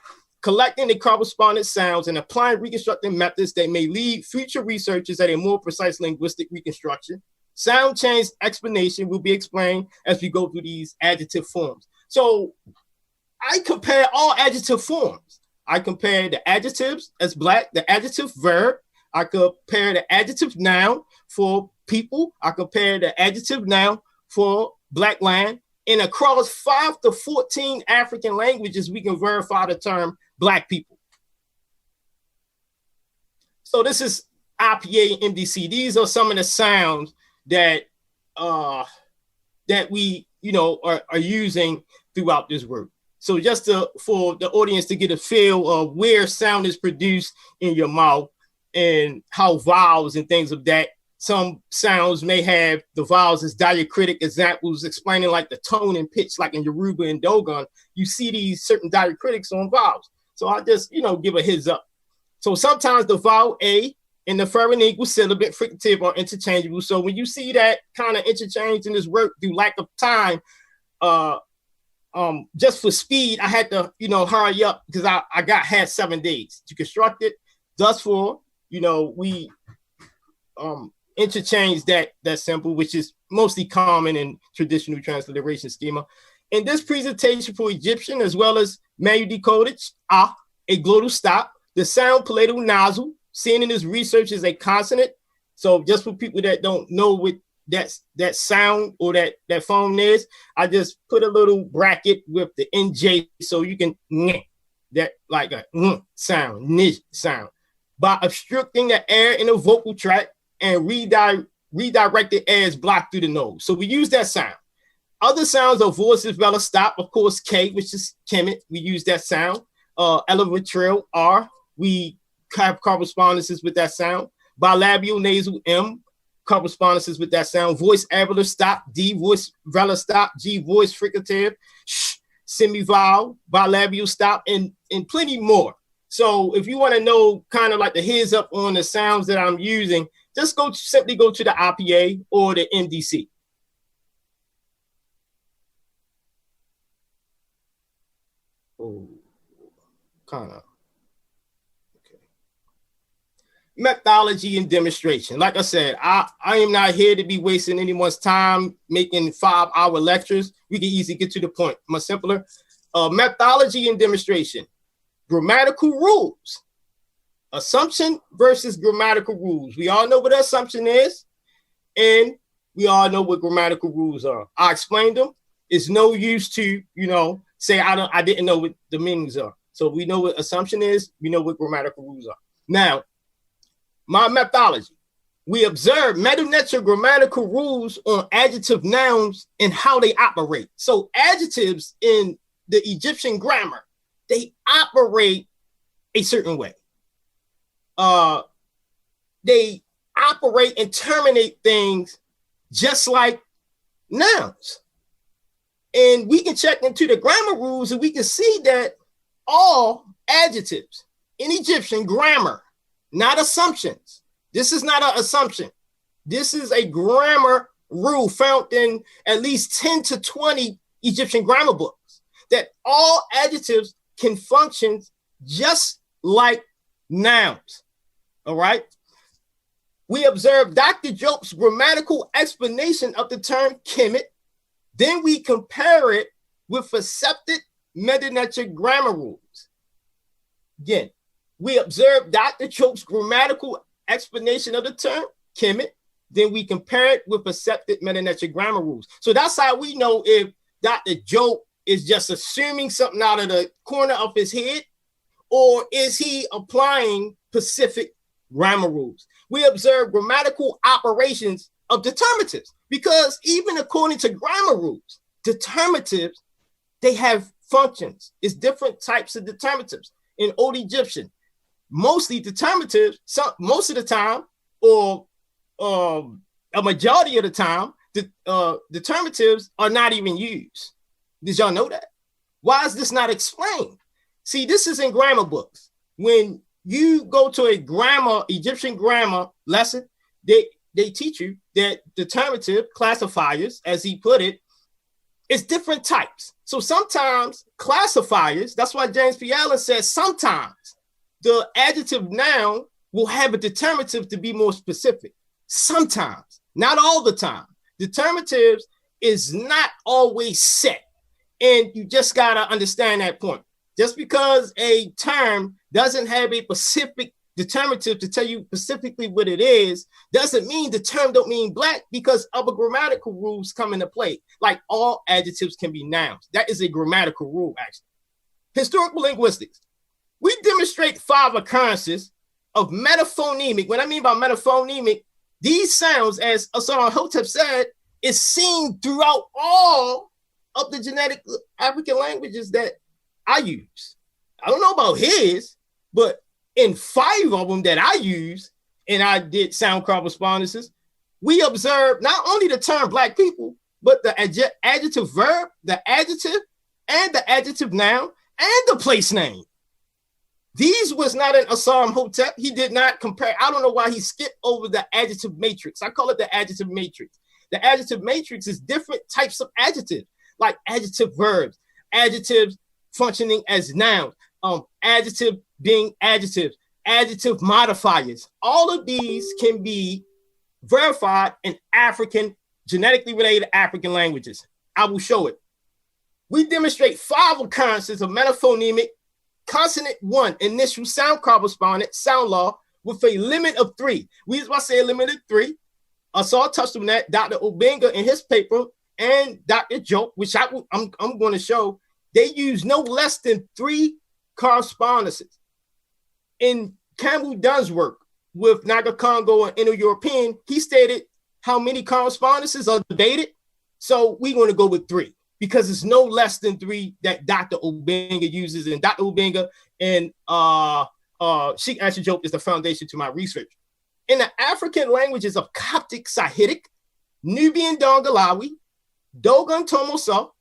Collecting the correspondent sounds and applying reconstructing methods that may lead future researchers at a more precise linguistic reconstruction. Sound change explanation will be explained as we go through these adjective forms. So I compare all adjective forms. I compare the adjectives as black, the adjective verb. I compare the adjective noun for people. I compare the adjective noun for black land. And across 5 to 14 African languages, we can verify the term black people. So this is IPA and MDC. These are some of the sounds that that we are using throughout this work. So just for the audience to get a feel of where sound is produced in your mouth and how vowels and things of that. Some sounds may have the vowels as diacritic examples, explaining like the tone and pitch, like in Yoruba and Dogon. You see these certain diacritics on vowels. So I just, give a heads up. So sometimes the vowel A and the pharyngeal sibilant fricative are interchangeable. So when you see that kind of interchange in this work through lack of time, just for speed, I had to, hurry up because I had 7 days to construct it. Thus for, we interchange that symbol, which is mostly common in traditional transliteration schema. In this presentation for Egyptian, as well as manual decodage, a glottal stop, the sound palatal nasal, seen in this research is a consonant. So just for people that don't know what that sound or that phone is, I just put a little bracket with the NJ so you can that like a sound, niche sound. By obstructing the air in the vocal tract and redirected air is blocked through the nose. So we use that sound. Other sounds are voices, vela stop, of course, K, which is Kemet. We use that sound. Elevatrial, R, we have correspondences with that sound. Bilabial nasal, M, correspondences with that sound. Voice alveolar stop, D, voice vela stop, G, voice fricative, sh, semivowel, bilabial stop, and plenty more. So if you want to know kind of like the heads up on the sounds that I'm using, just simply go to the IPA or the MDC. Oh, kind of. Okay. Methodology and demonstration. Like I said, I am not here to be wasting anyone's time making 5-hour lectures. We can easily get to the point, much simpler. Methodology and demonstration. Grammatical rules. Assumption versus grammatical rules. We all know what an assumption is, and we all know what grammatical rules are. I explained them. It's no use to, say I didn't know what the meanings are. So we know what assumption is. We know what grammatical rules are. Now, my methodology. We observe meta-Netcher grammatical rules on adjective nouns and how they operate. So adjectives in the Egyptian grammar, they operate a certain way. They operate and terminate things just like nouns. And we can check into the grammar rules and we can see that all adjectives in Egyptian grammar, not assumptions. This is not an assumption. This is a grammar rule found in at least 10 to 20 Egyptian grammar books, that all adjectives can function just like nouns. All right. We observe Dr. Jope's grammatical explanation of the term Kemet. Then we compare it with accepted meta-Netcher grammar rules. Again, we observe Dr. Jope's grammatical explanation of the term Kemet. Then we compare it with accepted meta-Netcher grammar rules. So that's how we know if Dr. Jope is just assuming something out of the corner of his head, or is he applying specific grammar rules? We observe grammatical operations of determinatives, because even according to grammar rules, determinatives, they have functions. It's different types of determinatives. In Old Egyptian, mostly determinatives, most of the time, or a majority of the time, determinatives are not even used. Did y'all know that? Why is this not explained? See, this is in grammar books. When you go to a Egyptian grammar lesson, they teach you that determinative classifiers, as he put it, is different types. So sometimes classifiers, that's why James P. Allen says sometimes the adjective noun will have a determinative to be more specific. Sometimes, not all the time. Determinatives is not always set. And you just got to understand that point. Just because a term doesn't have a specific determinative to tell you specifically what it is, doesn't mean the term don't mean black, because other grammatical rules come into play. Like all adjectives can be nouns. That is a grammatical rule, actually. Historical linguistics. We demonstrate 5 occurrences of metaphonemic. What I mean by metaphonemic, these sounds, as Asar Imhotep said, is seen throughout all of the genetic African languages that I use. I don't know about his, but in 5 of them that I use, and I did sound correspondences, we observed not only the term black people, but the adjective verb, the adjective, and the adjective noun, and the place name. These was not an Asar Imhotep. He did not compare. I don't know why he skipped over the adjective matrix. I call it the adjective matrix. The adjective matrix is different types of adjectives, like adjective verbs, adjectives functioning as nouns, adjective being adjectives, adjective modifiers. All of these can be verified in African, genetically related African languages. I will show it. We demonstrate 5 occurrences of metaphonemic consonant 1 initial sound correspondent sound law with a limit of 3. We just want to say a limit of 3. Asar touched on that. Dr. Obenga in his paper and Dr. Joke, which I'm going to show, they use no less than 3 correspondences. In Campbell Dunn's work with Naga Congo and Indo-European, he stated how many correspondences are debated. So we're going to go with 3, because it's no less than 3 that Dr. Obenga uses. And Dr. Obenga and Sheikh Asher Joke is the foundation to my research. In the African languages of Coptic Sahidic, Nubian Dongalawi, Dogon Tomoso,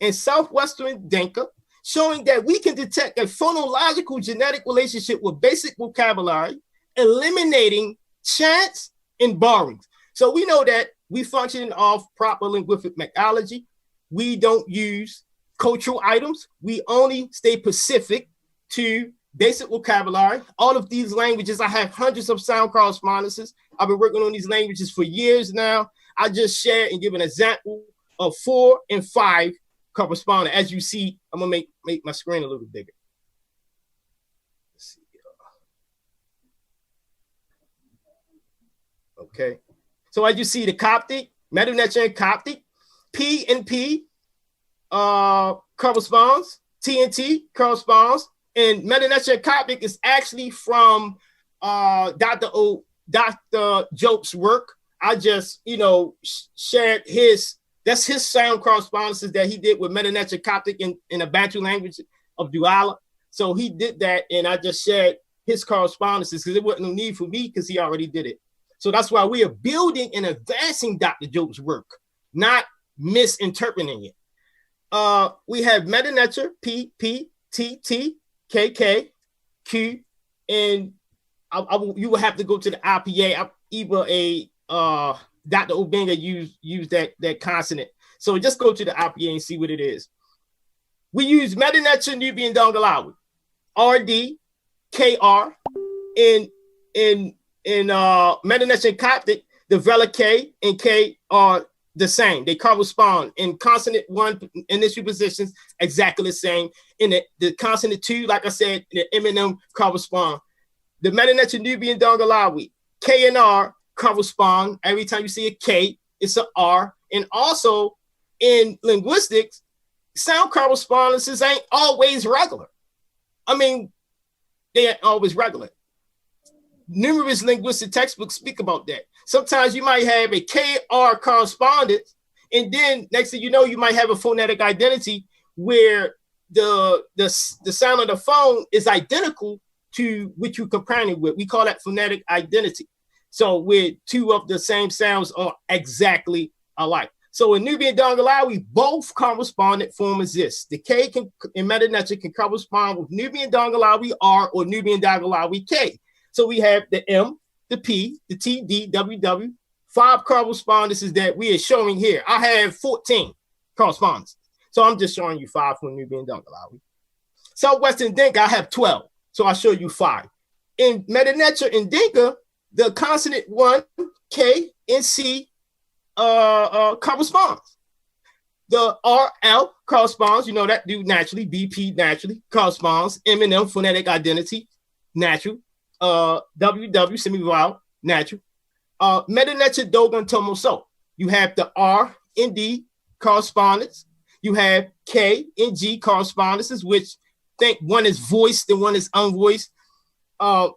and Southwestern Dinka, showing that we can detect a phonological genetic relationship with basic vocabulary, eliminating chants and borrowings. So we know that we function off proper linguistic methodology. We don't use cultural items. We only stay specific to basic vocabulary. All of these languages, I have hundreds of sound correspondences. I've been working on these languages for years now. I just share and give an example of 4 and 5 correspondent. As you see, I'm gonna make my screen a little bigger. Let's see. Okay. So as you see, the Coptic, Medew, Netcher, and Coptic, P and P corresponds, T and T corresponds, and Medew, Netcher, and Coptic is actually from Dr. Jope's work. I just, shared that's his sound correspondences that he did with Medew, Netcher, Coptic in the Bantu language of Douala. So he did that, and I just shared his correspondences because there wasn't no need for me because he already did it. So that's why we are building and advancing Dr. Jope's work, not misinterpreting it. We have Medew, Netcher, P, P, T, T, K, K, Q, and you will have to go to the IPA. Either Dr. Obenga used that consonant. So just go to the IPA and see what it is. We use Medew, Netcher, Nubian Dongalawi, RD, KR, in Medew, Netcher, and Coptic, the Vela K and K are the same. They correspond in consonant 1 initial positions, exactly the same. In the consonant 2, like I said, the M and M correspond. The Medew, Netcher, Nubian Dongalawi, K and R correspond. Every time you see a K, it's an R. And also in linguistics, sound correspondences ain't always regular. I mean, They ain't always regular. Numerous linguistic textbooks speak about that. Sometimes you might have a KR correspondence, and then next thing you know, you might have a phonetic identity where the sound of the phone is identical to what you're comparing it with. We call that phonetic identity. So where two of the same sounds are exactly alike. So in Nubian Dongalawi, both correspondent form exists. The K in Meta Netcher can correspond with Nubian Dongalawi R or Nubian Dongalawi K. So we have the M, the P, the T, D, W, W, 5 correspondences that we are showing here. I have 14 correspondences. So I'm just showing you 5 for Nubian Dongalawi. Southwestern Dinka, I have 12. So I'll show you 5. In Meta Netcher and Dinka, the consonant 1, K, and C corresponds. The RL corresponds, you know that do naturally, BP naturally corresponds, M and M phonetic identity, natural, WW semi-vowel, natural. Meta Netcher Dogon Tomo So. You have the R and D correspondence. You have K and G correspondences, which think one is voiced and one is unvoiced. I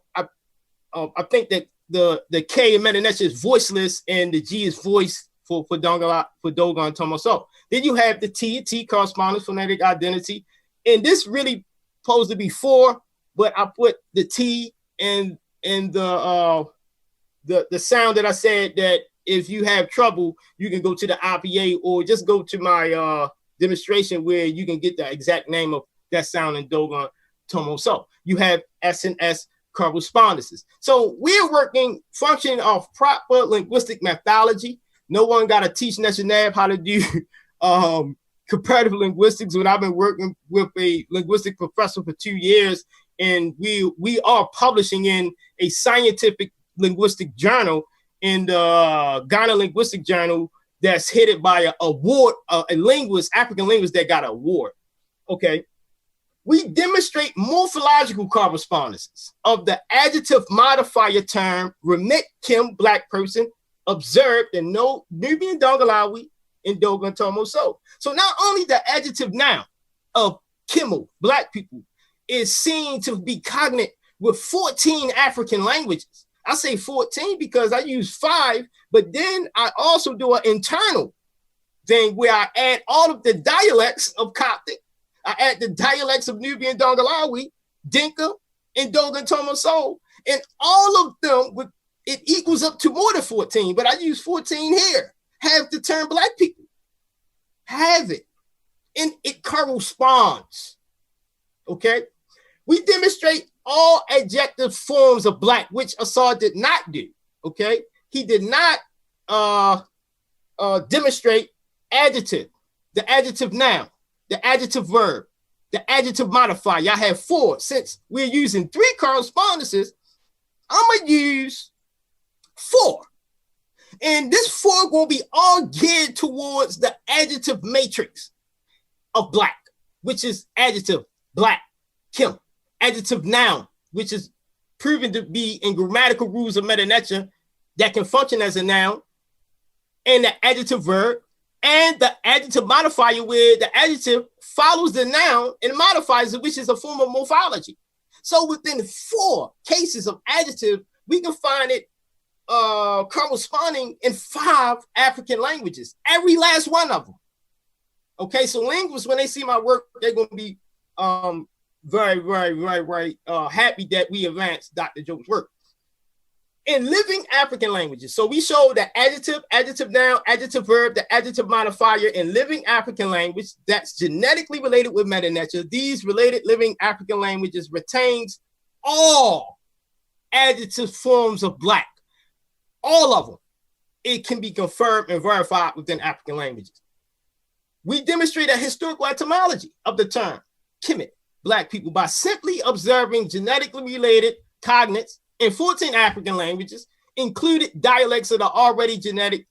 think that the K in Meta Netcher is voiceless and the G is voiced for Dogon Tomo So. Then you have the T correspondence, phonetic identity. And this really supposed to be 4, but I put the T and the sound that I said that if you have trouble, you can go to the IPA or just go to my demonstration where you can get the exact name of that sound in Dogon Tomo So. You have S and S correspondences. So we're functioning off proper linguistic methodology. No one got to teach Netjer Neb how to do comparative linguistics when I've been working with a linguistic professor for 2 years, and we are publishing in a scientific linguistic journal in the Ghana Linguistic Journal that's headed by a award, a linguist, African linguist that got an award. Okay. We demonstrate morphological correspondences of the adjective modifier term remit Kim black person observed in Nubian Dongalawi and Dogon Tomo So. So not only the adjective noun of Kimu, black people, is seen to be cognate with 14 African languages. I say 14 because I use 5, but then I also do an internal thing where I add all of the dialects of Coptic. I add the dialects of Nubian Dongalawi, Dinka, and Dogon Tomo So, and all of them, it equals up to more than 14, but I use 14 here. Have the term black people. Have it. And it corresponds. Okay? We demonstrate all adjective forms of black, which Asar did not do. Okay? He did not demonstrate adjective, the adjective noun, the adjective verb, the adjective modifier. I have 4. Since we're using 3 correspondences, I'm going to use 4. And this 4 will be all geared towards the adjective matrix of black, which is adjective, black, Kim. Adjective noun, which is proven to be in grammatical rules of Meta Netcher that can function as a noun, and the adjective verb, and the adjective modifier where the adjective follows the noun and modifies it, which is a form of morphology. So within 4 cases of adjective, we can find it corresponding in 5 African languages, every last one of them. Okay, so linguists, when they see my work, they're going to be very, very, very, very happy that we advanced Dr. Joe's work. In living African languages, so we show the adjective, adjective noun, adjective verb, the adjective modifier in living African language that's genetically related with Meta Netcher. These related living African languages retains all adjective forms of black. All of them. It can be confirmed and verified within African languages. We demonstrate a historical etymology of the term Kemet, black people, by simply observing genetically related cognates in 14 African languages, included dialects of the already genetically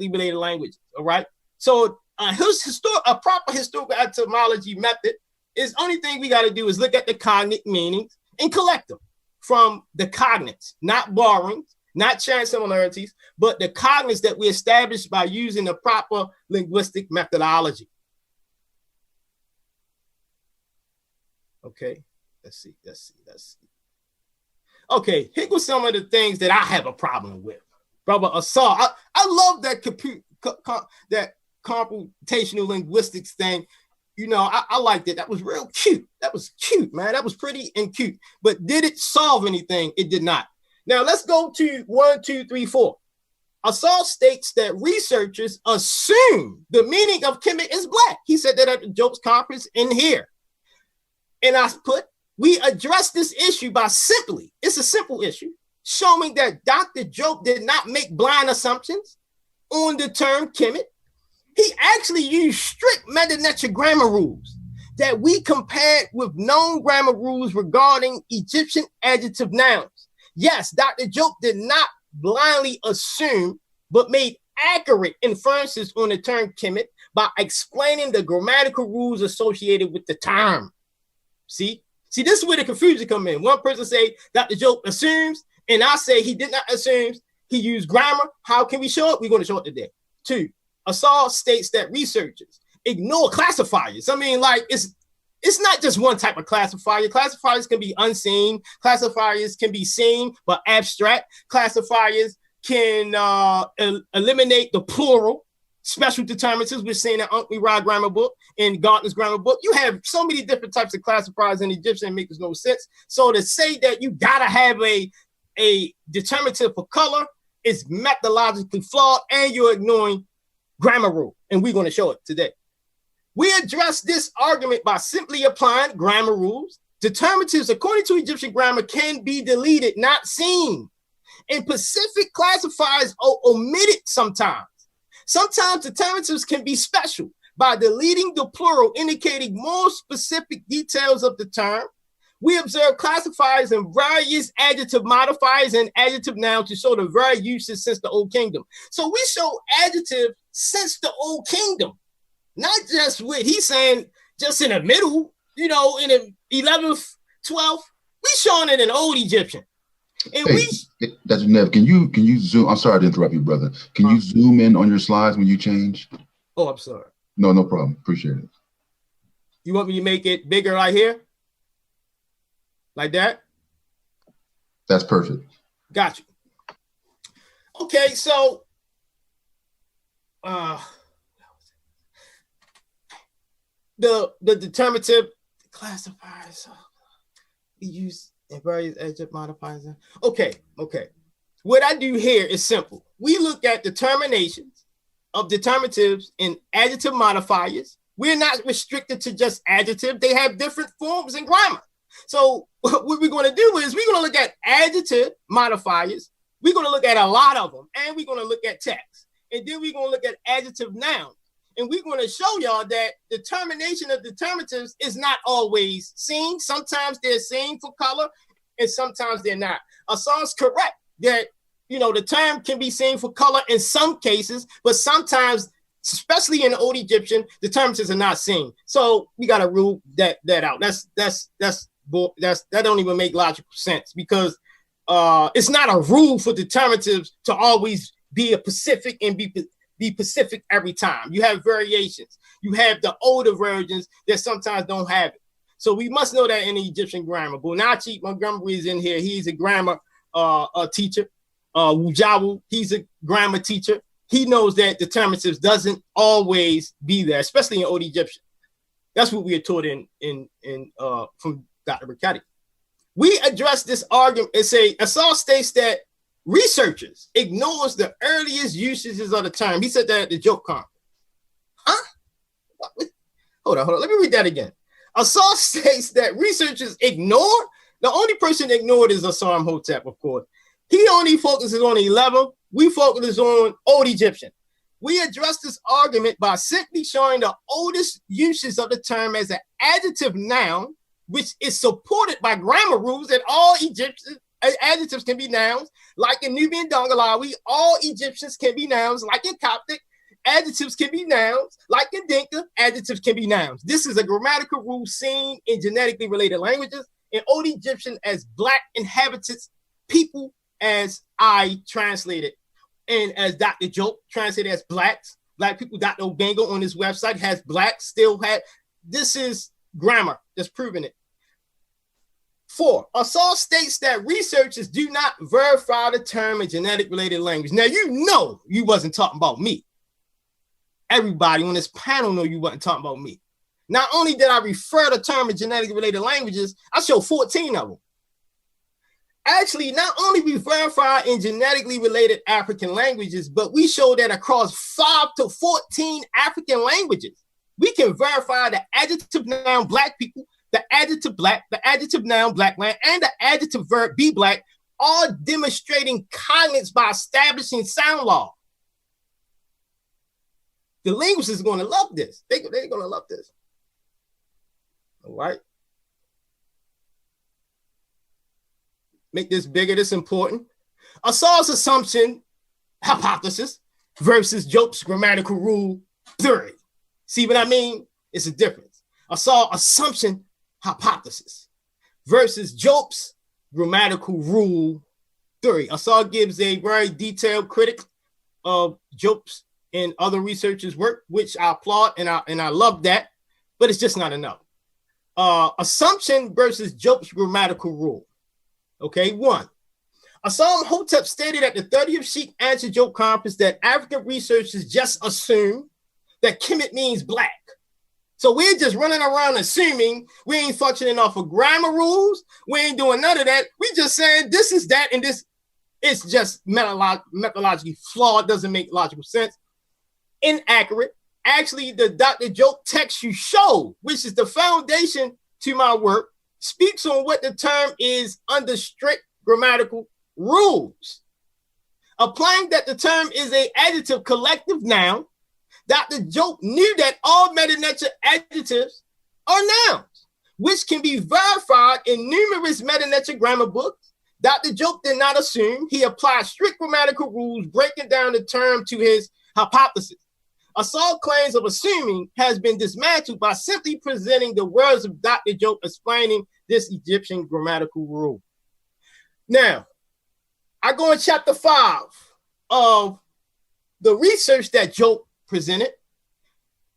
related languages. All right. So a proper historical etymology method is only thing we got to do is look at the cognate meanings and collect them from the cognates, not borrowings, not sharing similarities, but the cognates that we established by using the proper linguistic methodology. Okay. Let's see. Okay, here go some of the things that I have a problem with. Brother Asar, I love that that computational linguistics thing. You know, I liked it. That was real cute. That was cute, man. That was pretty and cute. But did it solve anything? It did not. Now let's go to 1, 2, 3, 4. Asar states that researchers assume the meaning of Kemet is black. He said that at the Job's conference in here. And I put, we address this issue by simply, it's a simple issue, showing that Dr. Job did not make blind assumptions on the term Kemet. He actually used strict meta-Netcher grammar rules that we compared with known grammar rules regarding Egyptian adjective nouns. Yes, Dr. Job did not blindly assume, but made accurate inferences on the term Kemet by explaining the grammatical rules associated with the term. See, this is where the confusion come in. One person say Dr. Job assumes, and I say he did not assume. He used grammar. How can we show it? We're going to show it today. 2, Asar states that researchers ignore classifiers. I mean, like it's not just one type of classifier. Classifiers can be unseen. Classifiers can be seen but abstract. Classifiers can eliminate the plural. Special determinants, we're seeing in Uncle Rod grammar book, in Gartner's grammar book. You have so many different types of classifiers in Egyptian, it makes no sense. So to say that you gotta have a determinative for color is methodologically flawed, and you're ignoring grammar rule. And we're going to show it today. We address this argument by simply applying grammar rules. Determinatives, according to Egyptian grammar, can be deleted, not seen. And Pacific classifiers are omitted sometimes. Sometimes determinatives can be special by deleting the plural, indicating more specific details of the term. We observe classifiers in various adjective modifiers and adjective nouns to show the various uses since the Old Kingdom. So we show adjective since the Old Kingdom, not just what he's saying, just in the middle, you know, in the 11th, 12th. We showing it in Old Egyptian. And Dr. Neb, can you zoom? I'm sorry to interrupt you, brother. Can you zoom in on your slides when you change? Oh, I'm sorry. No problem. Appreciate it. You want me to make it bigger right here? Like that? That's perfect. Got you. Okay, so the determinative classifiers we use in various adjective modifiers. Okay. What I do here is simple. We look at determinations of determinatives in adjective modifiers. We're not restricted to just adjective. They have different forms in grammar. So what we're going to do is we're going to look at adjective modifiers. We're going to look at a lot of them, and we're going to look at text. And then we're going to look at adjective nouns. And we're going to show y'all that determination of determinatives is not always seen. Sometimes they're seen for color, and sometimes they're not. Asar's correct that, you know, the term can be seen for color in some cases, but sometimes, especially in Old Egyptian, determinatives are not seen. So we got to rule that out. That don't even make logical sense, because it's not a rule for determinatives to always be a Pacific and be Pacific every time. You have variations. You have the older versions that sometimes don't have it. So we must know that in the Egyptian grammar. Bonachi Montgomery is in here. He's a grammar teacher. Wujawu, he's a grammar teacher. He knows that determinatives doesn't always be there, especially in Old Egyptian. That's what we are taught in from Dr. Riccati. We address this argument and say, Asar states that researchers ignores the earliest usages of the term. He said that at the joke conference. Huh? Hold on. Let me read that again. Asar states that researchers ignore. The only person ignored is Asar Imhotep, of course. He only focuses on 11. We focus on Old Egyptian. We address this argument by simply showing the oldest uses of the term as an adjective noun, which is supported by grammar rules that all Egyptian adjectives can be nouns, like in Nubian Dongalawi. All Egyptians can be nouns, like in Coptic. Adjectives can be nouns, like in Dinka. Adjectives can be nouns. This is a grammatical rule seen in genetically related languages. In Old Egyptian as black inhabitants, people as I translated, and as Dr. Joke translated as blacks. Black people, Dr. Obengo on his website has blacks, still had. This is grammar that's proving it. 4. Asar states that researchers do not verify the term in genetic related language. Now, you know you wasn't talking about me. Everybody on this panel know you wasn't talking about me. Not only did I refer the term in genetically related languages, I showed 14 of them. Actually, not only we verify in genetically related African languages, but we show that across 5 to 14 African languages, we can verify the adjective noun black people, the adjective black, the adjective noun black land, and the adjective verb be black, all demonstrating cognates by establishing sound law. The linguists are going to love this. They're going to love this. All right. Make this bigger. This is important. Asar's assumption, hypothesis, versus Jope's grammatical rule, theory. See what I mean? It's a difference. Asar assumption, hypothesis, versus Jope's grammatical rule, theory. Asar gives a very detailed critic of Jope's and other researchers' work, which I applaud and I love that, but it's just not enough. Assumption versus Jope's grammatical rule. Okay, 1. Asar Imhotep stated at the 30th Sheikh Answer Jope Conference that African researchers just assume that Kemet means black. So we're just running around assuming. We ain't functioning off of grammar rules. We ain't doing none of that. We just saying this is that and this. It's just methodologically flawed. Doesn't make logical sense. Inaccurate. Actually, the Dr. Jope text you showed, which is the foundation to my work, speaks on what the term is under strict grammatical rules. Applying that the term is an adjective collective noun, Dr. Jope knew that all meta-Netcher adjectives are nouns, which can be verified in numerous meta-Netcher grammar books. Dr. Jope did not assume. He applied strict grammatical rules, breaking down the term to his hypothesis. Asar claims of assuming has been dismantled by simply presenting the words of Dr. Jope explaining this Egyptian grammatical rule. Now, I go in chapter 5 of the research that Jope presented.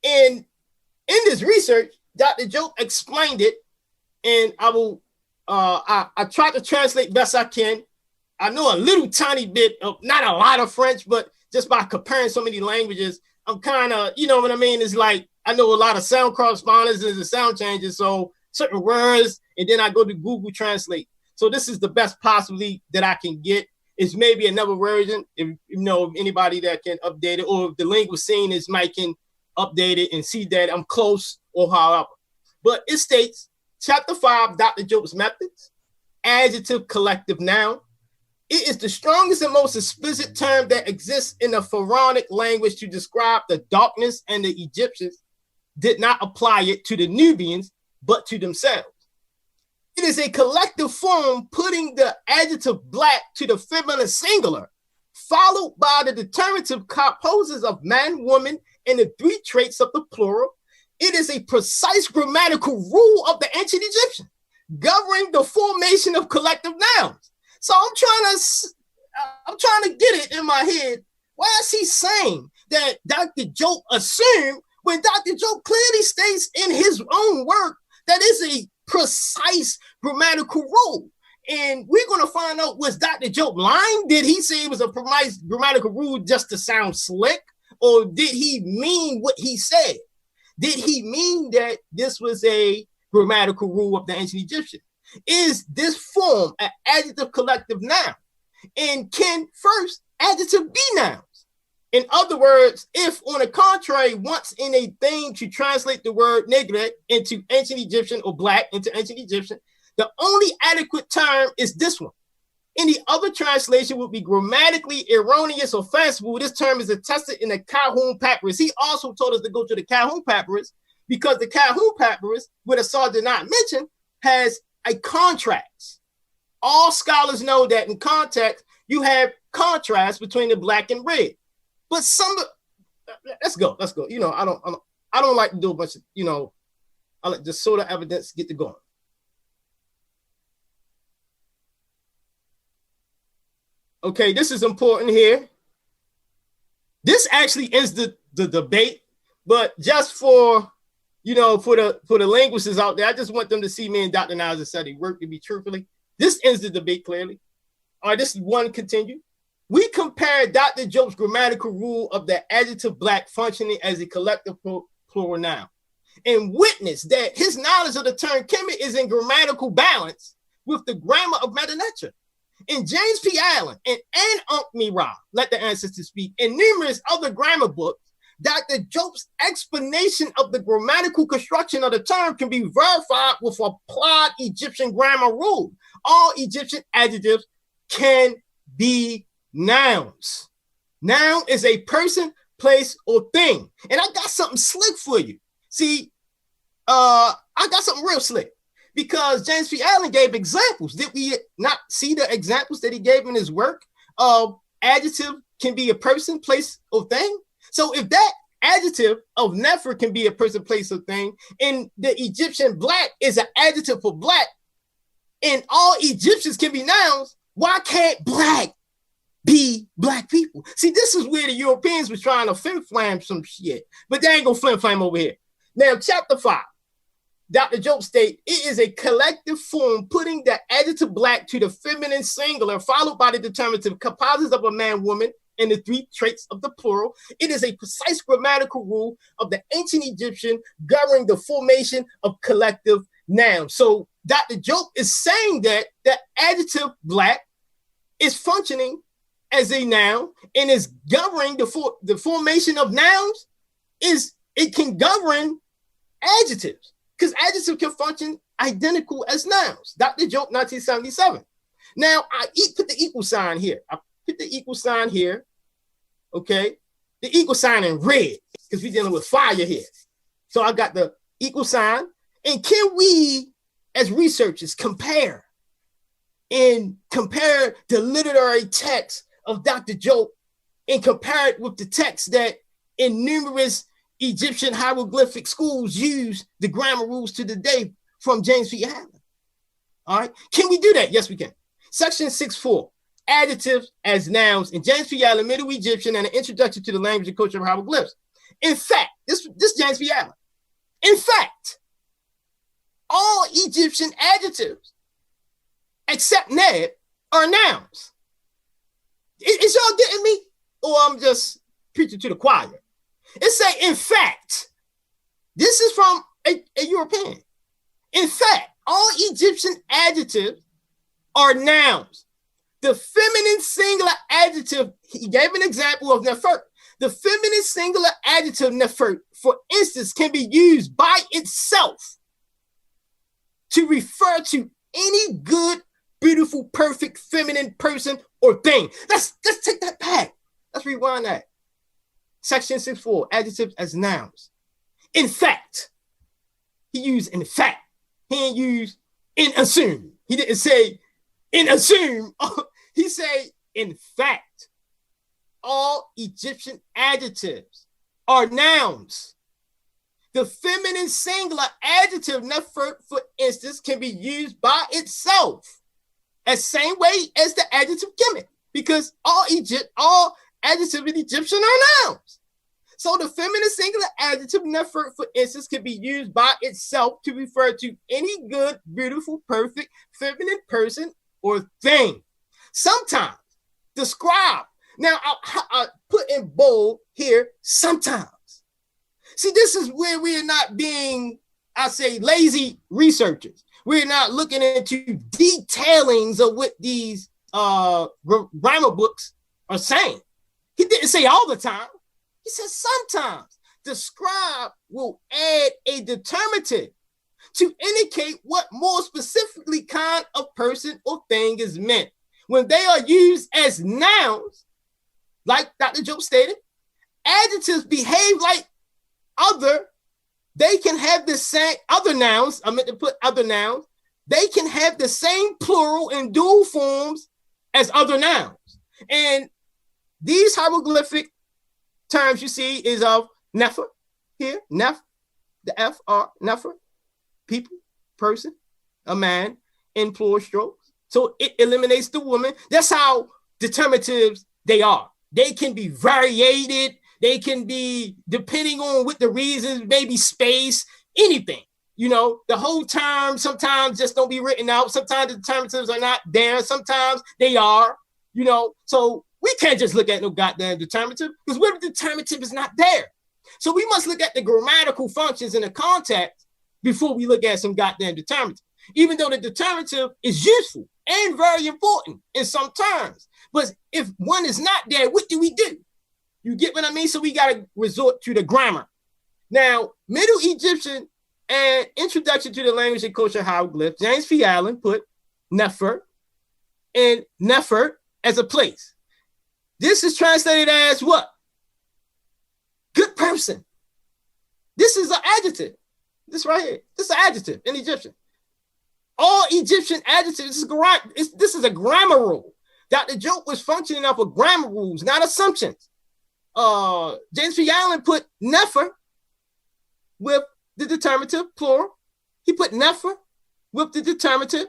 And in this research, Dr. Jope explained it, and I will I tried to translate best I can. I know a little tiny bit of, not a lot of French, but just by comparing so many languages, I'm kind of, you know what I mean? It's like, I know a lot of sound correspondences and sound changes. So certain words, and then I go to Google Translate. So this is the best possibly that I can get. It's maybe another version, if you know anybody that can update it, or if the linguist seeing this might can update it and see that I'm close or however. But it states, chapter 5, Dr. Jope's methods, adjective collective noun. It is the strongest and most explicit term that exists in the Pharaonic language to describe the darkness, and the Egyptians did not apply it to the Nubians, but to themselves. It is a collective form putting the adjective black to the feminine singular, followed by the determinative composers of man, woman, and the 3 traits of the plural. It is a precise grammatical rule of the ancient Egyptian, governing the formation of collective nouns. So I'm trying to get it in my head. Why is he saying that Dr. Jope assumed when Dr. Jope clearly states in his own work that is a precise grammatical rule? And we're going to find out, was Dr. Jope lying? Did he say it was a precise grammatical rule just to sound slick? Or did he mean what he said? Did he mean that this was a grammatical rule of the ancient Egyptian? Is this form an adjective collective noun? And can first adjective be nouns? In other words, if on the contrary, once in a thing to translate the word negre into ancient Egyptian or black into ancient Egyptian, the only adequate term is this one. Any other translation would be grammatically erroneous or fanciful. This term is attested in the Calhoun Papyrus. He also told us to go to the Calhoun Papyrus because the Calhoun Papyrus, which Asar did not mention, has a contrast. All scholars know that in context, you have contrast between the black and red. But let's go. You know, I don't like to do a bunch of, you know, I like just sort of evidence, get to going. Okay, this is important here. This actually ends the debate, but just for for the linguists out there, I just want them to see me and Dr. Niles and study work to be truthfully. This ends the debate clearly. All right, this is one continue. We compare Dr. Jope's grammatical rule of the adjective black functioning as a collective plural noun and witness that his knowledge of the term Kemet is in grammatical balance with the grammar of Netcher. In James P. Allen and Mira, Let the Ancestors Speak, and numerous other grammar books, Dr. Jope's explanation of the grammatical construction of the term can be verified with applied Egyptian grammar rule. All Egyptian adjectives can be nouns. Noun is a person, place, or thing. And I got something slick for you. See, I got something real slick because James P. Allen gave examples. Did we not see the examples that he gave in his work of adjective can be a person, place, or thing? So if that adjective of Netjer can be a person, place, or thing, and the Egyptian black is an adjective for black, and all Egyptians can be nouns, why can't black be black people? See, this is where the Europeans was trying to flim-flam some shit, but they ain't gonna flim-flam over here. Now, chapter 5, Dr. Jope states, it is a collective form putting the adjective black to the feminine singular, followed by the determinative composites of a man, woman, and the three traits of the plural. It is a precise grammatical rule of the ancient Egyptian governing the formation of collective nouns. So Dr. Jope is saying that the adjective black is functioning as a noun and is governing the formation of nouns. It can govern adjectives because adjectives can function identical as nouns. Dr. Jope, 1977. Now I put the equal sign here. I put the equal sign here. Okay, the equal sign in red because we're dealing with fire here. So I got the equal sign. And can we, as researchers, compare the literary text of Dr. Jope and compare it with the text that in numerous Egyptian hieroglyphic schools use the grammar rules to the day from James P. Allen? All right, can we do that? Yes, we can. Section 6.4. Adjectives as nouns in James P. Allen, Middle Egyptian, and an introduction to the language and culture of hieroglyphs. In fact, this James P. Allen. In fact, all Egyptian adjectives except Neb are nouns. Is y'all getting me? Or I'm just preaching to the choir. It say, in fact, this is from a European. In fact, all Egyptian adjectives are nouns. The feminine singular adjective, he gave an example of Nefer. The feminine singular adjective Nefer, for instance, can be used by itself to refer to any good, beautiful, perfect, feminine person or thing. Let's take that back. Let's rewind that. Section 6.4, adjectives as nouns. In fact, he used in fact. He didn't use in assume. He didn't say in assume. He say, in fact, all Egyptian adjectives are nouns. The feminine singular adjective Nefer, for instance, can be used by itself as same way as the adjective Kemet, because all adjectives in Egyptian are nouns. So the feminine singular adjective Nefer, for instance, can be used by itself to refer to any good, beautiful, perfect, feminine person or thing. Sometimes describe. Now I put in bold here, sometimes. See, this is where we are not being, I say, lazy researchers. We're not looking into detailings of what these grammar books are saying. He didn't say all the time. He said sometimes. The scribe will add a determinative to indicate what more specifically kind of person or thing is meant. When they are used as nouns, like Dr. Jope stated, adjectives behave like they can have the same, other nouns, I meant to put other nouns, they can have the same plural and dual forms as other nouns. And these hieroglyphic terms you see is of Nefer here, Nef, the F are Nefer, people, person, a man, in plural strokes. So it eliminates the woman. That's how determinatives they are. They can be variated. They can be, depending on what the reasons, maybe space, anything. You know, the whole term sometimes just don't be written out. Sometimes the determinatives are not there. Sometimes they are, you know. So we can't just look at no goddamn determinative because what if the determinative is not there? So we must look at the grammatical functions in the context before we look at some goddamn determinative, even though the determinative is useful and very important in some terms. But if one is not there, what do we do? You get what I mean? So we got to resort to the grammar. Now, Middle Egyptian and Introduction to the Language and Culture Hieroglyph, James P. Allen put Nefer and Nefer as a place. This is translated as what? Good person. This is an adjective. This right here. This is an adjective in Egyptian. All Egyptian adjectives, this is a grammar rule. Dr. Jope was functioning off of grammar rules, not assumptions. James P. Allen put Nefer with the determinative plural. He put Nefer with the determinative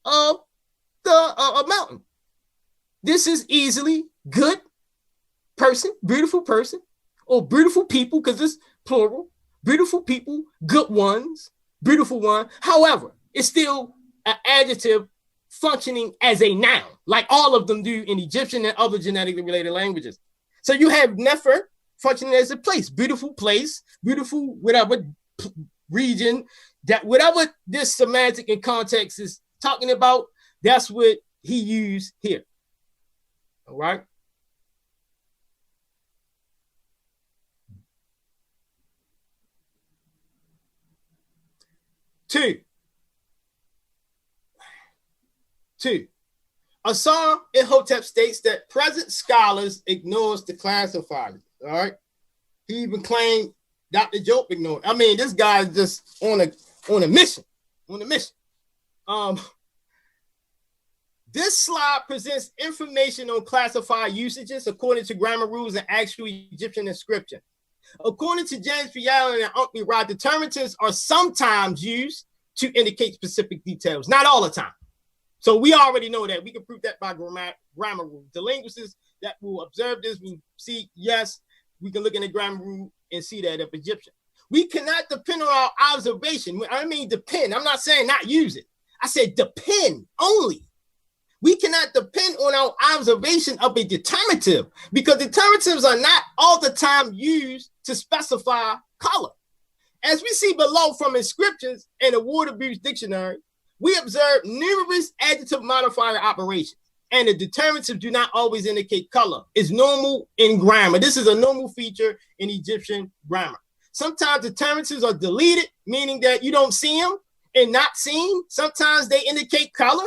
of the mountain. This is easily good person, beautiful person, or beautiful people, because it's plural. Beautiful people, good ones, beautiful one. However, it's still an adjective functioning as a noun, like all of them do in Egyptian and other genetically related languages. So you have Nefer functioning as a place, beautiful whatever region, that whatever this semantic and context is talking about, that's what he used here. All right. Two. Asar Imhotep states that present scholars ignores the classifiers. All right. He even claimed Dr. Jope ignored. I mean, this guy is just on a mission. This slide presents information on classifier usages according to grammar rules and actual Egyptian inscription. According to James P. Allen and Uncle Rod, determinatives are sometimes used to indicate specific details, not all the time. So we already know that. We can prove that by grammar rules. The linguists that will observe this will see, yes, we can look in the grammar rule and see that of Egyptian. We cannot depend on our observation. I mean depend. I'm not saying not use it. I said depend only. We cannot depend on our observation of a determinative because determinatives are not all the time used to specify color. As we see below from inscriptions in the Waterbury Dictionary, we observe numerous adjective modifier operations, and the determinatives do not always indicate color. It's normal in grammar. This is a normal feature in Egyptian grammar. Sometimes determinatives are deleted, meaning that you don't see them and not seen. Sometimes they indicate color.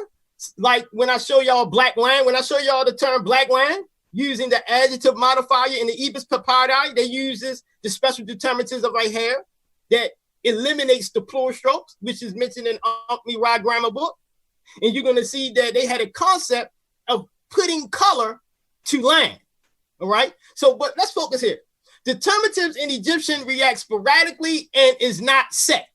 Like when I show y'all black land, when I show y'all the term black land, using the adjective modifier in the Ibis Papyri, they use the special determinatives of right here that eliminates the plural strokes, which is mentioned in Uncle Rod grammar book. And you're going to see that they had a concept of putting color to land. All right. So, but let's focus here. Determinatives in Egyptian react sporadically and is not set.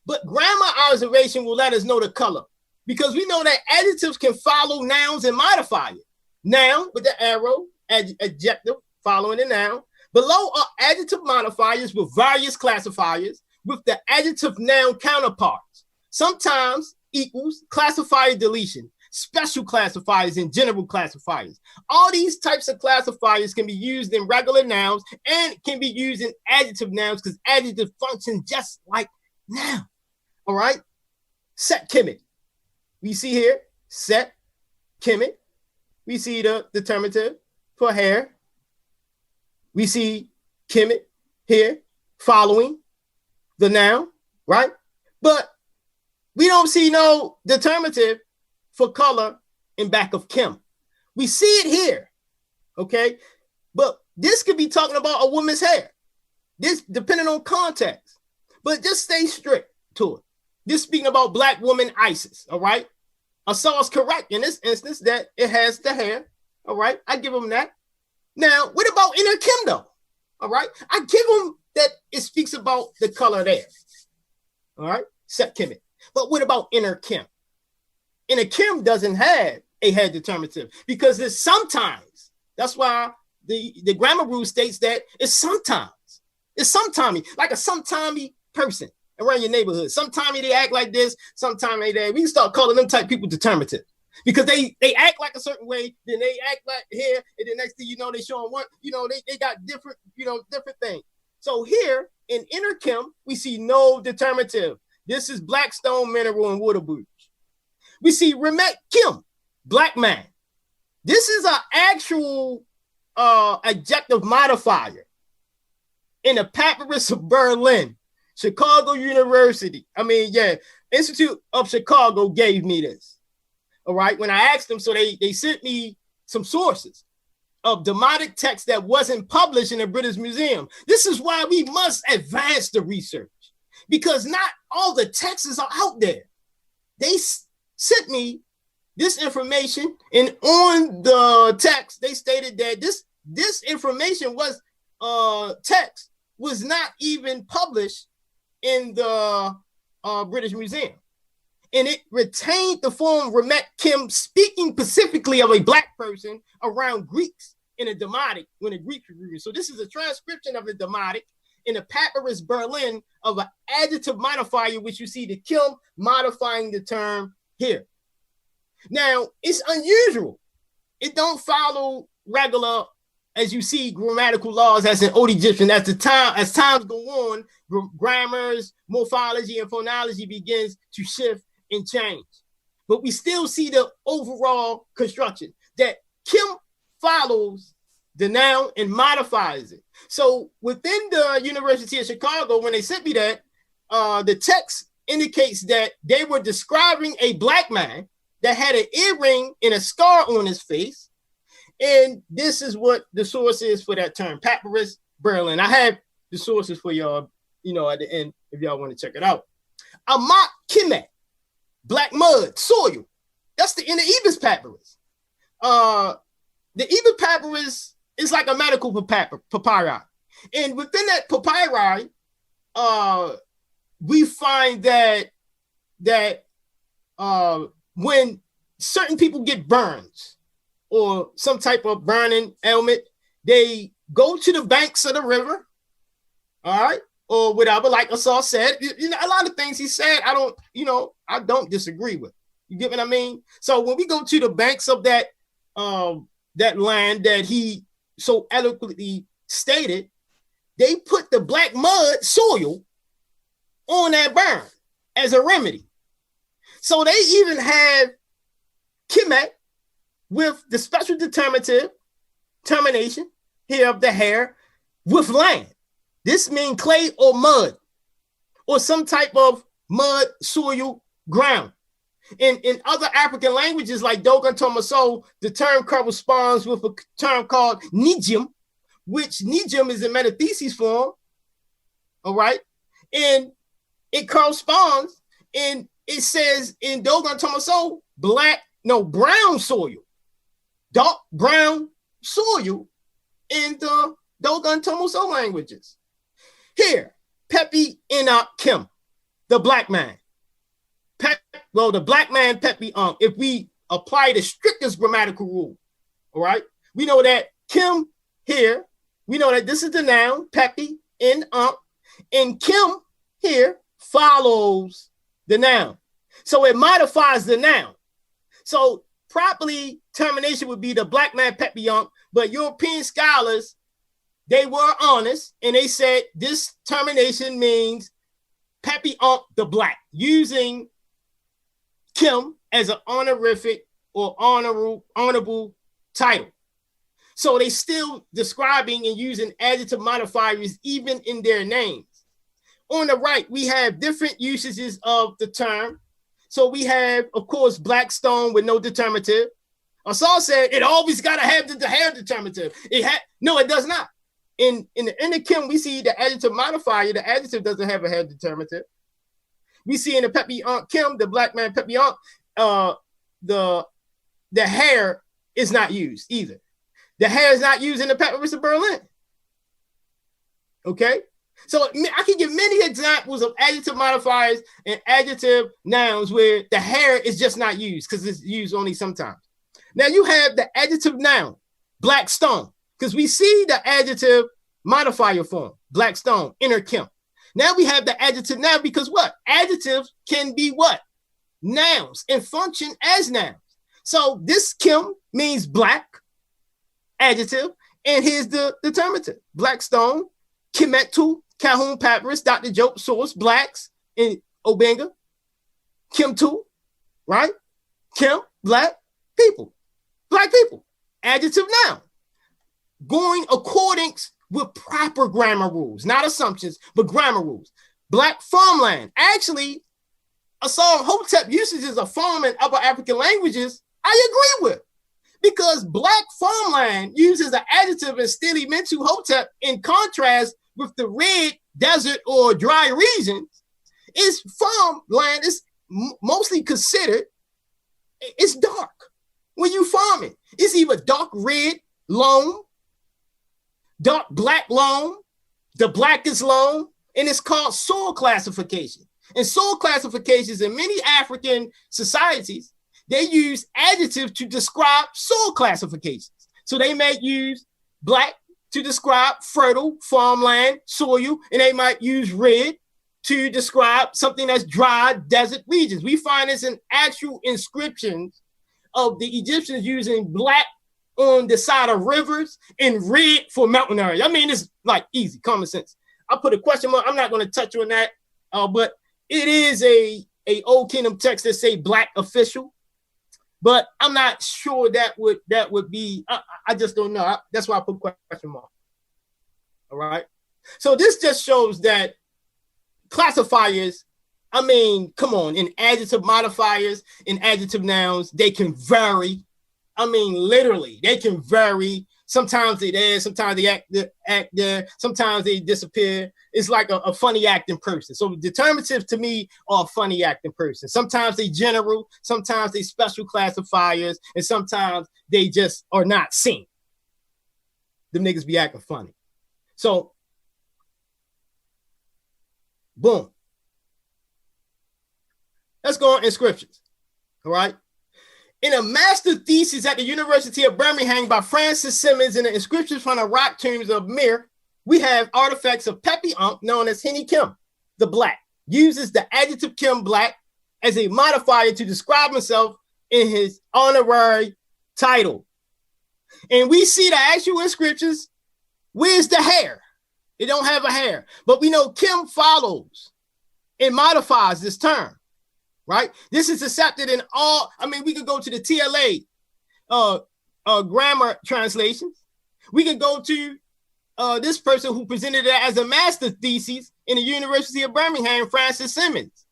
But grammar observation will let us know the color because we know that adjectives can follow nouns and modify it. Noun with the arrow, adjective following the noun. Below are adjective modifiers with various classifiers with the adjective noun counterparts. Sometimes equals classifier deletion, special classifiers, and general classifiers. All these types of classifiers can be used in regular nouns and can be used in adjective nouns because adjective function just like noun. All right. Set Kemet. We see here, set Kemet. We see the determinative for hair. We see Kemet here following the noun, right? But we don't see no determinative for color in back of Kim. We see it here, okay? But this could be talking about a woman's hair. This depending on context. But just stay strict to it. This speaking about black woman Isis, all right? Asar's correct in this instance that it has the hair, all right? I give him that. Now, what about inner Kim though? All right, I give him that it speaks about the color there. All right, set Kemet. But what about inner Kim? Inner Kim doesn't have a head determinative because it's sometimes. That's why the grammar rule states that it's sometimes. It's sometimey, like a sometimey person. around your neighborhood. Sometimes they act like this, sometimes they we can start calling them type people determinative. Because they act like a certain way, then they act like here, and the next thing you know, they show them what, they got different, different things. So here in inner Chem, we see no determinative. This is black stone, mineral, and water bridge. We see Remet Kim, black man. This is an actual adjective modifier in the Papyrus of Berlin, Chicago University. Institute of Chicago gave me this. All right, when I asked them, so they sent me some sources of demotic text that wasn't published in the British Museum. This is why we must advance the research, because not all the texts are out there. They sent me this information, and on the text, they stated that this information was text was not even published in the British Museum. And it retained the form Remet Kim, speaking specifically of a black person around Greeks in a demotic when the Greeks were reading. So this is a transcription of the demotic in the Papyrus Berlin of an adjective modifier, which you see the Kim modifying the term here. Now, it's unusual. It don't follow regular, as you see, grammatical laws as in Old Egyptian. As times go on, grammars, morphology, and phonology begins to shift and change. But we still see the overall construction that Kim follows the noun and modifies it. So within the University of Chicago, when they sent me that, the text indicates that they were describing a black man that had an earring and a scar on his face. And this is what the source is for that term, Papyrus Berlin. I have the sources for y'all, at the end, if y'all want to check it out. Amak Kemet, black mud, soil. That's in the Ebers Papyrus. The Ebers Papyrus is like a medical papyri. And within that papyri, we find that when certain people get burns or some type of burning ailment, they go to the banks of the river, all right, or whatever, like Asar said. A lot of things he said, I don't disagree with. You get what I mean? So when we go to the banks of that land that he so eloquently stated, they put the black mud soil on that burn as a remedy. So they even have Kemet with the special termination here of the hair with land. This means clay or mud or some type of mud, soil, ground. In other African languages like Dogon Tomaso, the term corresponds with a term called Nijim, which Nijim is in metathesis form, all right? And it corresponds, and it says in Dogon Tomaso, brown soil, dark brown soil in the Dogon Tomaso languages. Here, Pepi Enoch Kim, the black man. The black man, Pepi Unk. If we apply the strictest grammatical rule, all right, we know that Kim here, we know that this is the noun, Pepi in Unk, and Kim here follows the noun. So it modifies the noun. So properly termination would be the black man, Pepi Unk, but European scholars, they were honest and they said this termination means Pepi Unk the black, using Kim as an honorific or honorable title. So they still describing and using adjective modifiers even in their names. On the right, we have different usages of the term. So we have, of course, black stone with no determinative. Asar said it always got to have the hair determinative. No, it does not. In the Kim, we see the adjective modifier. The adjective doesn't have a hair determinative. We see in the Pepi Unk Kim, the black man Pepi Unk, the hair is not used either. The hair is not used in the Papyrus of Berlin. Okay? So I can give many examples of adjective modifiers and adjective nouns where the hair is just not used because it's used only sometimes. Now you have the adjective noun, black stone, because we see the adjective modifier form, black stone, inner Kim. Now we have the adjective noun because what? Adjectives can be what? Nouns and function as nouns. So this Kim means black, adjective, and here's the determinative. Blackstone, Kemet, Calhoun Papyrus, Dr. Jope, source, blacks in Obenga, Kim 2, right? Kim, black people, adjective noun. Going according with proper grammar rules, not assumptions, but grammar rules. Black farmland. Actually, Asar Imhotep usages of farm in upper African languages, I agree with. Because black farmland uses an adjective in Stili Mentu Hotep in contrast with the red desert or dry regions. Is farmland is mostly considered, it's dark. When you farm it, it's either dark red loam, dark black loam, the blackest loam, and it's called soil classification. And soil classifications in many African societies, they use adjectives to describe soil classifications. So they may use black to describe fertile farmland soil, and they might use red to describe something that's dry desert regions. We find this in actual inscriptions of the Egyptians using black on the side of rivers and red for mountain areas. I mean, it's like easy, common sense. I put a question mark. I'm not going to touch on that, but it is a Old Kingdom text that say black official, but I'm not sure that would be. I just don't know. That's why I put question mark. All right. So this just shows that classifiers, I mean, come on, in adjective modifiers, in adjective nouns, they can vary. I mean, literally, they can vary. Sometimes they're there, sometimes they act there, sometimes they disappear. It's like a funny acting person. So determinatives to me are a funny acting person. Sometimes they general, sometimes they special classifiers, and sometimes they just are not seen. Them niggas be acting funny. So, boom. Let's go on inscriptions. All right. In a master thesis at the University of Birmingham by Francis Simmons in the inscriptions from the rock tombs of Mir, we have artifacts of Pepi Ankh known as Henny Kim, the black, uses the adjective Kim black as a modifier to describe himself in his honorary title. And we see the actual inscriptions. Where's the hair? It don't have a hair, but we know Kim follows and modifies this term. Right? This is accepted in all. I mean, we could go to the TLA grammar translations. We could go to this person who presented it as a master thesis in the University of Birmingham, Francis Simmons.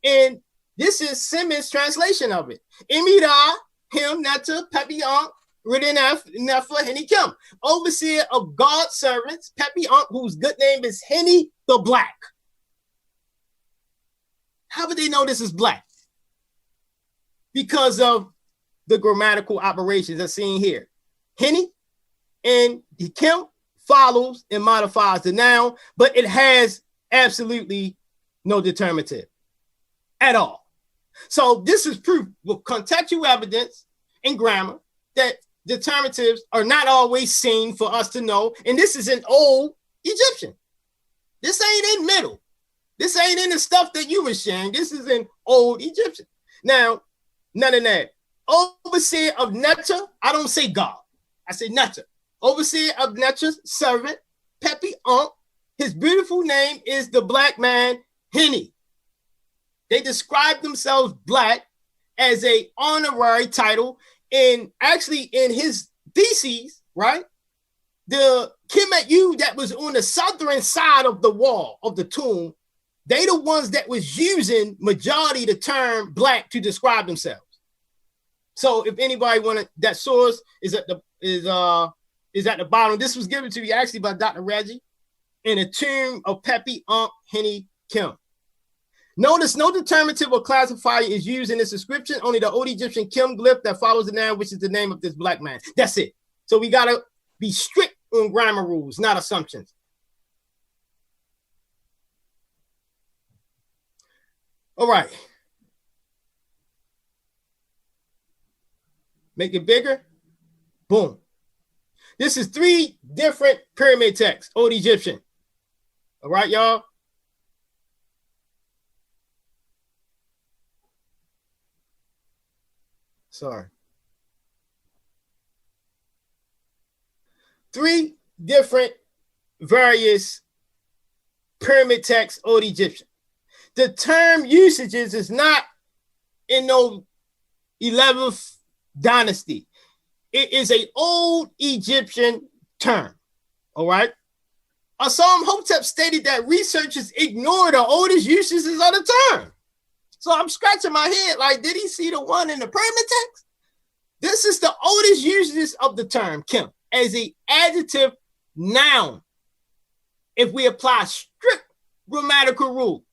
And this is Simmons' translation of it. Emira, him, Netta, Pepi Ankh, Ridinef, Nefa, Henny Kim. Overseer of God's servants, Pepi Ankh, whose good name is Henny the Black. How would they know this is black? Because of the grammatical operations that's seen here. Henny and Kim follows and modifies the noun, but it has absolutely no determinative at all. So this is proof with contextual evidence and grammar that determinatives are not always seen for us to know. And this is in Old Egyptian. This ain't in Middle. This ain't in the stuff that you were sharing. This is in Old Egyptian. Now, none of that. Overseer of Netcher, I don't say God. I say Netcher. Overseer of Netcher's servant, Pepi Ankh. His beautiful name is the black man, Henny. They describe themselves black as a honorary title. And actually in his theses, right? The Kemet that was on the southern side of the wall of the tomb, they the ones that was using majority the term black to describe themselves. So if anybody wanted that source is at the bottom. This was given to me actually by Dr. Reggie in a tomb of Pepi Ankh Henny Kim. Notice no determinative or classifier is used in this inscription. Only the Old Egyptian Kim glyph that follows the noun, which is the name of this black man. That's it. So we gotta be strict on grammar rules, not assumptions. All right. Make it bigger. Boom. This is 3 different pyramid texts, Old Egyptian. All right, y'all. Sorry. 3 different various pyramid texts Old Egyptian. The term usages is not in no 11th dynasty. It is an Old Egyptian term. All right. Asar Imhotep stated that researchers ignore the oldest usages of the term. So I'm scratching my head like, did he see the one in the pyramid text? This is the oldest usages of the term Kim as an adjective noun. If we apply strict grammatical rules.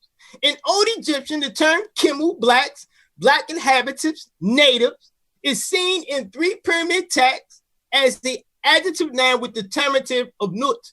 In Old Egyptian, the term Kimu, blacks, black inhabitants, natives, is seen in 3 pyramid texts as the adjective noun with the terminative of nut.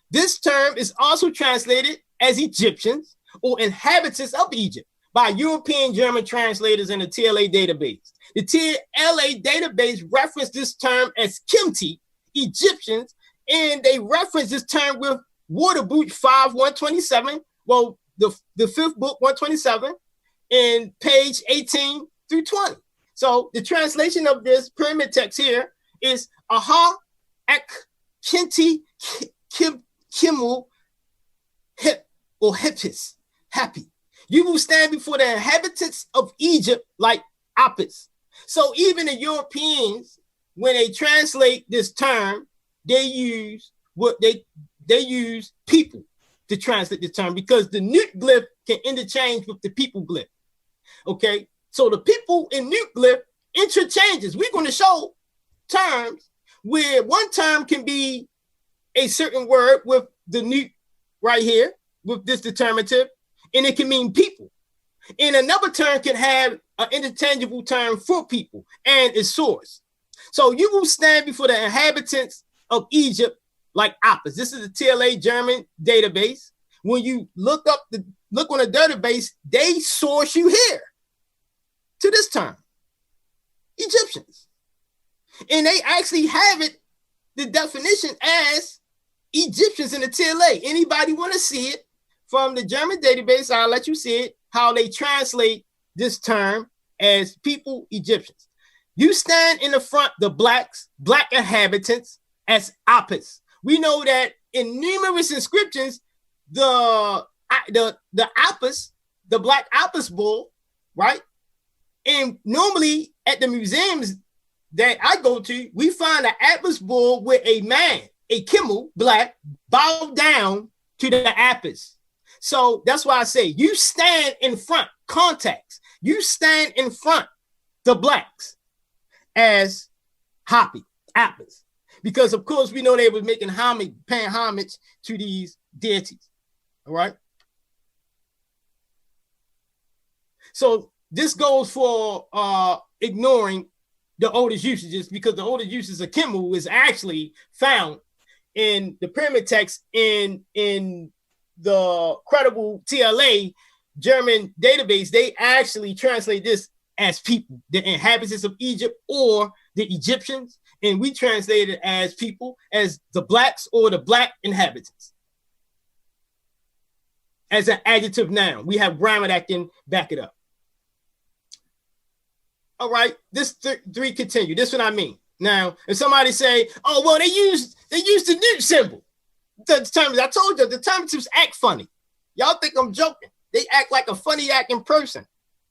This term is also translated as Egyptians or inhabitants of Egypt by European German translators in the TLA database. The TLA database referenced this term as Kimti, Egyptians, and they reference this term with Waterboot 5:127, well, the 5th book, 127, in page 18 through 20. So the translation of this pyramid text here is Aha Ek Kinti Kimu Hip or Hippis, happy. You will stand before the inhabitants of Egypt like Apis. So even the Europeans, when they translate this term, they use what they use people to translate the term because the nut glyph can interchange with the people glyph. Okay, so the people in nut glyph interchanges. We're going to show terms where one term can be a certain word with the nut right here with this determinative, and it can mean people. And another term can have an interchangeable term for people and its source. So you will stand before the inhabitants of Egypt like Apis. This is the TLA German database. When you look on the database, they source you here to this term, Egyptians. And they actually have it, the definition as Egyptians in the TLA. Anybody want to see it from the German database? I'll let you see it, how they translate this term as people, Egyptians. You stand in the front, the blacks, black inhabitants, as Apis. We know that in numerous inscriptions, the Apis, the black Apis bull, right? And normally at the museums that I go to, we find an Apis bull with a man, a Kimu, black, bow down to the Apis. So that's why I say you stand in front, context. You stand in front, the blacks, as Hapi, Apis. Because of course we know they were making homage, paying homage to these deities. All right. So this goes for ignoring the oldest usages, because the oldest usages of Kimu is actually found in the pyramid text in the credible TLA German database. They actually translate this as people, the inhabitants of Egypt or the Egyptians, and we translate it as people, as the blacks or the black inhabitants, as an adjective noun. We have grammar that can back it up. All right, this 3 continue. This is what I mean. Now, if somebody say, "Oh, well, they used the nut symbol," the terms I told you, the determinatives act funny. Y'all think I'm joking? They act like a funny acting person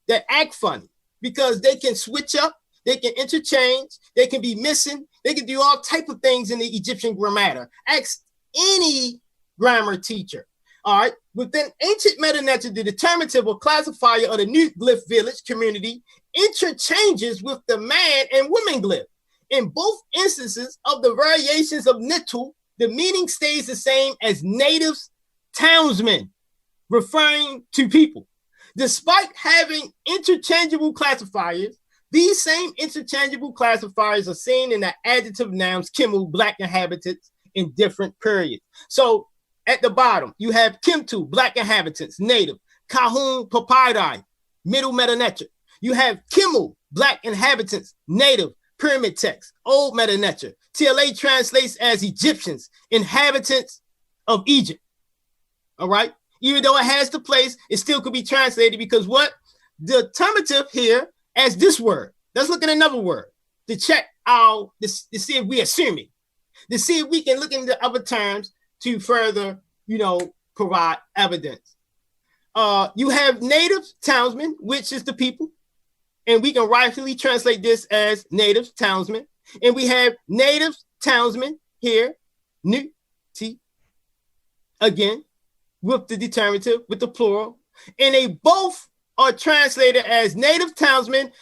that act funny because they can switch up, they can interchange, they can be missing, they can do all type of things in the Egyptian grammar. Ask any grammar teacher. All right. Within ancient Medew Netjer, the determinative or classifier of the nut glyph village community interchanges with the man and woman glyph. In both instances of the variations of Nitu, the meaning stays the same as natives, townsmen, referring to people. Despite having interchangeable classifiers, these same interchangeable classifiers are seen in the adjective nouns Kimu, black inhabitants, in different periods. So at the bottom, you have Kimtu, black inhabitants, native, Kahun, Papadi, middle Medew Netjer. You have Kimu, black inhabitants, native, pyramid text, old Medew Netjer. TLA translates as Egyptians, inhabitants of Egypt. All right. Even though it has the place, it still could be translated because what? The terminative here as this word, Let's look at another word to check to see if we assume it, to see if we can look into other terms to further, provide evidence. You have native townsmen, which is the people, and we can rightfully translate this as native townsmen. And we have native townsmen here, new T, again, with the determinative, with the plural, and they both are translated as native townsmen,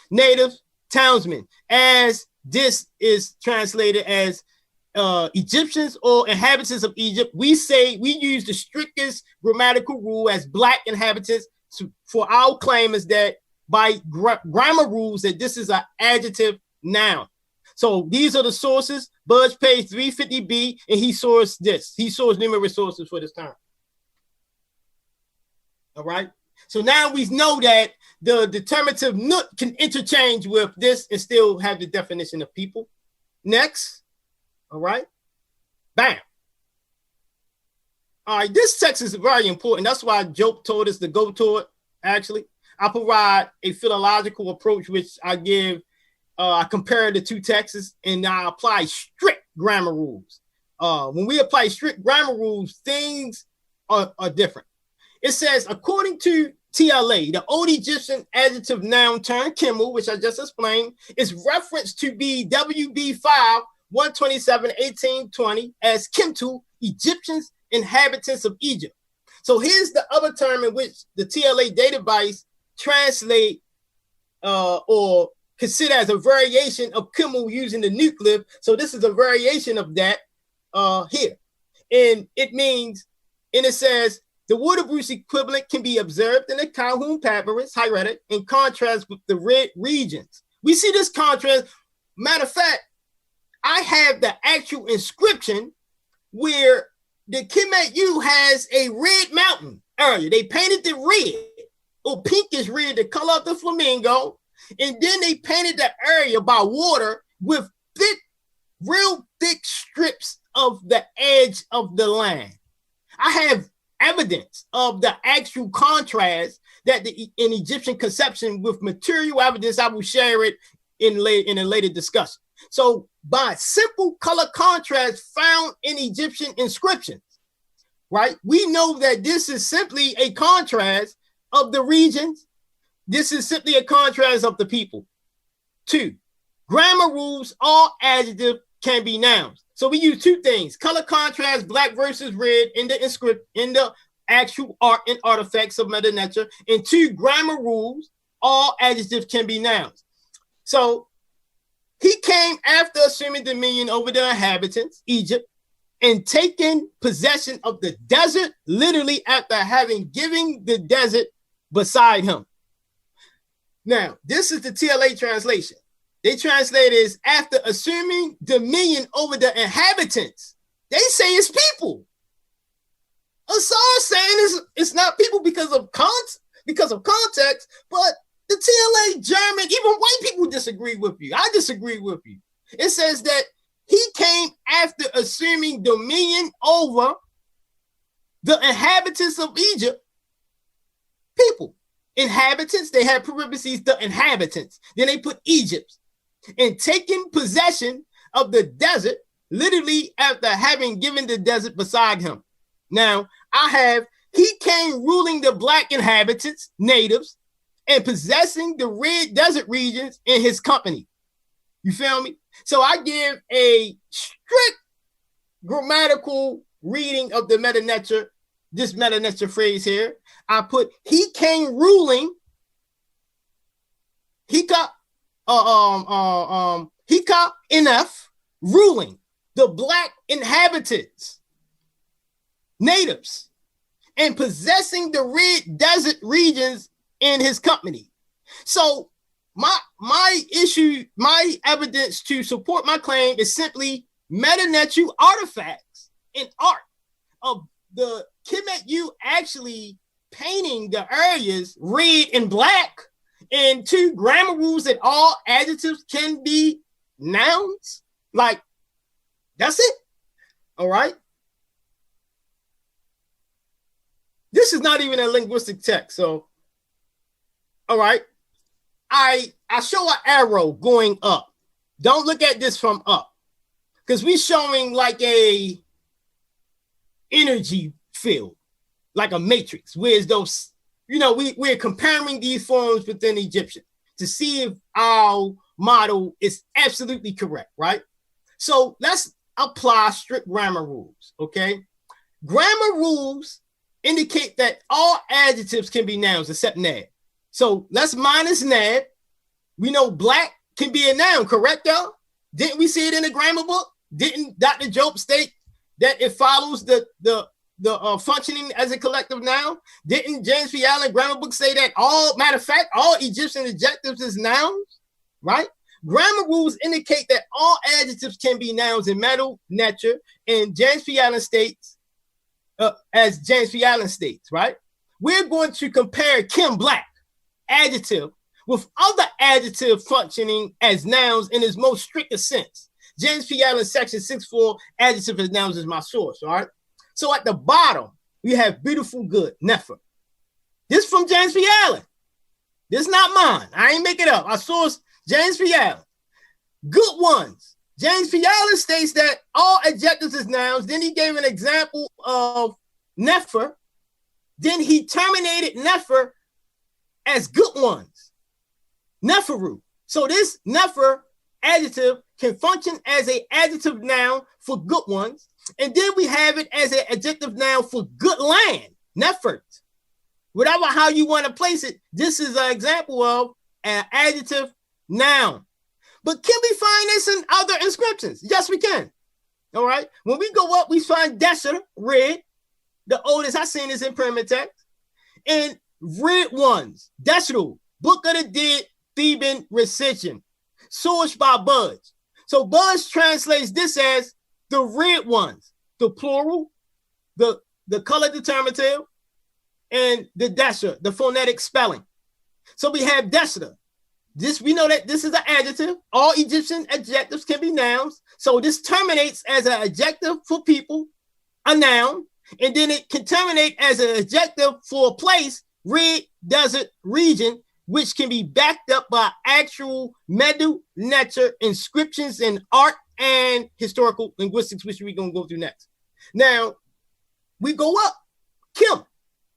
as this is translated as Egyptians or inhabitants of Egypt. We use the strictest grammatical rule as black inhabitants for our claim is that by grammar rules that this is an adjective noun. So these are the sources. Budge page 350b, and he sourced this. He sourced numerous sources for this term. All right. So now we know that the determinative nut can interchange with this and still have the definition of people. Next. All right. Bam. All right. This text is very important. That's why Job told us to go to it. Actually, I provide a philological approach, which I give. I compare the two texts and I apply strict grammar rules. When we apply strict grammar rules, things are different. It says, according to TLA, the old Egyptian adjective noun term, Kimu, which I just explained, is referenced to be WB5 127 1820 as Kimtu, Egyptians, inhabitants of Egypt. So here's the other term in which the TLA database translate or consider as a variation of Kimu using the nucleus. So this is a variation of that here. And it means, and it says, the Waterbury equivalent can be observed in the Calhoun papyrus, Hieroglyphic, in contrast with the red regions. We see this contrast. Matter of fact, I have the actual inscription where the Kemet has a red mountain area. They painted the red or pinkish red, the color of the flamingo, and then they painted the area by water with real thick strips of the edge of the land. I have evidence of the actual contrast that in Egyptian conception with material evidence. I will share it in a later discussion. So by simple color contrast found in Egyptian inscriptions, right? We know that this is simply a contrast of the regions. This is simply a contrast of the people. 2, grammar rules, all adjectives can be nouns. So we use two things: color contrast, black versus red in the actual art and artifacts of Medew Netcher, and 2, grammar rules, all adjectives can be nouns. So he came after assuming dominion over the inhabitants, Egypt, and taking possession of the desert, literally after having given the desert beside him. Now, this is the TLA translation. They translate it as after assuming dominion over the inhabitants. They say it's people. Asar saying it's not people because of context, but the TLA German, even white people disagree with you. I disagree with you. It says that he came after assuming dominion over the inhabitants of Egypt. People. Inhabitants, they had parentheses, the inhabitants. Then they put Egypt. And taking possession of the desert, literally after having given the desert beside him. Now, I have, he came ruling the black inhabitants, natives, and possessing the red desert regions in his company. You feel me? So I give a strict grammatical reading of the Medew Netcher, this Medew Netcher phrase here. I put, he came ruling, Hika enough, ruling the black inhabitants, natives, and possessing the red desert regions in his company. So my issue, my evidence to support my claim is simply Medew Netcher artifacts and art of the Kemet actually painting the areas red and black, and 2, grammar rules that all adjectives can be nouns. Like, that's it. All right. This is not even a linguistic text. So, all right. I I show an arrow going up. Don't look at this from up, because we're showing like a energy field, like a matrix, whereas those, we're comparing these forms within Egyptian to see if our model is absolutely correct, right? So let's apply strict grammar rules, okay? Grammar rules indicate that all adjectives can be nouns except nab. So let's minus nab. We know black can be a noun, correct, y'all? Didn't we see it in the grammar book? Didn't Dr. Job state that it follows the functioning as a collective noun? Didn't James P. Allen grammar book say that matter of fact, all Egyptian adjectives is nouns, right? Grammar rules indicate that all adjectives can be nouns in Medew, Netcher, and James P. Allen states, as James P. Allen states, right? We're going to compare Kim Black, adjective, with other adjectives functioning as nouns in its most strictest sense. James P. Allen, section 6.4, adjective as nouns is my source, all right? So at the bottom, we have beautiful good, Nefer. This from James P. Allen. This is not mine. I ain't make it up. I source James P. Allen. Good ones. James P. Allen states that all adjectives is nouns. Then he gave an example of Nefer. Then he terminated Nefer as good ones. Neferu. So this Nefer adjective can function as an adjective noun for good ones. And then we have it as an adjective noun for good land, Nefert. Whatever how you want to place it, this is an example of an adjective noun. But can we find this in other inscriptions? Yes, we can. All right. When we go up, we find Desher, red. The oldest I've seen is in primitive text. And red ones, Desher, Book of the Dead, Theban Recension, sourced by Budge. So Budge translates this as the red ones, the plural, the color determinative, and the Desher, the phonetic spelling. So we have Desher. This, we know that this is an adjective. All Egyptian adjectives can be nouns. So this terminates as an adjective for people, a noun, and then it can terminate as an adjective for a place, red desert region, which can be backed up by actual Medew, Netcher inscriptions in art and historical linguistics, which we're going to go through next. Now, we go up. Kim,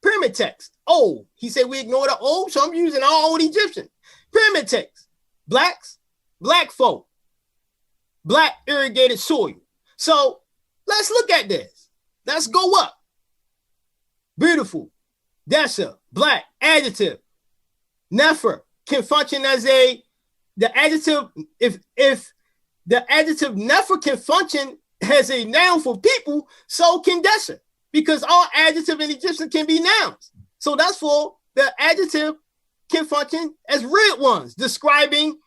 pyramid text, old. He said we ignore the old, so I'm using all old Egyptian. Pyramid text, blacks, black folk, black irrigated soil. So let's look at this. Let's go up. Beautiful. Desha, black, adjective. Nefer can function as the adjective, if the adjective Nefer can function as a noun for people, so can Desha, because all adjective in Egyptian can be nouns. So that's for the adjective can function as red ones, describing,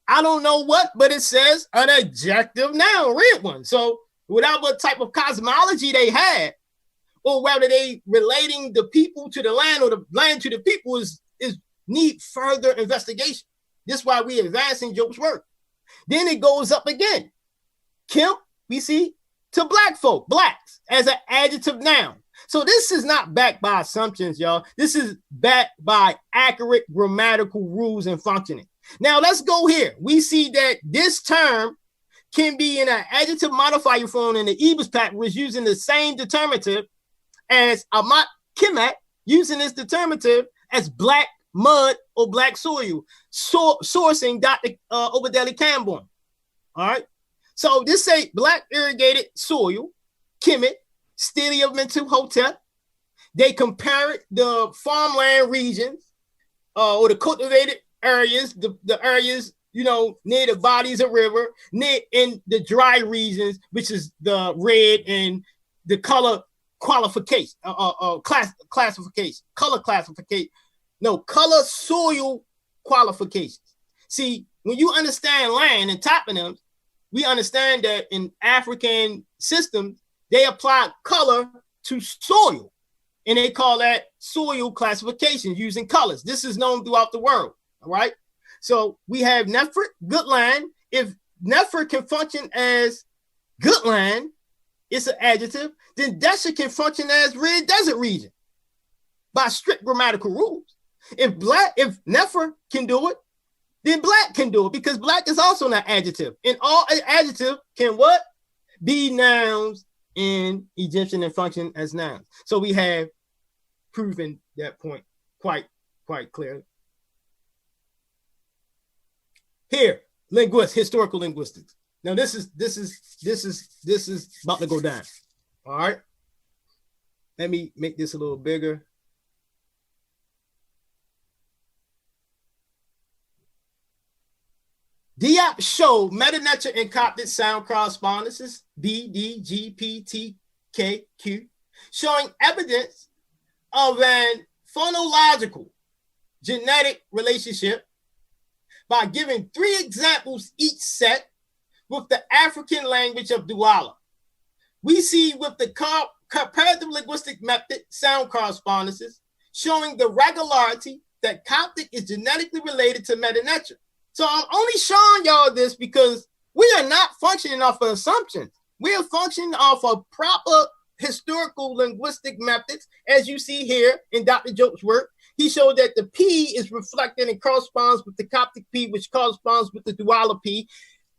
I don't know what, but it says an adjective noun, red one. So whatever type of cosmology they had, or whether they relating the people to the land or the land to the people is need further investigation. This is why we advancing Job's work. Then it goes up again. Kim, we see, to black folk, blacks, as an adjective noun. So this is not backed by assumptions, y'all. This is backed by accurate grammatical rules and functioning. Now let's go here. We see that this term can be in an adjective modifier form in the Ebers papyrus using the same determinative as Amat Kemet, using this determinative as black mud or black soil, sourcing Dr. Obadeli Camborn. All right. So this say black irrigated soil, Kemet, Stele of Mentuhotep. They compare the farmland regions or the cultivated areas, the areas, near the bodies of river, near in the dry regions, which is the red and the color qualification, classification, color classification. No, color soil qualifications. See, when you understand land and toponyms, we understand that in African systems, they apply color to soil, and they call that soil classification using colors. This is known throughout the world, all right? So we have Nefer, good land. If Nefer can function as good land, it's an adjective, then Desha can function as red desert region by strict grammatical rules. If Nefer can do it, then black can do it, because black is also an adjective. And all adjective can what? Be nouns in Egyptian and function as nouns. So we have proven that point quite clearly. Here, historical linguistics. Now this is about to go down. All right. Let me make this a little bigger. Diop showed Medew, Netcher, and Coptic sound correspondences, B, D, G, P, T, K, Q, showing evidence of an phonological genetic relationship by giving 3 examples each set with the African language of Douala. We see with the comparative linguistic method sound correspondences showing the regularity that Coptic is genetically related to Medew, Netcher. So I'm only showing y'all this because we are not functioning off of assumptions. We are functioning off of proper historical linguistic methods. As you see here in Dr. Jope's work, he showed that the P is reflected and corresponds with the Coptic P, which corresponds with the Douala P.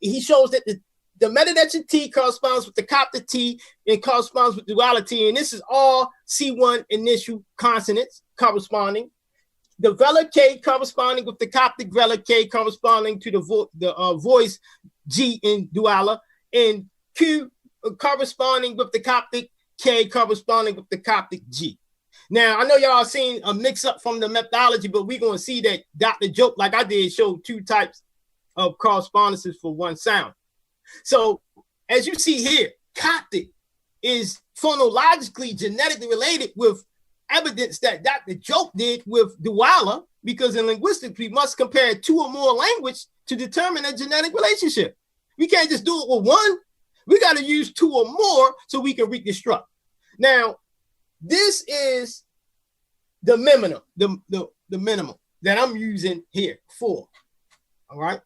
He shows that the Medew, Netcher T corresponds with the Coptic T and corresponds with Douala T. And this is all C1 initial consonants corresponding. The Vela K corresponding with the Coptic Vela K corresponding to the voice G in Douala, and Q corresponding with the Coptic K corresponding with the Coptic G. Now, I know y'all seen a mix-up from the methodology, but we're going to see that Dr. Jope, like I did, showed 2 types of correspondences for one sound. So, as you see here, Coptic is phonologically, genetically related with evidence that Dr. Jope did with Douala, because in linguistics, we must compare 2 or more language to determine a genetic relationship. We can't just do it with one. We got to use 2 or more so we can reconstruct. Now, this is the minimum, the minimum that I'm using here for. All right.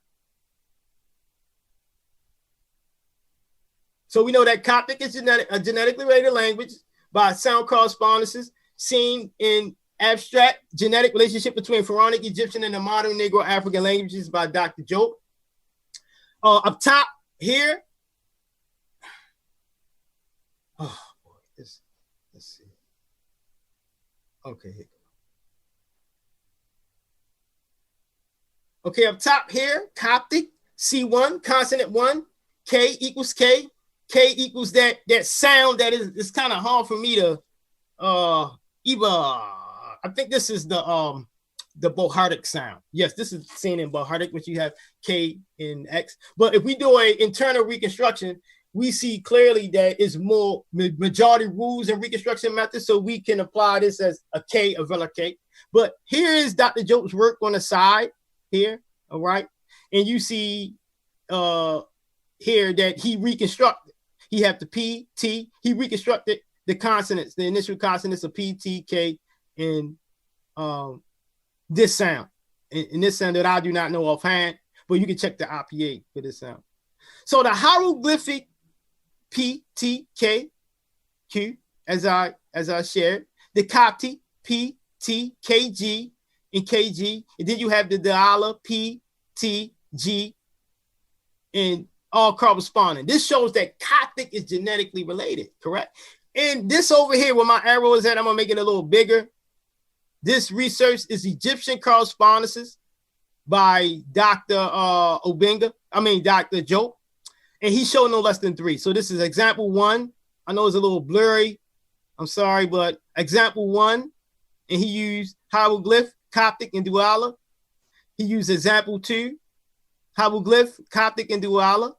So we know that Coptic is a genetically related language by sound correspondences seen in abstract genetic relationship between Pharaonic Egyptian and the modern Negro African languages by Dr. Jope. Up top here. Oh boy, let's see. Okay. Okay, up top here, Coptic, C1, consonant 1, K equals K. K equals that sound that is kind of hard for me to either. I think this is the Bohardic sound. Yes, this is seen in Bohardic, which you have K and X. But if we do an internal reconstruction, we see clearly that it's more majority rules and reconstruction methods, so we can apply this as a K, a Vela K. But here is Dr. Jope's work on the side here, all right? And you see here that he reconstructed. He had the P, T. He reconstructed the consonants, the initial consonants of P, T, K, and this sound. And this sound that I do not know offhand, but you can check the IPA for this sound. So the hieroglyphic P, T, K, Q, as I shared, the Coptic P, T, K, G, and K, G, and then you have the Douala P, T, G, and all corresponding. This shows that Coptic is genetically related, correct? And this over here where my arrow is at, I'm gonna make it a little bigger. This research is Egyptian correspondences by Dr. Dr. Jope, and he showed no less than 3. So this is example 1. I know it's a little blurry. I'm sorry, but example 1, and he used hieroglyph, Coptic, and Douala. He used example 2, hieroglyph, Coptic, and Douala,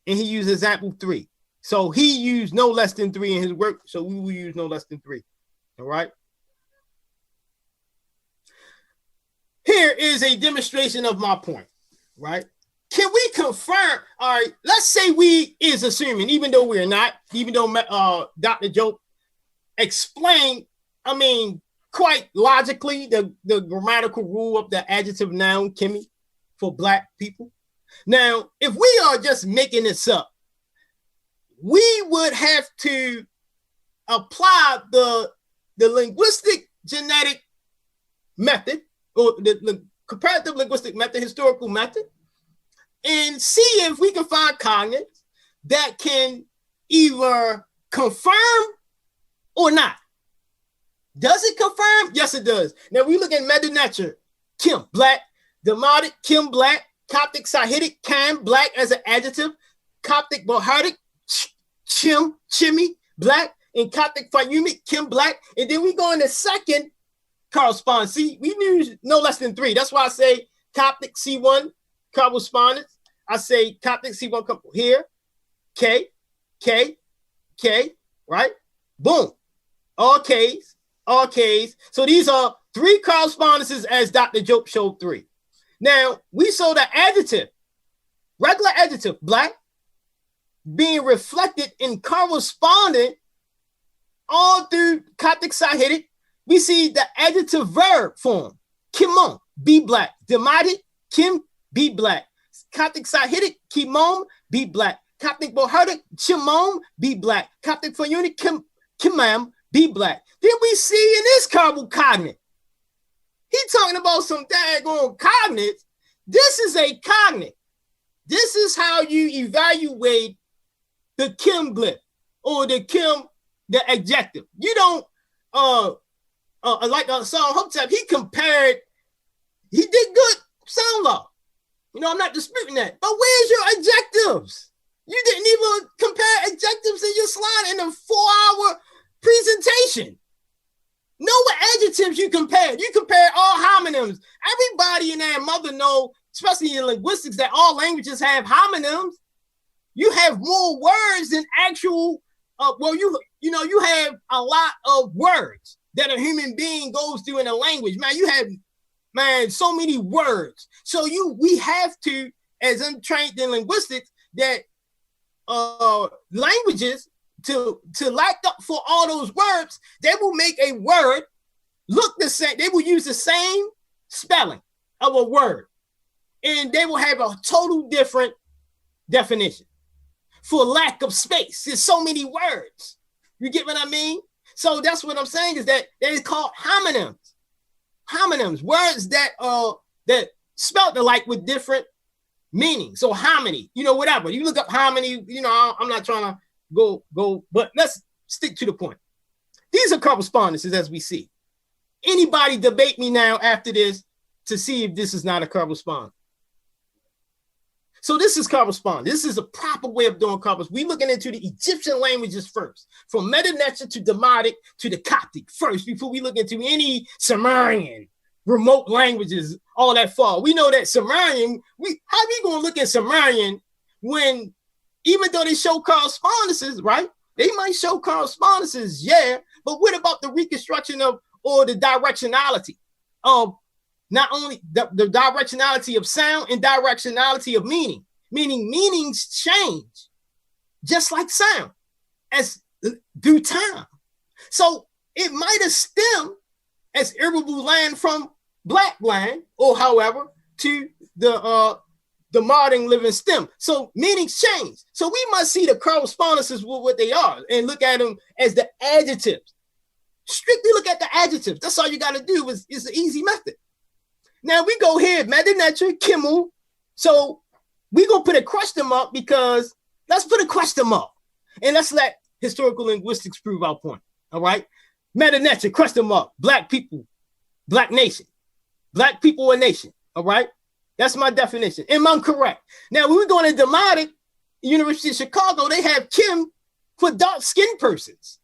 and he used example 3. So he used no less than 3 in his work, so we will use no less than 3. All right. Here is a demonstration of my point, right? Can we confirm, all right, let's say we is assuming, even though we're not, even though Dr. Jope explained, quite logically, the grammatical rule of the adjective noun Kemet for Black people. Now, if we are just making this up, we would have to apply the linguistic genetic method, or the comparative linguistic method, historical method, and see if we can find cognates that can either confirm or not. Does it confirm? Yes, it does. Now we look at Medew Netcher, Kim, black, Demotic, Kim, black, Coptic Sahidic, Kam, black as an adjective, Coptic Bohardic, Chim, Chimmy, black, and Coptic Fayumic, Kim, black. And then we go in the second correspondence. See, we use no less than 3. That's why I say Coptic C1 correspondence. I say Coptic C1 here, K, right? Boom. All Ks. So these are 3 correspondences as Dr. Jope showed 3. Now, we saw the adjective, regular adjective, black, being reflected in correspondent all through Coptic Sahidic. We see the adjective verb form, kimon, be black. Demotic, kim, be black. Coptic Sahidic, kimon, be black. Coptic Bohardic, chimon, be black. Coptic Fayunic, kimam, be black. Then we see in this carbon cognate, he talking about some daggone cognates. This is a cognate. This is how you evaluate the Kim glyph or the Kim, the adjective. You don't, like Asar Imhotep, he did good sound law. You know, I'm not disputing that. But where's your adjectives? You didn't even compare adjectives in your slide in a 4-hour presentation. Know what adjectives you compared. You compared all homonyms. Everybody in their mother know, especially in linguistics, that all languages have homonyms. You have more words than actual, you have a lot of words that a human being goes through in a language. Man, you have, so many words. So we have to, as untrained in linguistics, that languages, to lack up for all those words, they will make a word look the same. They will use the same spelling of a word, and they will have a total different definition for lack of space. There's so many words. You get what I mean? So that's what I'm saying, is that they're called homonyms. Homonyms, words that that spelled alike with different meanings. So hominy, whatever. You look up hominy, I'm not trying to go, but let's stick to the point. These are correspondences as we see. Anybody debate me now after this to see if this is not a correspondence. So this is correspondence. This is a proper way of doing correspondence. We're looking into the Egyptian languages first, from Medew Netjer to Demotic to the Coptic first, before we look into any Sumerian, remote languages, all that far. We know that Sumerian, how are we going to look at Sumerian when, even though they show correspondences, right? They might show correspondences, yeah, but what about the reconstruction or the directionality of not only the directionality of sound and directionality of meaning, meaning meanings change just like sound as due time. So it might have stemmed as Irritable land from Black land, or however, to the modern living stem. So meanings change. So we must see the correspondences with what they are and look at them as the adjectives. Strictly look at the adjectives. That's all you got to do. Is the easy method. Now we go here, Medew Netjer, Kimmel. So we're going to put a question mark, because let's put a question mark and let's let historical linguistics prove our point. All right. Medew Netjer, question mark, Black people, Black nation, Black people, a nation. All right. That's my definition. Am I correct? Now, when we go to Demotic, University of Chicago, they have Kim for dark-skinned persons,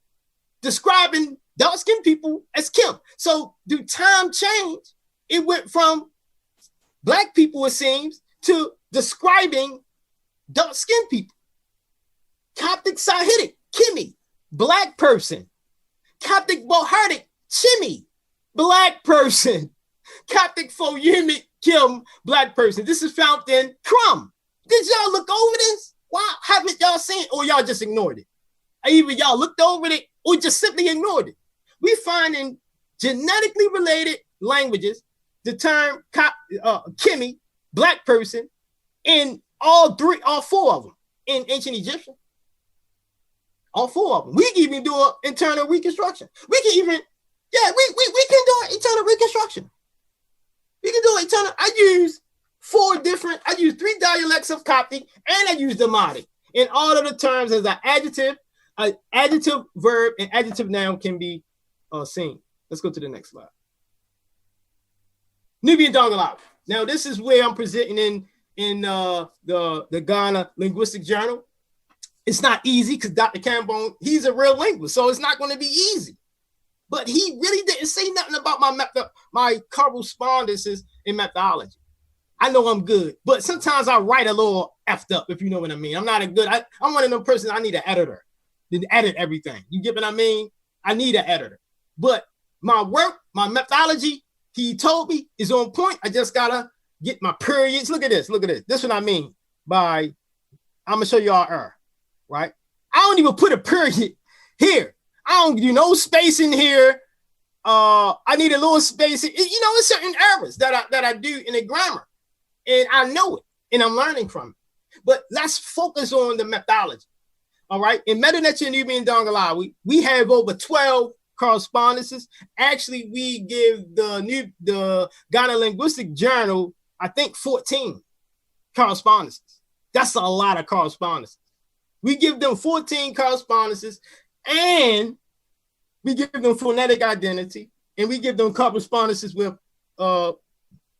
describing dark-skinned people as Kim. So do time change? It went from Black people, it seems, to describing dark-skinned people. Coptic Sahidic, Kimmy, Black person. Coptic Bohardic, Chimmy, Black person. Coptic Foyumic, Kim, Black person. This is found in Crumb. Did y'all look over this? Why haven't y'all seen it, or y'all just ignored it? Either y'all looked over it or just simply ignored it. We find in genetically related languages the term Kimmy, Black person, in all 4 of them in ancient Egyptian. All 4 of them. We can even do an internal reconstruction. We can even, we can do an internal reconstruction. We can do it. I use I use 3 dialects of Coptic, and I use Demotic. And all of the terms as an adjective, verb, and adjective noun can be seen. Let's go to the next slide. Nubian Dongolawi. Now, this is where I'm presenting in the Ghana Linguistic Journal. It's not easy because Dr. Cambone, he's a real linguist, so it's not going to be easy. But he really didn't say nothing about my correspondences in methodology. I know I'm good, but sometimes I write a little effed up, if you know what I mean. I'm not I'm one of them persons, I need an editor to edit everything. You get what I mean? I need an editor. But my work, my methodology, he told me is on point. I just gotta get my periods. Look at this. This is what I mean by, I'm gonna show y'all error, right? I don't even put a period here. I don't do no space in here. I need a little space. It's certain errors that I do in the grammar. And I know it, and I'm learning from it. But let's focus on the methodology. All right. In Medew, Netcher, Nubian, Dongolawi, we have over 12 correspondences. Actually, we give the Ghana Linguistic Journal, I think, 14 correspondences. That's a lot of correspondences. We give them 14 correspondences, and we give them phonetic identity, and we give them correspondences with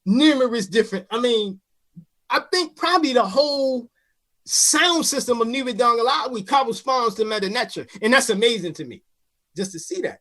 numerous different, I think probably the whole sound system of Nubian Dongolawi corresponds to Medew Netcher, and that's amazing to me, just to see that.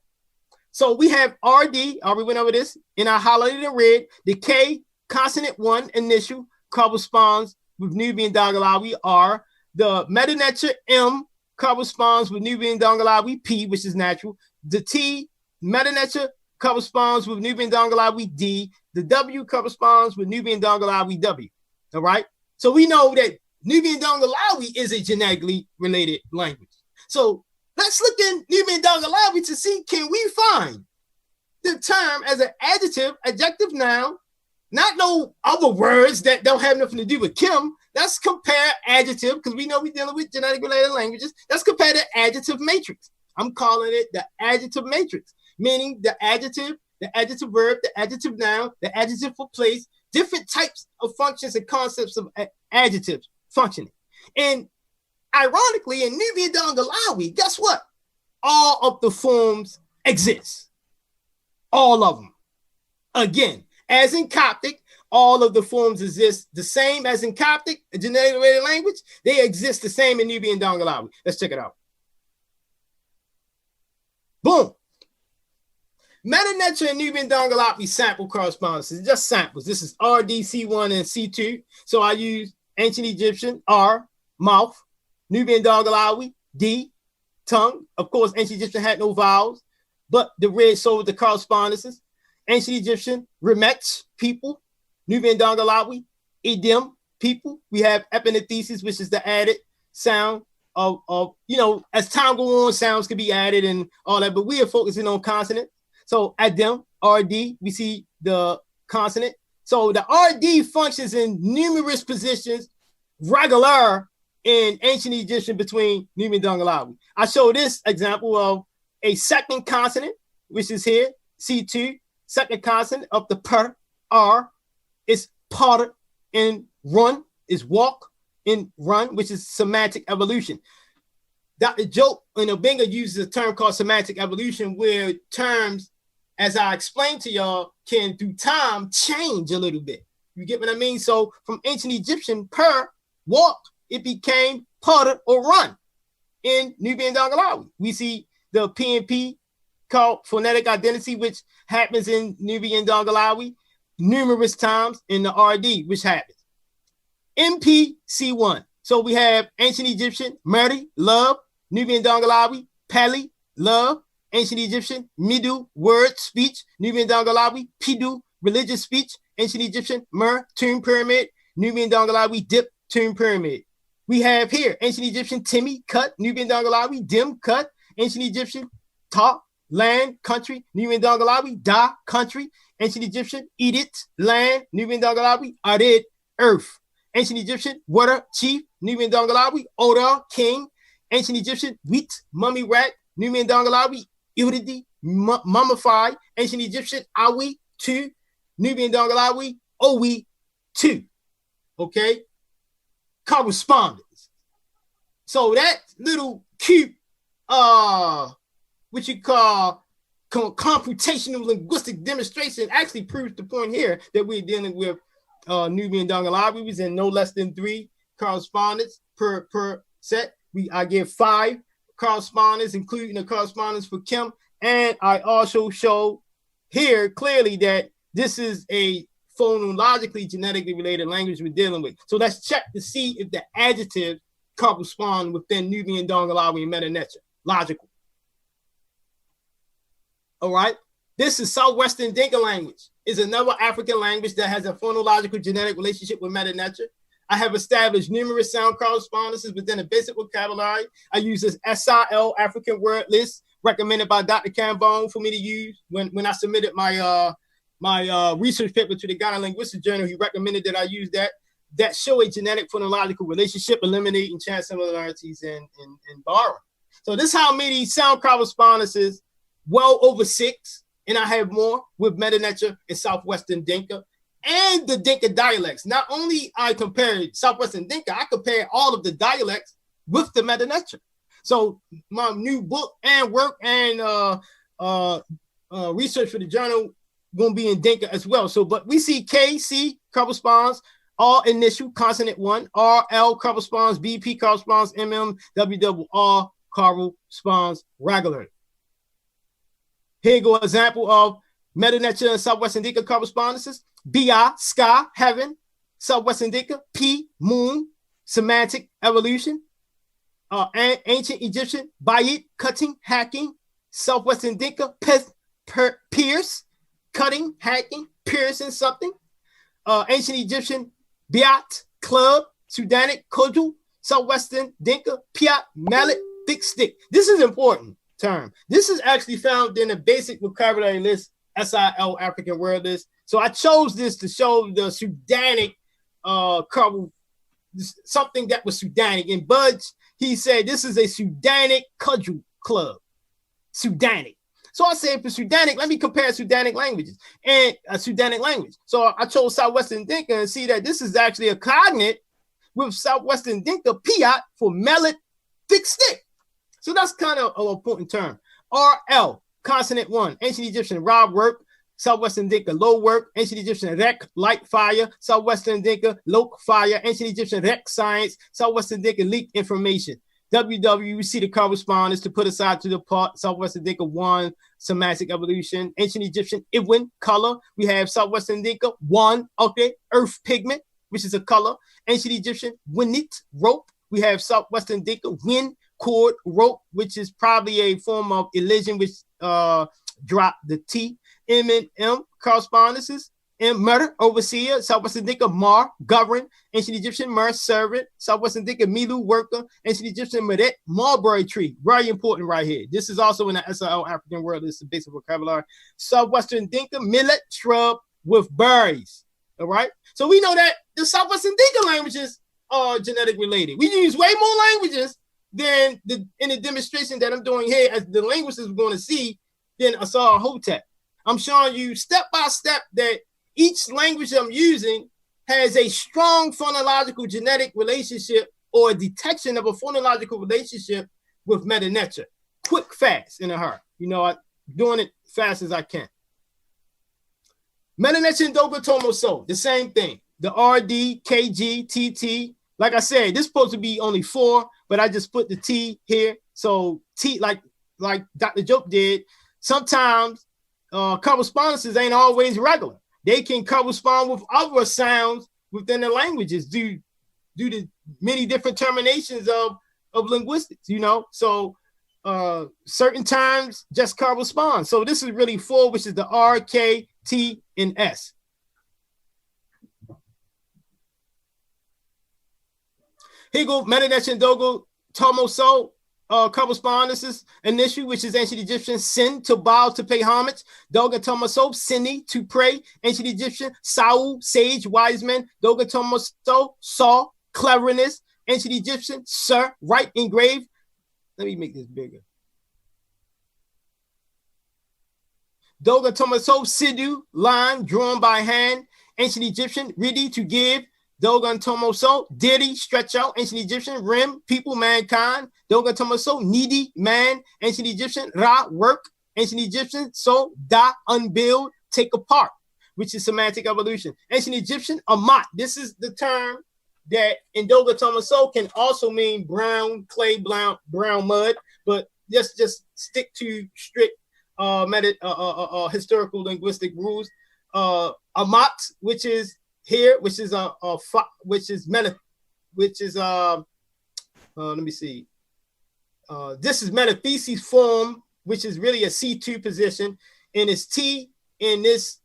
So we have RD, we went over this, and I highlighted in red, the K consonant 1 initial corresponds with Nubian Dongolawi R, the Medew Netcher M corresponds with Nubian Dongolawi P, which is natural, the T, Medew Netcher corresponds with Nubian Dongolawi D, the W corresponds with Nubian Dongolawi W. All right. So we know that Nubian Dongolawi is a genetically related language. So let's look in Nubian Dongolawi to see, can we find the term as an adjective noun, not no other words that don't have nothing to do with Kim. Let's compare adjective, because we know we're dealing with genetically related languages. Let's compare the adjective matrix. I'm calling it the adjective matrix, meaning the adjective verb, the adjective noun, the adjective for place, different types of functions and concepts of adjectives functioning. And ironically, in Nubian Dongolawi, guess what? All of the forms exist. All of them. Again, as in Coptic, all of the forms exist the same as in Coptic, a genetically related language. They exist the same in Nubian Dongolawi. Let's check it out. Boom. Medew Netcher and Nubian Dongolawi sample correspondences, just samples. This is RD, C1, and C2. So I use Ancient Egyptian, R, mouth, Nubian Dongolawi, D, tongue. Of course, Ancient Egyptian had no vowels, but the red showed the correspondences. Ancient Egyptian, Remet, people, Nubian Dongolawi, Idim, people. We have epinathesis, which is the added sound of as time goes on, sounds can be added and all that, but we are focusing on consonant. So Adam, RD, we see the consonant. So the RD functions in numerous positions, regular in Ancient Egyptian between Nubian Dongolawi. I show this example of a second consonant, which is here, C2, second consonant of the per, R, is part in run, is walk in run, which is semantic evolution. Dr. Joe and Obenga uses a term called semantic evolution, where terms, as I explained to y'all, can through time change a little bit. You get what I mean? So from Ancient Egyptian, per, walk, it became part or run in Nubian Dongolawi. We see the PNP called phonetic identity, which happens in Nubian Dongolawi numerous times in the RD, which happens. MPC1. So we have Ancient Egyptian, Murray, love, Nubian Dongolawi, Pali, love, Ancient Egyptian, Medew, word, speech, Nubian Dongolawi, Pidu, religious speech, Ancient Egyptian, Mer, tomb pyramid, Nubian Dongolawi, dip, tomb pyramid. We have here Ancient Egyptian, Timmy, cut, Nubian Dongolawi, dim, cut, Ancient Egyptian, ta, land, country, Nubian Dongolawi, da, country, Ancient Egyptian, eat it, land, Nubian Dongolawi, arid, earth. Ancient Egyptian, water, chief, Nubian Dongolawi, Oda, king, Ancient Egyptian, wheat, mummy rat, Nubian Dongolawi, Uridi, mummify, Ancient Egyptian, Awi, two, Nubian Dongolawi, OE 2. Okay? Correspondence. So that little cute, what you call computational linguistic demonstration actually proves the point here that we're dealing with Nubian Dongolawis and no less than 3 correspondents per set. I give 5 correspondents, including the correspondence for Kim. And I also show here clearly that this is a phonologically genetically related language we're dealing with. So let's check to see if the adjectives correspond within Nubian Dongolawi and Medew Netjer. Logical. All right. This is Southwestern Dinka language. It's another African language that has a phonological genetic relationship with Medew Netjer. I have established numerous sound correspondences within a basic vocabulary. I use this SIL African word list recommended by Dr. Cambone for me to use. When I submitted my research paper to the Ghana Linguistic Journal, he recommended that I use that show a genetic phonological relationship, eliminating chance similarities and borrowing. So this is how many sound correspondences, well over 6, and I have more with Medew Netjer and Southwestern Dinka and the Dinka dialects. Not only I compared Southwestern Dinka, I compared all of the dialects with the Medew Netjer. So my new book and work and research for the journal going to be in Dinka as well. So, but we see KC corresponds, R initial, consonant 1, RL corresponds, BP corresponds, WWR corresponds regularly. Here you go, example of Medew Netjer and Southwestern Dinka correspondences. BI, sky, heaven, Southwestern Dinka. P, moon, semantic evolution. Ancient Egyptian, bayit, cutting, hacking. Southwestern Dinka, pierce, cutting, hacking, piercing something. Ancient Egyptian, biat, club. Sudanic, kodul. Southwestern Dinka, piat, mallet, thick stick. This is important term. This is actually found in a basic vocabulary list, SIL African word list. So I chose this to show the Sudanic something that was Sudanic. And Budge, he said this is a Sudanic cudgel club. Sudanic. So I said for Sudanic, let me compare Sudanic languages and a Sudanic language. So I chose Southwestern Dinka and see that this is actually a cognate with Southwestern Dinka, piat, for mallet, thick stick. So that's kind of an important term. RL, consonant 1, ancient Egyptian, rob work. Southwestern Dinka, low work. Ancient Egyptian, rek, light fire. Southwestern Dinka, lok, fire. Ancient Egyptian, rek, science. Southwestern Dinka, leak, information. WW, we see the correspondence to put aside to the part. Southwestern Dinka, 1, semantic evolution. Ancient Egyptian, Iwin, color. We have Southwestern Dinka, 1, okay, earth pigment, which is a color. Ancient Egyptian, winit, rope. We have Southwestern Dinka, wind, cord, rope, which is probably a form of elision, which drop the T. M and M correspondences. M, murder, overseer. Southwestern Dinka, mar, govern. Ancient Egyptian, mer, servant. Southwestern Dinka, milu, worker. Ancient Egyptian, meret, mulberry tree. Very important right here. This is also in the SIL African word. This is the basic vocabulary. Southwestern Dinka, millet, shrub with berries. All right. So we know that the Southwestern Dinka languages are genetic related. We use way more languages than in the demonstration that I'm doing here, as the linguists we're going to see, than Asar Imhotep. I'm showing you step by step that each language I'm using has a strong phonological genetic relationship or a detection of a phonological relationship with Medew Netjer. Quick, fast, in a hurry. You know, I'm doing it fast as I can. Medew Netjer and Doga Tomo So, the same thing. The RD, KG, TT. Like I said, this is supposed to be only 4, but I just put the T here. So T, like Dr. Joke did, sometimes correspondences ain't always regular. They can correspond with other sounds within the languages due to many different terminations of linguistics, you know. So certain times just correspond. So this is really 4, which is the R, K, T, and S. Here you go, Medew Netjer and Doga Tomo So. Correspondences initial, which is ancient Egyptian, sin, to bow, to pay homage. Doga Tomo So, sini, to pray. Ancient Egyptian, Saul, sage, wise man. Doga Tomo So, saw, cleverness. Ancient Egyptian, sir, write, engrave. Let me make this bigger. Doga Tomaso Sidu, line drawn by hand. Ancient Egyptian, Ridi, to give. Doga Tomaso, Diddy, stretch out. Ancient Egyptian, Rim, people, mankind. Doga Tomaso, needy, man. Ancient Egyptian, Ra, work. Ancient Egyptian, so, Da, unbuild, take apart, which is semantic evolution. Ancient Egyptian, Amat. This is the term that in Doga Tomaso can also mean brown, clay, brown mud, but just stick to strict historical linguistic rules. Amat, which is here, which is let me see. This is metathesis form, which is really a C2 position, and it's T in this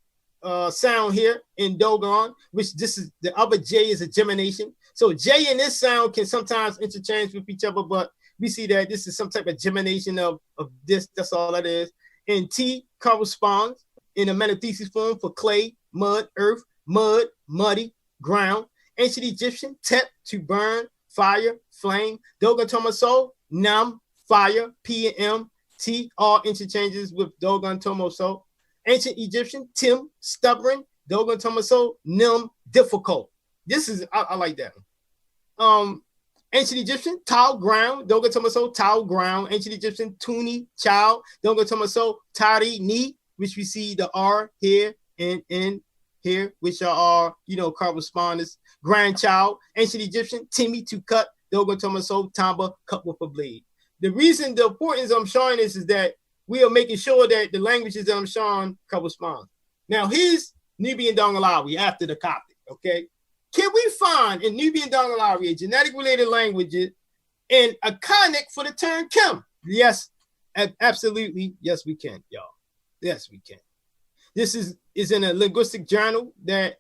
sound here in Dogon, which this is the other J is a gemination. So J and this sound can sometimes interchange with each other, but we see that this is some type of gemination of this. That's all that is. And T corresponds in a metathesis form for clay, mud, earth, mud, muddy, ground. Ancient Egyptian, tep, to burn, fire, flame. Dogon Tomaso, nam, fire, P and M, T, all interchanges with Dogon Tomaso. Ancient Egyptian, Tim, stubborn. Dogon Tomaso, nim, difficult. This is, I like that. Ancient Egyptian, Tau, ground. Dogon Tomaso, Tau, ground. Ancient Egyptian, Tuni, child. Dogon Tomaso, Tari, ni, which we see the R here and N here, which are, correspondence. Grandchild. Ancient Egyptian, Timmy, to cut. Dogon Tomaso, Tamba, cut with a blade. The reason, the importance I'm showing this is that we are making sure that the languages that I'm showing correspond. Now, here's Nubian Dongalawi after the Coptic, okay? Can we find in Nubian Dongalawi a genetic related languages and a conic for the term Kim? Yes, absolutely. Yes, we can, y'all. Yes, we can. This is in a linguistic journal that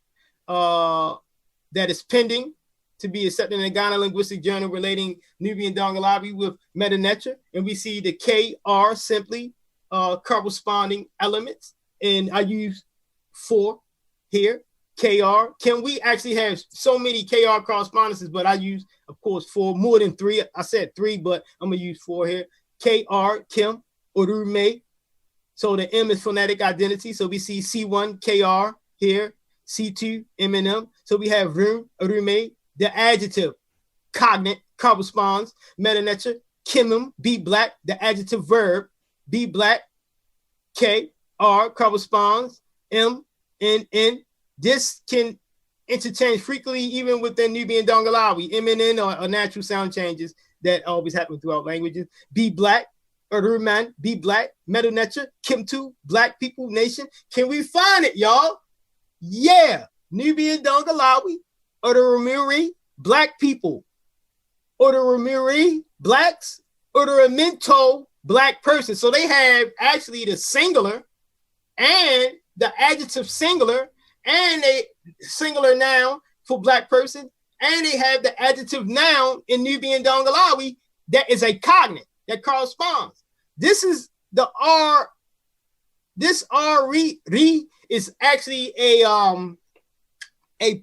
is pending to be accepted in the Ghana Linguistic Journal relating Nubian Dongalawi with Medew Netcher. And we see the KR simply corresponding elements. And I use 4 here. KR. Can we actually have so many KR correspondences? But I use, of course, 4, more than 3. I said 3, but I'm going to use 4 here. KR, Kim, Urume. So the M is phonetic identity. So we see C1, KR here, C2, M&M. So we have Rum, Urume. The adjective, cognate, corresponds. Medew Netcher, Kimum, be black. The adjective verb, be black. K, R, corresponds. M, N, N. This can interchange frequently even within Nubian Dongalawi. M and N are natural sound changes that always happen throughout languages. Be black, Urman, be black, Medew Netcher, Kimtu, black people, nation. Can we find it, y'all? Yeah, Nubian Dongalawi, Urumiri, black people, Urumiri, blacks, Uruminto, black person. So they have actually the singular and the adjective singular and a singular noun for black person, and they have the adjective noun in Nubian Dongalawi that is a cognate that corresponds. This is the R. This R re is actually a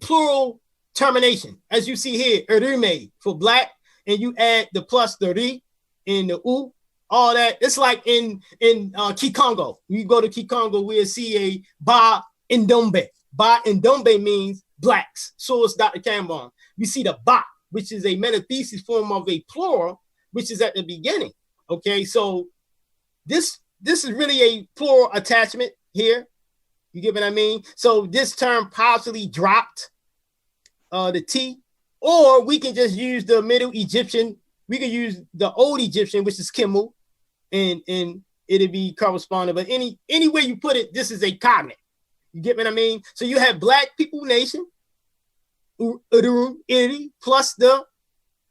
plural termination, as you see here, Urume for black, and you add the plus the ri and the u, all that. It's like in Kikongo. You go to Kikongo, we'll see a ba indombe. Ba indombe means blacks. So it's Dr. Cambon. We see the ba, which is a metathesis form of a plural, which is at the beginning. Okay, so this is really a plural attachment here. You get what I mean? So this term possibly dropped the T, or we can just use the Middle Egyptian. We can use the Old Egyptian, which is Kimu, and it'll be corresponding. But any way you put it, this is a cognate. You get what I mean? So you have black people nation, plus the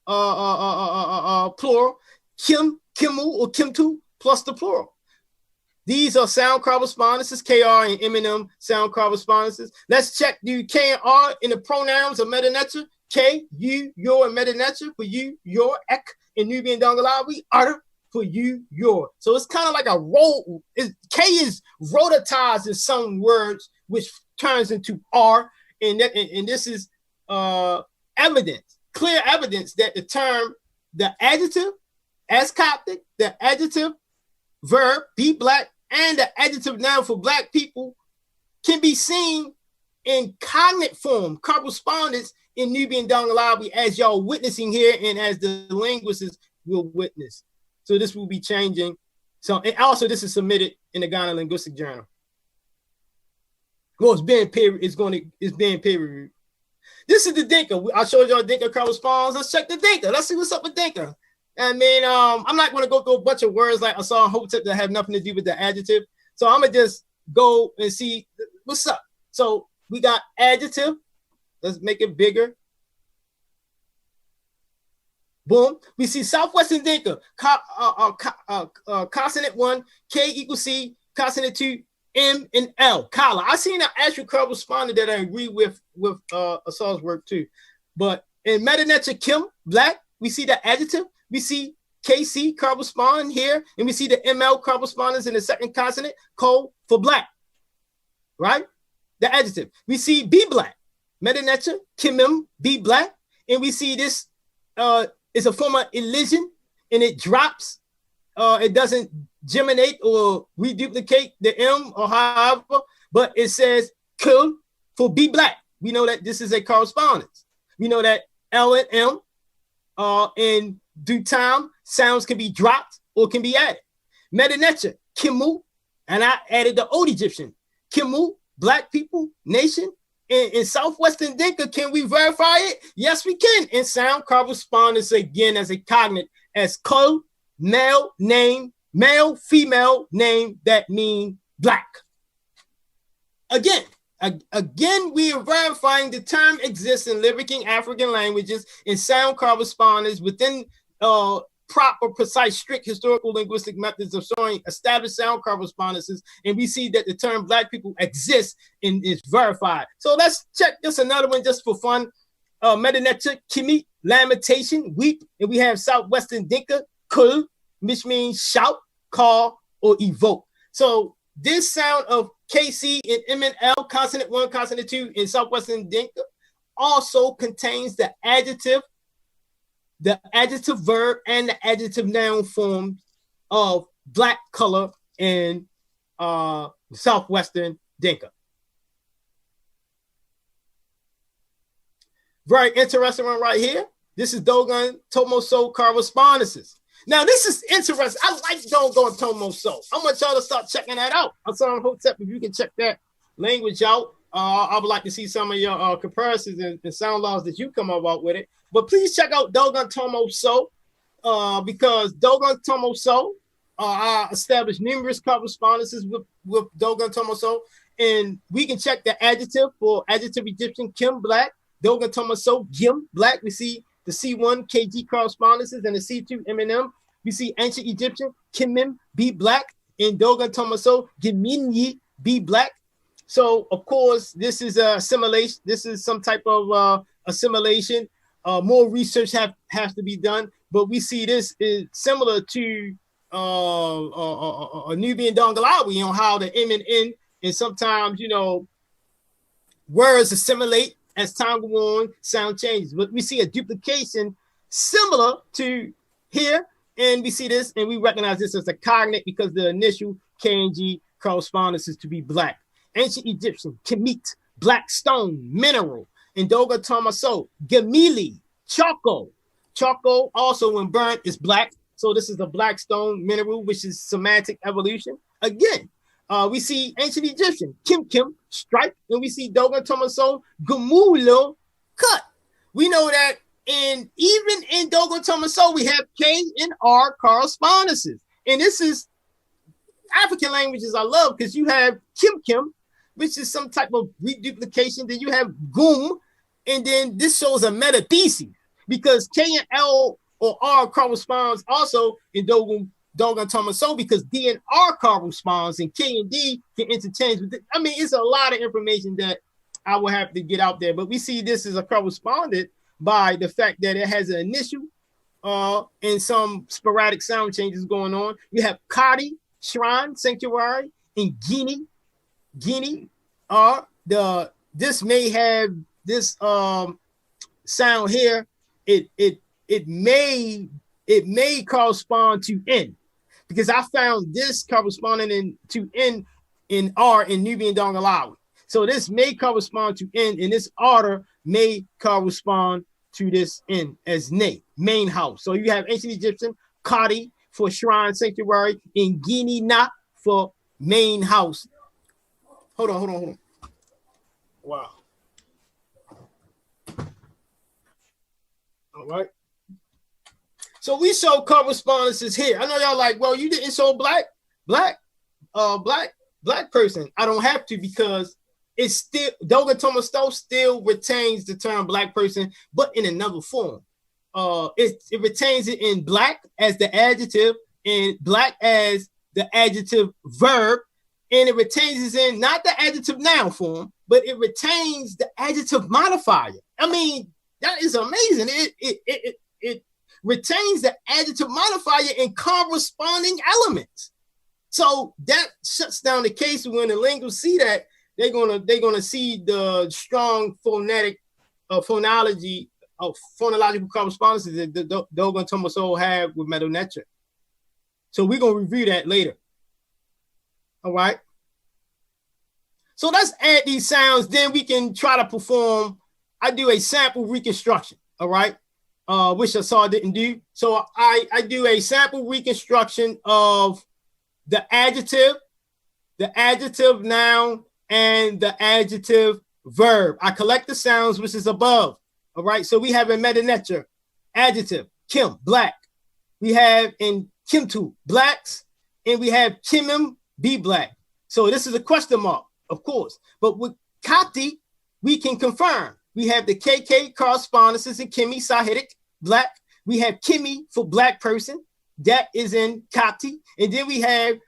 plural, Kim, Kimu, or Kimtu, plus the plural. These are sound correspondences, KR and M&M sound correspondences. Let's check, do K and R in the pronouns of Medew Netcher? K, you, your, and Medew Netcher. For you, your, ek, in Nubian Dongalawi, utter, for you, your. So it's kind of like a roll. K is rototized in some words, which turns into R. And this is evidence, clear evidence that the term, the adjective, as Coptic, the adjective, verb, be black, and the adjective noun for black people can be seen in cognate form, correspondence in Nubian Dongalawi, as y'all witnessing here and as the linguists will witness. So this will be changing. So, and also this is submitted in the Ghana Linguistic Journal. Well, it's being peer reviewed. This is the Dinka. I showed y'all Dinka corresponds. Let's check the Dinka. Let's see what's up with Dinka. I mean, I'm not going to go through a bunch of words like Asar Imhotep that have nothing to do with the adjective. So I'm going to just go and see what's up. So we got adjective. Let's make it bigger. Boom. We see Southwestern Dinka. Consonant 1, K equals C. Consonant 2, M and L. Kala. I seen an actual correspondent that I agree with Asar's work too. But in Medew Netcher Kim, black, we see the adjective. We see KC correspond here, and we see the ML correspondence in the second consonant, Ko for black, right? The adjective. We see be black, Medew Netcher, Kimim, be black, and we see this is a form of elision, and it drops. It doesn't geminate or reduplicate the M or however, but it says Kul for be black. We know that this is a correspondence. We know that L and M in due time, sounds can be dropped or can be added. Medew Netcher, Kimu, and I added the Old Egyptian. Kimu, black people, nation. In Southwestern Dinka, can we verify it? Yes, we can. In sound correspondence again as a cognate, as Kul, male, name, male, female, name that mean black. Again, we are verifying the term exists in Lyric African languages in sound correspondence within proper, precise, strict historical linguistic methods of showing established sound correspondences, and we see that the term black people exists and is verified. So let's check this another one just for fun. Medew Netcher, Kimi, lamentation, weep, and we have Southwestern Dinka, Kul, which means shout, call, or evoke. So this sound of KC and M and L, consonant 1, consonant 2 in Southwestern Dinka also contains the adjective verb, and the adjective noun forms of black color in Southwestern Dinka. Very interesting one right here. This is Dogon Tomoso correspondences. Now, this is interesting. I like Dogon Tomoso. I want y'all to start checking that out. Asar Imhotep, if you can check that language out. I would like to see some of your comparisons and sound laws that you come about with it. But please check out Dogon Tomoso because Dogon Tomoso, I established numerous correspondences with Dogon Tomoso, and we can check the adjective for adjective Egyptian, Kim, black, Dogon Tomoso, Gim, black. We see the C1 KG correspondences and the C2 M&M. We see ancient Egyptian, Kimim, be black, and Dogon Tomoso, Giminyi, be black. So, of course, this is assimilation. This is some type of assimilation. More research has to be done, but we see this is similar to a Nubian Dongalawi on how the M and N, and sometimes, words assimilate as time goes on, sound changes. But we see a duplication similar to here, and we see this, and we recognize this as a cognate because the initial K and G correspondences to be black. Ancient Egyptian, Kemet, black stone, mineral. Ndoga Tomaso, Gamili, Choco. Choco also when burnt is black. So this is the black stone mineral, which is semantic evolution. Again, we see ancient Egyptian, Kim, stripe, and we see Dogon Tomaso, Gumulo, cut. We know that even in Dogon Tomaso, we have K and R correspondences. And this is African languages I love because you have Kim, which is some type of reduplication. Then you have Gum, and then this shows a metathesis because K and L or R corresponds also in Dogon Tomaso because D and R corresponds and K and D can interchange with it. I mean, it's a lot of information that I will have to get out there, but we see this as a correspondent by the fact that it has an initial and some sporadic sound changes going on. We have Kadi, shrine, sanctuary, and Guinea are this may have this sound here. It may correspond to N. because I found this corresponding to N in R in Nubian Dongalawi. So this may correspond to N, and this order may correspond to this N as Ne, main house. So you have ancient Egyptian, Kati for shrine sanctuary, and Gini Na for main house. Hold on. Wow. All right. So we show correspondences here. I know y'all like, well, you didn't show black person. I don't have to because it's still Doga Tomasto still retains the term black person, but in another form. It retains it in black as the adjective and black as the adjective verb, and it retains it in not the adjective noun form, but it retains the adjective modifier. I mean, that is amazing. It retains the adjective modifier in corresponding elements. So that shuts down the case when the linguists see that, they're gonna see the strong phonological correspondences that the Doga and Tomaso have with Medew Netcher. So we're gonna review that later. All right. So let's add these sounds, then we can try to perform. I do a sample reconstruction. All right. Which Asar didn't do. So I do a sample reconstruction of the adjective noun, and the adjective verb. I collect the sounds which is above. All right. So we have in Medew Netcher, adjective, Kim, black. We have in Kimtu, blacks, and we have Kimim, be black. So this is a question mark, of course. But with Kati, we can confirm. We have the KK correspondences in Kimi, Sahidic, black. We have Kimi for black person. That is in Kati. And then we have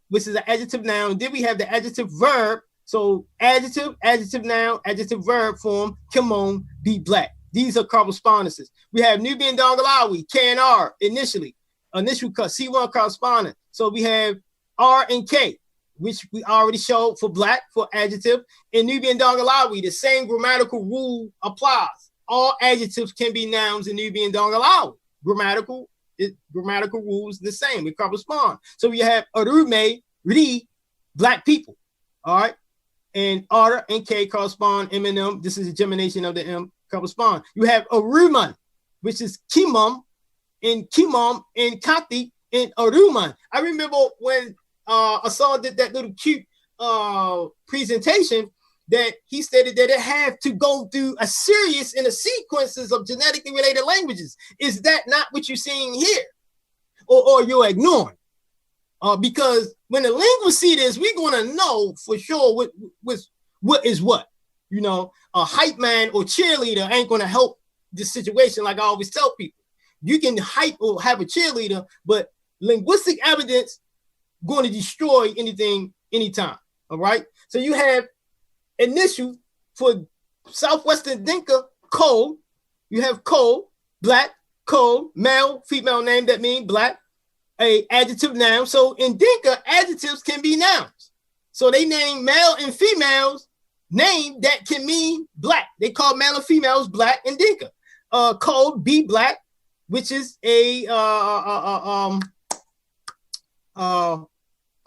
which is an adjective noun. Then we have the adjective verb. So adjective noun, adjective verb form, Kimon, be black. These are correspondences. We have Nubian Dongalawi, K and R, initial C1 correspondent. So we have R and K, which we already showed for black, for adjective. In Nubian Dongalawi, the same grammatical rule applies. All adjectives can be nouns in Nubian Dongalawi. Grammatical rules the same. It correspond. So we have Arume, Ri, black people. All right. And R and K correspond, M and M. This is a gemination of the M correspond. You have Aruman, which is Kimum, and Kati, and Aruman. I remember when Asar did that little cute presentation that he stated that it had to go through a series in the sequences of genetically related languages. Is that not what you're seeing here? Or you're ignoring? Because when the linguists see this, we're going to know for sure what is what. You know, a hype man or cheerleader ain't going to help this situation. Like I always tell people, you can hype or have a cheerleader, but linguistic evidence going to destroy anything, anytime. All right. So you have initial for Southwestern Dinka, coal. You have coal, black, coal, male, female name that mean black, a adjective noun. So in Dinka, adjectives can be nouns. So they name male and females name that can mean black. They call male and females black in Dinka. Coal, be black, which is a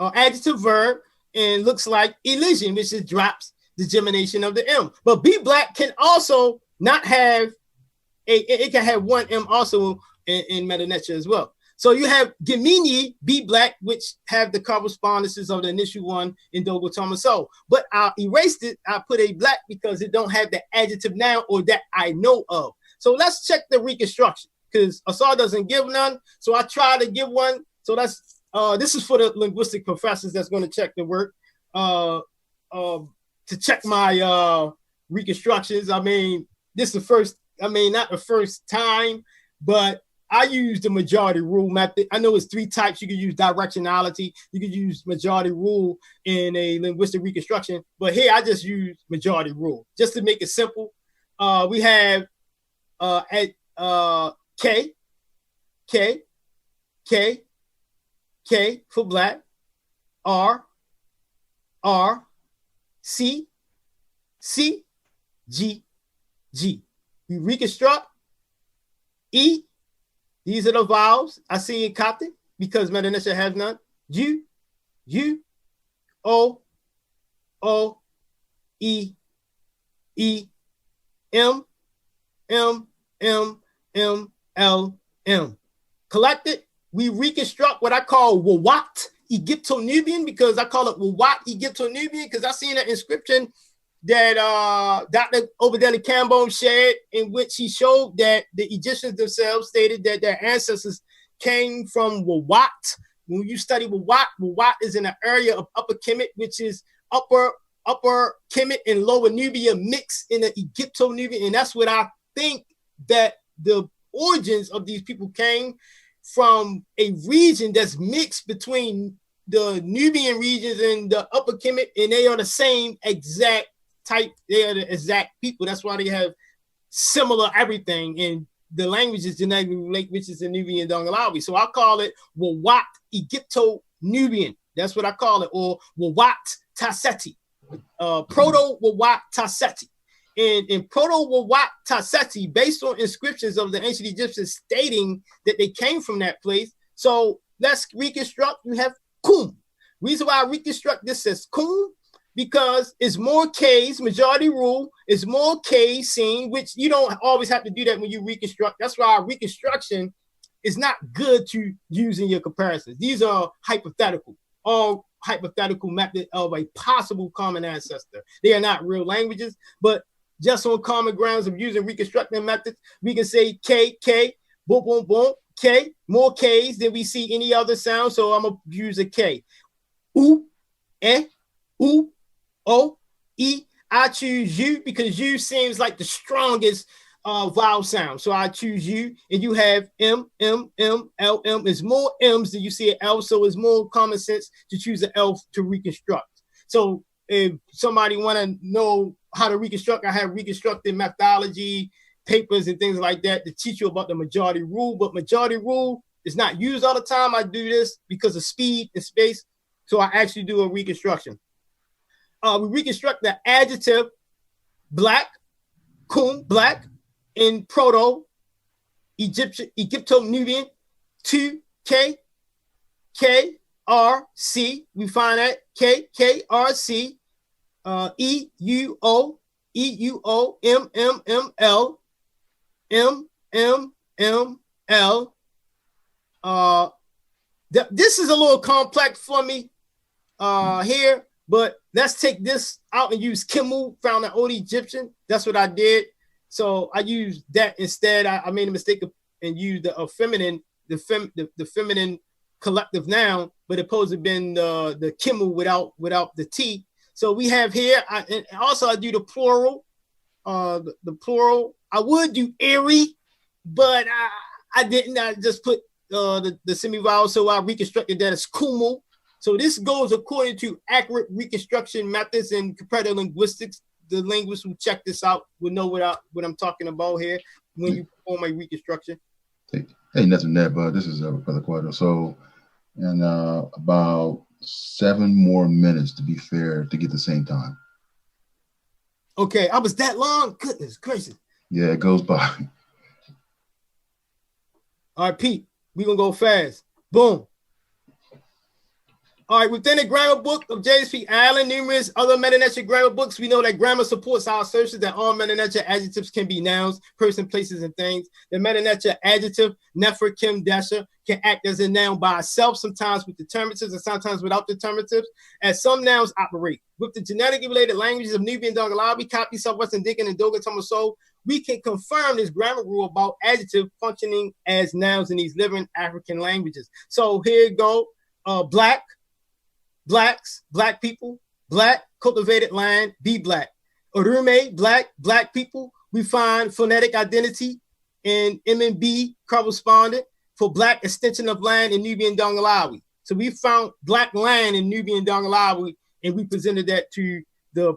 adjective verb, and looks like elision, which is drops the gemination of the M. But be black can also not have it can have one M also in Medew Netjer as well. So you have Gemini, be black, which have the correspondences of the initial one in Dogo Tomaso. But I erased it. I put a black because it don't have the adjective noun or that I know of. So let's check the reconstruction because Asar doesn't give none. So I try to give one. So that's this is for the linguistic professors that's going to check the work. To check my reconstructions. I mean, this is the first, not the first time, but I use the majority rule method. I know it's 3 types. You can use directionality. You can use majority rule in a linguistic reconstruction. But here I just use majority rule just to make it simple. We have K for black, R, C, G. We reconstruct E. These are the vowels I see in Coptic. because Meta Netcher has none. U, O, O, E, E, M, M, M, M, L, M. Collected, we reconstruct what I call Wawat Egypto-Nubian, because I call it Wawat Egypto-Nubian because I seen an inscription that Dr. Obadiah Campbell shared, in which he showed that the Egyptians themselves stated that their ancestors came from Wawat. When you study Wawat, Wawat is in an area of Upper Kemet, which is upper Kemet and Lower Nubia mixed in the Egypto-Nubian, and that's what I think that the origins of these people came from, a region that's mixed between the Nubian regions and the Upper Kemet, and they are the same exact type. They are the exact people. That's why they have similar everything, and the languages genetically relate, which is the Nubian Dongalawi. So I call it Wawat Egypto-Nubian. That's what I call it, or Wawat Tasseti, Proto-Wawat Tasseti. And in Proto-Wawat Tasseti, based on inscriptions of the ancient Egyptians stating that they came from that place. So let's reconstruct. You have Kum. Reason why I reconstruct this as Kum, because it's more K's, majority rule, is more K's seen, which you don't always have to do that when you reconstruct. That's why reconstruction is not good to use in your comparisons. These are hypothetical, all hypothetical method of a possible common ancestor. They are not real languages, but just on common grounds of using reconstructing methods, we can say K, K, boom, boom, boom, K, more K's than we see any other sound. So I'm going to use a K. U, E, U, O, E. I choose U because U seems like the strongest vowel sound. So I choose U, and you have M, M, M, L, M. There's more M's than you see an L, so it's more common sense to choose an L to reconstruct. So if somebody want to know how to reconstruct, I have reconstructed methodology, papers, and things like that to teach you about the majority rule. But majority rule is not used all the time. I do this because of speed and space. So I actually do a reconstruction. We reconstruct the adjective black, kum, black, in Proto Egypto-Nubian, 2K, K, R, C. We find that K, K, R, C. E, U, O, E, U, O, M, M, M, L, M, M, M, L. This is a little complex for me here, but let's take this out and use Kimu, found an old Egyptian. That's what I did. So I used that instead. I made a mistake and used the feminine, the feminine collective noun, but it supposed to have been the Kimu without the T. So we have here, and also I do the plural, the plural. I would do airy, but I didn't. I just put the semi-vowel, so I reconstructed that as kumu. So this goes according to accurate reconstruction methods and comparative linguistics. The linguists who check this out will know what I'm talking about here when you perform a reconstruction. Hey, Netcher Neb, this is Brother Quadro. So, in about 7 more minutes, to be fair, to get the same time. Okay, I was that long? Goodness gracious. Yeah, it goes by. All right, Pete, we're going to go fast. Boom. All right, within the grammar book of James P. Allen, numerous other Meta Netcher grammar books, we know that grammar supports our assertion that all Meta Netcher adjectives can be nouns, person, places, and things. The Meta Netcher adjective, nefer, kim, desher, can act as a noun by itself, sometimes with determinatives and sometimes without determinatives, as some nouns operate. With the genetically related languages of Nubian Dongalawi, Copy, Southwestern Dinkan, and Dogon Tomaso, we can confirm this grammar rule about adjective functioning as nouns in these living African languages. So here you go. Black, blacks, black people, black, cultivated land, be black. Orume, black, black people. We find phonetic identity in MNB correspondent for black extension of land in Nubian Dongalawi. So we found black land in Nubian Dongalawi, and we presented that to the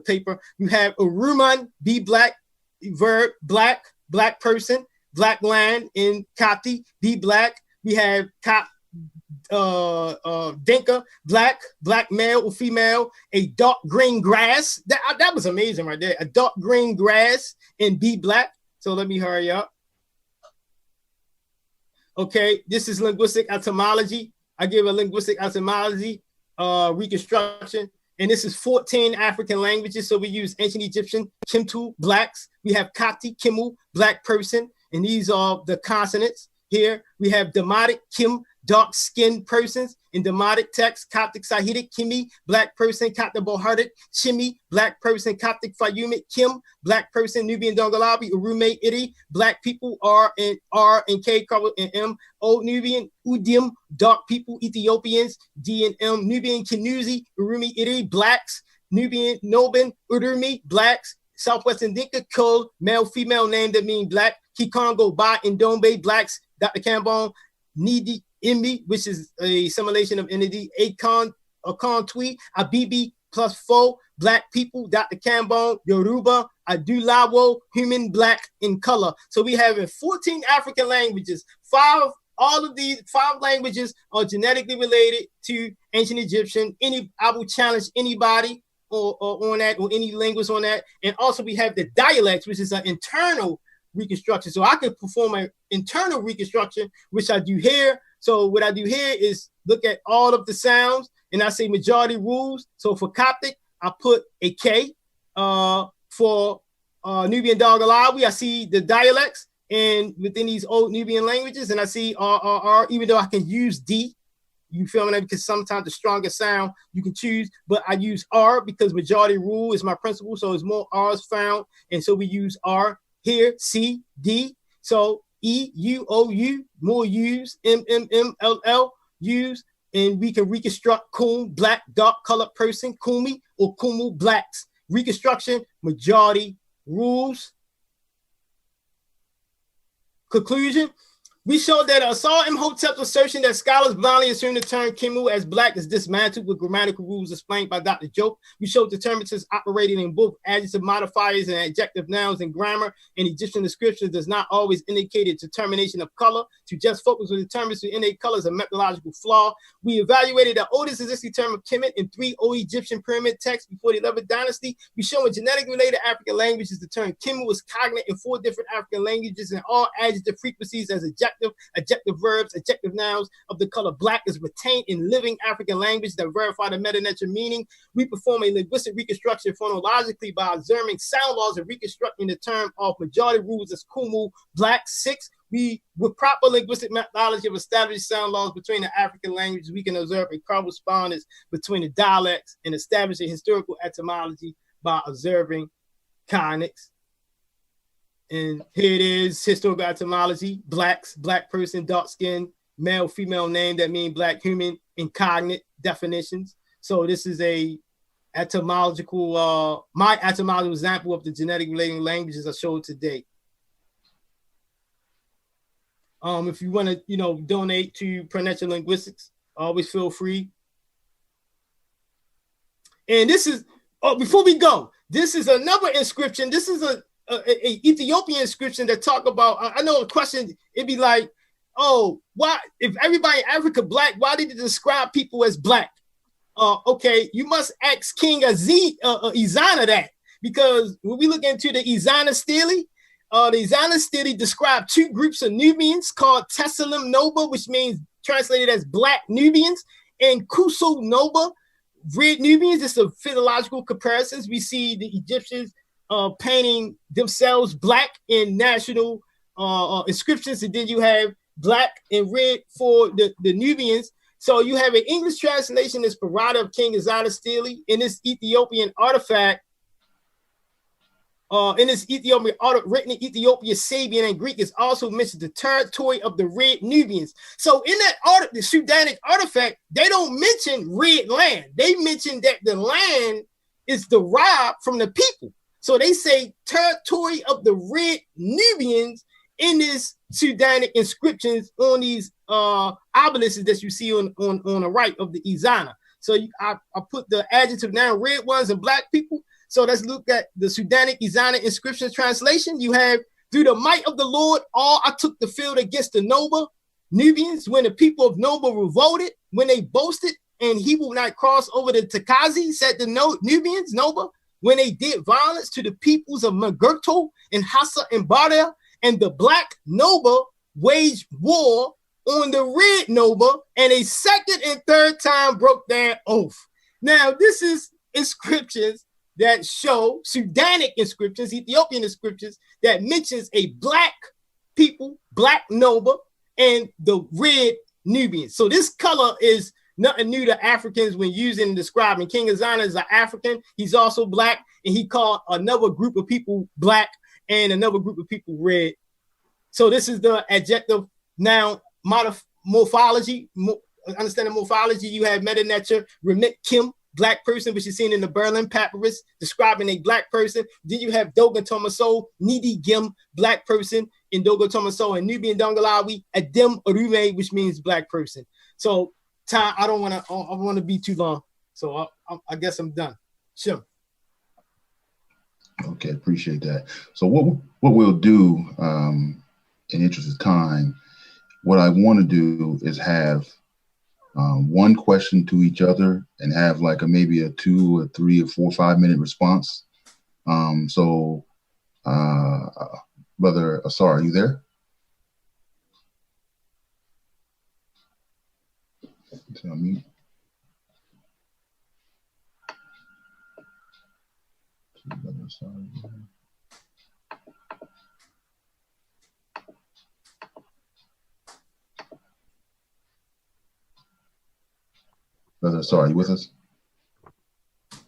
paper. We have Uruman, be black, verb, black, black person, black land in Kati, be black. We have Dinka, black, black male or female, a dark green grass. That was amazing right there. A dark green grass and be black. So let me hurry up. Okay, this is linguistic etymology. I give a linguistic etymology reconstruction. And this is 14 African languages. So we use ancient Egyptian, Kimtu, blacks. We have Kati, Kimu, black person. And these are the consonants. Here we have Demotic, Kim, dark-skinned persons. In Demotic text, Coptic Sahidic, Kimi, black person, Coptic Bohardic, Chimi, black person, Coptic Fayumic, Kim, black person, Nubian Dongalabi, Urume, Iri, black people, R and K, cover and M, Old Nubian, Udim, dark people, Ethiopians, D and M, Nubian Kinuzi, Urumi, Iri, blacks, Nubian, Noban, Urumi, blacks, Southwestern Dinka, Kul, male, female name that mean black, Kikongo, Ba, and Dombe, blacks, Dr. Cambone, Nidi, Imi, which is a assimilation of entity, Akon, Twi, Abibi plus 4, black people, Dr. Cambone, Yoruba, Adulawo, human, black in color. So we have in 14 African languages, all of these 5 languages are genetically related to ancient Egyptian. I will challenge anybody or on that, or any linguist on that. And also we have the dialects, which is an internal reconstruction. So I could perform an internal reconstruction, which I do here. So what I do here is look at all of the sounds and I say majority rules. So for Coptic, I put a K. For Nubian Dongalawi, I see the dialects and within these old Nubian languages, and I see R, even though I can use D. You feel me? Because sometimes the strongest sound you can choose, but I use R because majority rule is my principle. So it's more R's found. And so we use R here, C, D. So E, U, O, U, more U's, M, M, M, L, L, U's, and we can reconstruct Kum, black, dark colored person, Kumi, or Kumu, blacks. Reconstruction, majority rules. Conclusion. We showed that Asar Imhotep's assertion that scholars blindly assume the term Kimu as black is dismantled with grammatical rules explained by Dr. Joke. We showed determinants operating in both adjective modifiers and adjective nouns in grammar and Egyptian descriptions does not always indicate a determination of color. To just focus on determinants to innate color is a methodological flaw. We evaluated the oldest existing term of Kemet in 3 old Egyptian pyramid texts before the 11th dynasty. We show in genetically related African languages the term Kimu is cognate in 4 different African languages and all adjective frequencies as adjective verbs, adjective nouns of the color black is retained in living African language that verify the Netcher meaning. We perform a linguistic reconstruction phonologically by observing sound laws and reconstructing the term of majority rules as Kumu, black. 6, we, with proper linguistic methodology of establishing sound laws between the African languages, we can observe a correspondence between the dialects and establish a historical etymology by observing conics. And here it is, historical etymology, blacks, black person, dark skin, male, female name that mean black, human, incognate definitions. So this is a etymological, my etymological example of the genetic relating languages I showed today. If you want to, donate to Netcher Linguistics, always feel free. And this is, before we go, this is another inscription. This is a Ethiopian inscription that talk about, I know a question, it'd be like, oh, why, if everybody in Africa black, why did it describe people as black? Okay, you must ask King Izana that, because when we look into the Izana Stele, the Izana Stele describe 2 groups of Nubians called Tessalim Noba, which means translated as black Nubians, and Kusu Noba, red Nubians. It's a philological comparisons. We see the Egyptians painting themselves black in national inscriptions, and then you have black and red for the Nubians. So you have an English translation that's Parada of King Izana Stele in this Ethiopian artifact. In this Ethiopian written in Ethiopian, Sabian, and Greek is also mentioned the territory of the red Nubians. So in that the Sudanic artifact, they don't mention red land. They mention that the land is derived from the people. So they say territory of the red Nubians in this Sudanic inscriptions on these obelisks that you see on the right of the Izana. So I put the adjective noun red ones and black people. So let's look at the Sudanic Izana inscription translation. You have, through the might of the Lord, I took the field against the Noba Nubians when the people of Noba revolted, when they boasted, and he will not cross over the Takazi, said the Nubians, Noba, when they did violence to the peoples of Magurto and Hassa and Baria, and the black Noba waged war on the red Noba, and a second and third time broke their oath. Now, this is inscriptions that show Sudanic inscriptions, Ethiopian inscriptions that mentions a black people, black Noba, and the red Nubians. So this color is nothing new to Africans when using and describing. King Azana is an African. He's also black, and he called another group of people black and another group of people red. So this is the adjective noun morphology. Understanding morphology, you have Medew Netcher, remit Kim, black person, which is seen in the Berlin Papyrus, describing a black person. Then you have Dogon Tomaso, Nidi Gim, black person in Dogon Tomaso, and Nubian Dongalawi, Adem Arume, which means black person. So time, I don't want to be too long. So I guess I'm done. Sure. Okay, appreciate that. So what we'll do, in interest of time, what I want to do is have one question to each other and have like maybe a 2 or 3 or 4 or 5 minute response. Brother Asar, are you there? Tell me. Brother, sorry, you with us?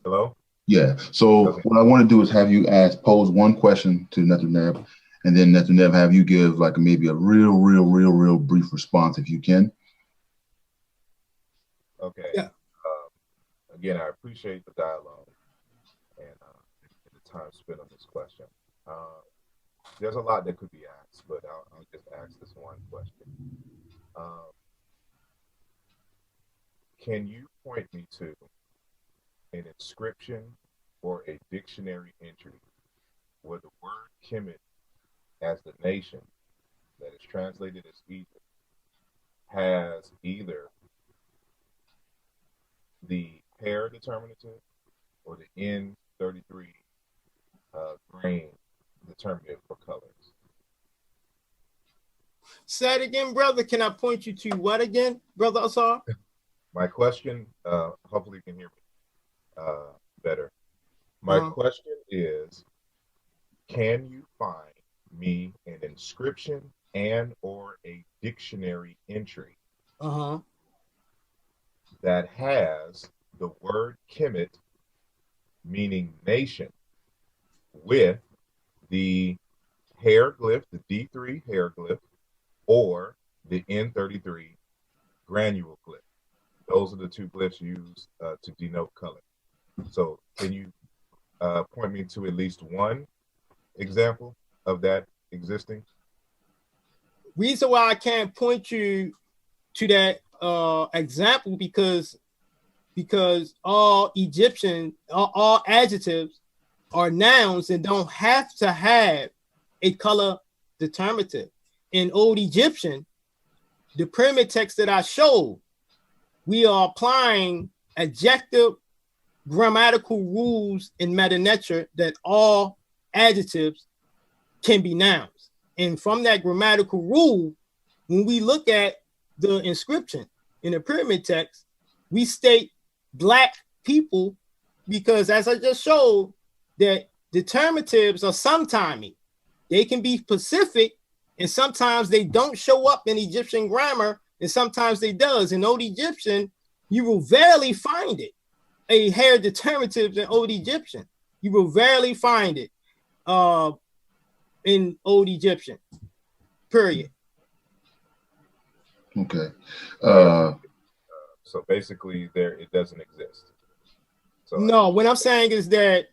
Hello? Yeah. So what I want to do is have you pose one question to Netjer Neb, and then Netjer Neb have you give like maybe a real brief response if you can. Okay. Yeah. Again, I appreciate the dialogue and the time spent on this question. There's a lot that could be asked, but I'll just ask this one question. Can you point me to an inscription or a dictionary entry where the word Kemet as the nation that is translated as Egypt has either the pair determinative or the N33 grain determinative for colors? Say it again, brother. Can I point you to what again, Brother Asar? My question, hopefully you can hear me better. My question is, can you find me an inscription and or a dictionary entry that has the word Kemet, meaning nation, with the hieroglyph, the D3 hieroglyph, or the N33 granule glyph? Those are the 2 glyphs used to denote color. So can you point me to at least one example of that existing? Reason why I can't point you to that example because all Egyptian, all adjectives are nouns and don't have to have a color determinative. In Old Egyptian, the pyramid text that I showed, we are applying adjective grammatical rules in Medew Netjer that all adjectives can be nouns. And from that grammatical rule, when we look at the inscription in the pyramid text, we state black people because, as I just showed, that determinatives are sometiming. They can be specific, and sometimes they don't show up in Egyptian grammar, and sometimes they does. In Old Egyptian, you will rarely find it. A hair determinative in Old Egyptian, you will rarely find it in Old Egyptian, period. Okay. So basically it doesn't exist. So no, what I'm saying is that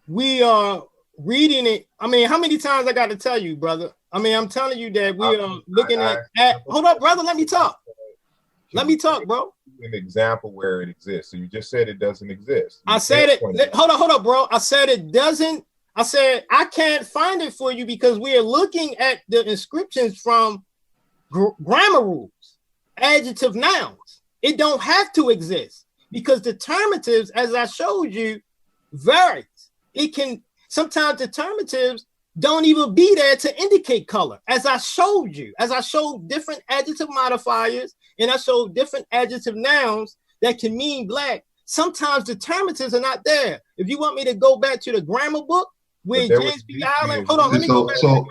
we are reading it. I mean, how many times I got to tell you, brother? I mean, I'm telling you that we are looking at hold up, brother, let me talk. Let me talk, bro. An example where it exists. So you just said it doesn't exist. I said it. Hold up, bro. I said it doesn't. I said I can't find it for you because we are looking at the inscriptions from grammar rules, adjective nouns. It don't have to exist because determinatives, as I showed you, varies. It can sometimes determinatives don't even be there to indicate color. As I showed you, as I showed different adjective modifiers and I showed different adjective nouns that can mean black, sometimes determinatives are not there. If you want me to go back to the grammar book where James P. Allen, hold on, let me go back. So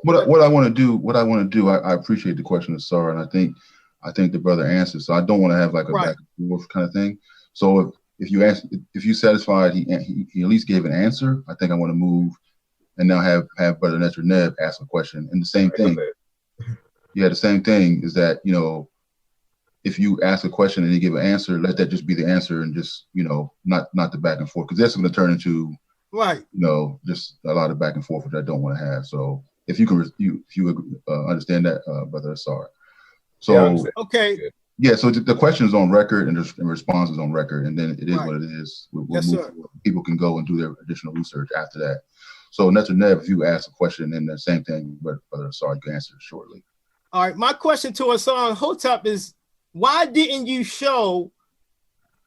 what I want to do, I appreciate the question of Sarah, and I think the brother answered. So I don't want to have like a back and forth kind of thing. So if you satisfied he at least gave an answer, I think I want to move and now have Brother Netjer Neb ask a question. And the same thing. Yeah, the same thing is that, you know, if you ask a question and you give an answer, let that just be the answer and just, you know, not the back and forth, because that's going to turn into, you know, just a lot of back and forth, which I don't want to have. So if you can, if you understand that, Brother Asar. So, okay. Yeah, so the question is on record and the response is on record, and then it is what it is. Yes, sir. People can go and do their additional research after that. So Netjer Neb, if you ask a question, then the same thing, but Brother Asar, you can answer it shortly. All right, my question to Asar Imhotep is, why didn't you show,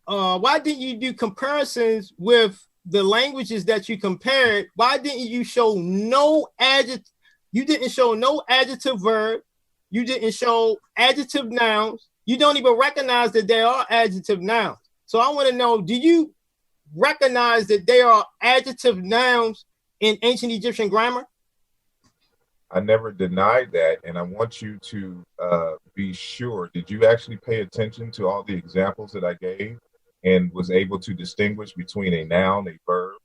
why didn't you do comparisons with the languages that you compared? Why didn't you show no adjective? You didn't show no adjective verb. You didn't show adjective nouns. You don't even recognize that they are adjective nouns. So I want to know, do you recognize that they are adjective nouns in ancient Egyptian grammar? I never denied that, and I want you to be sure. Did you actually pay attention to all the examples that I gave and was able to distinguish between a noun, a verb,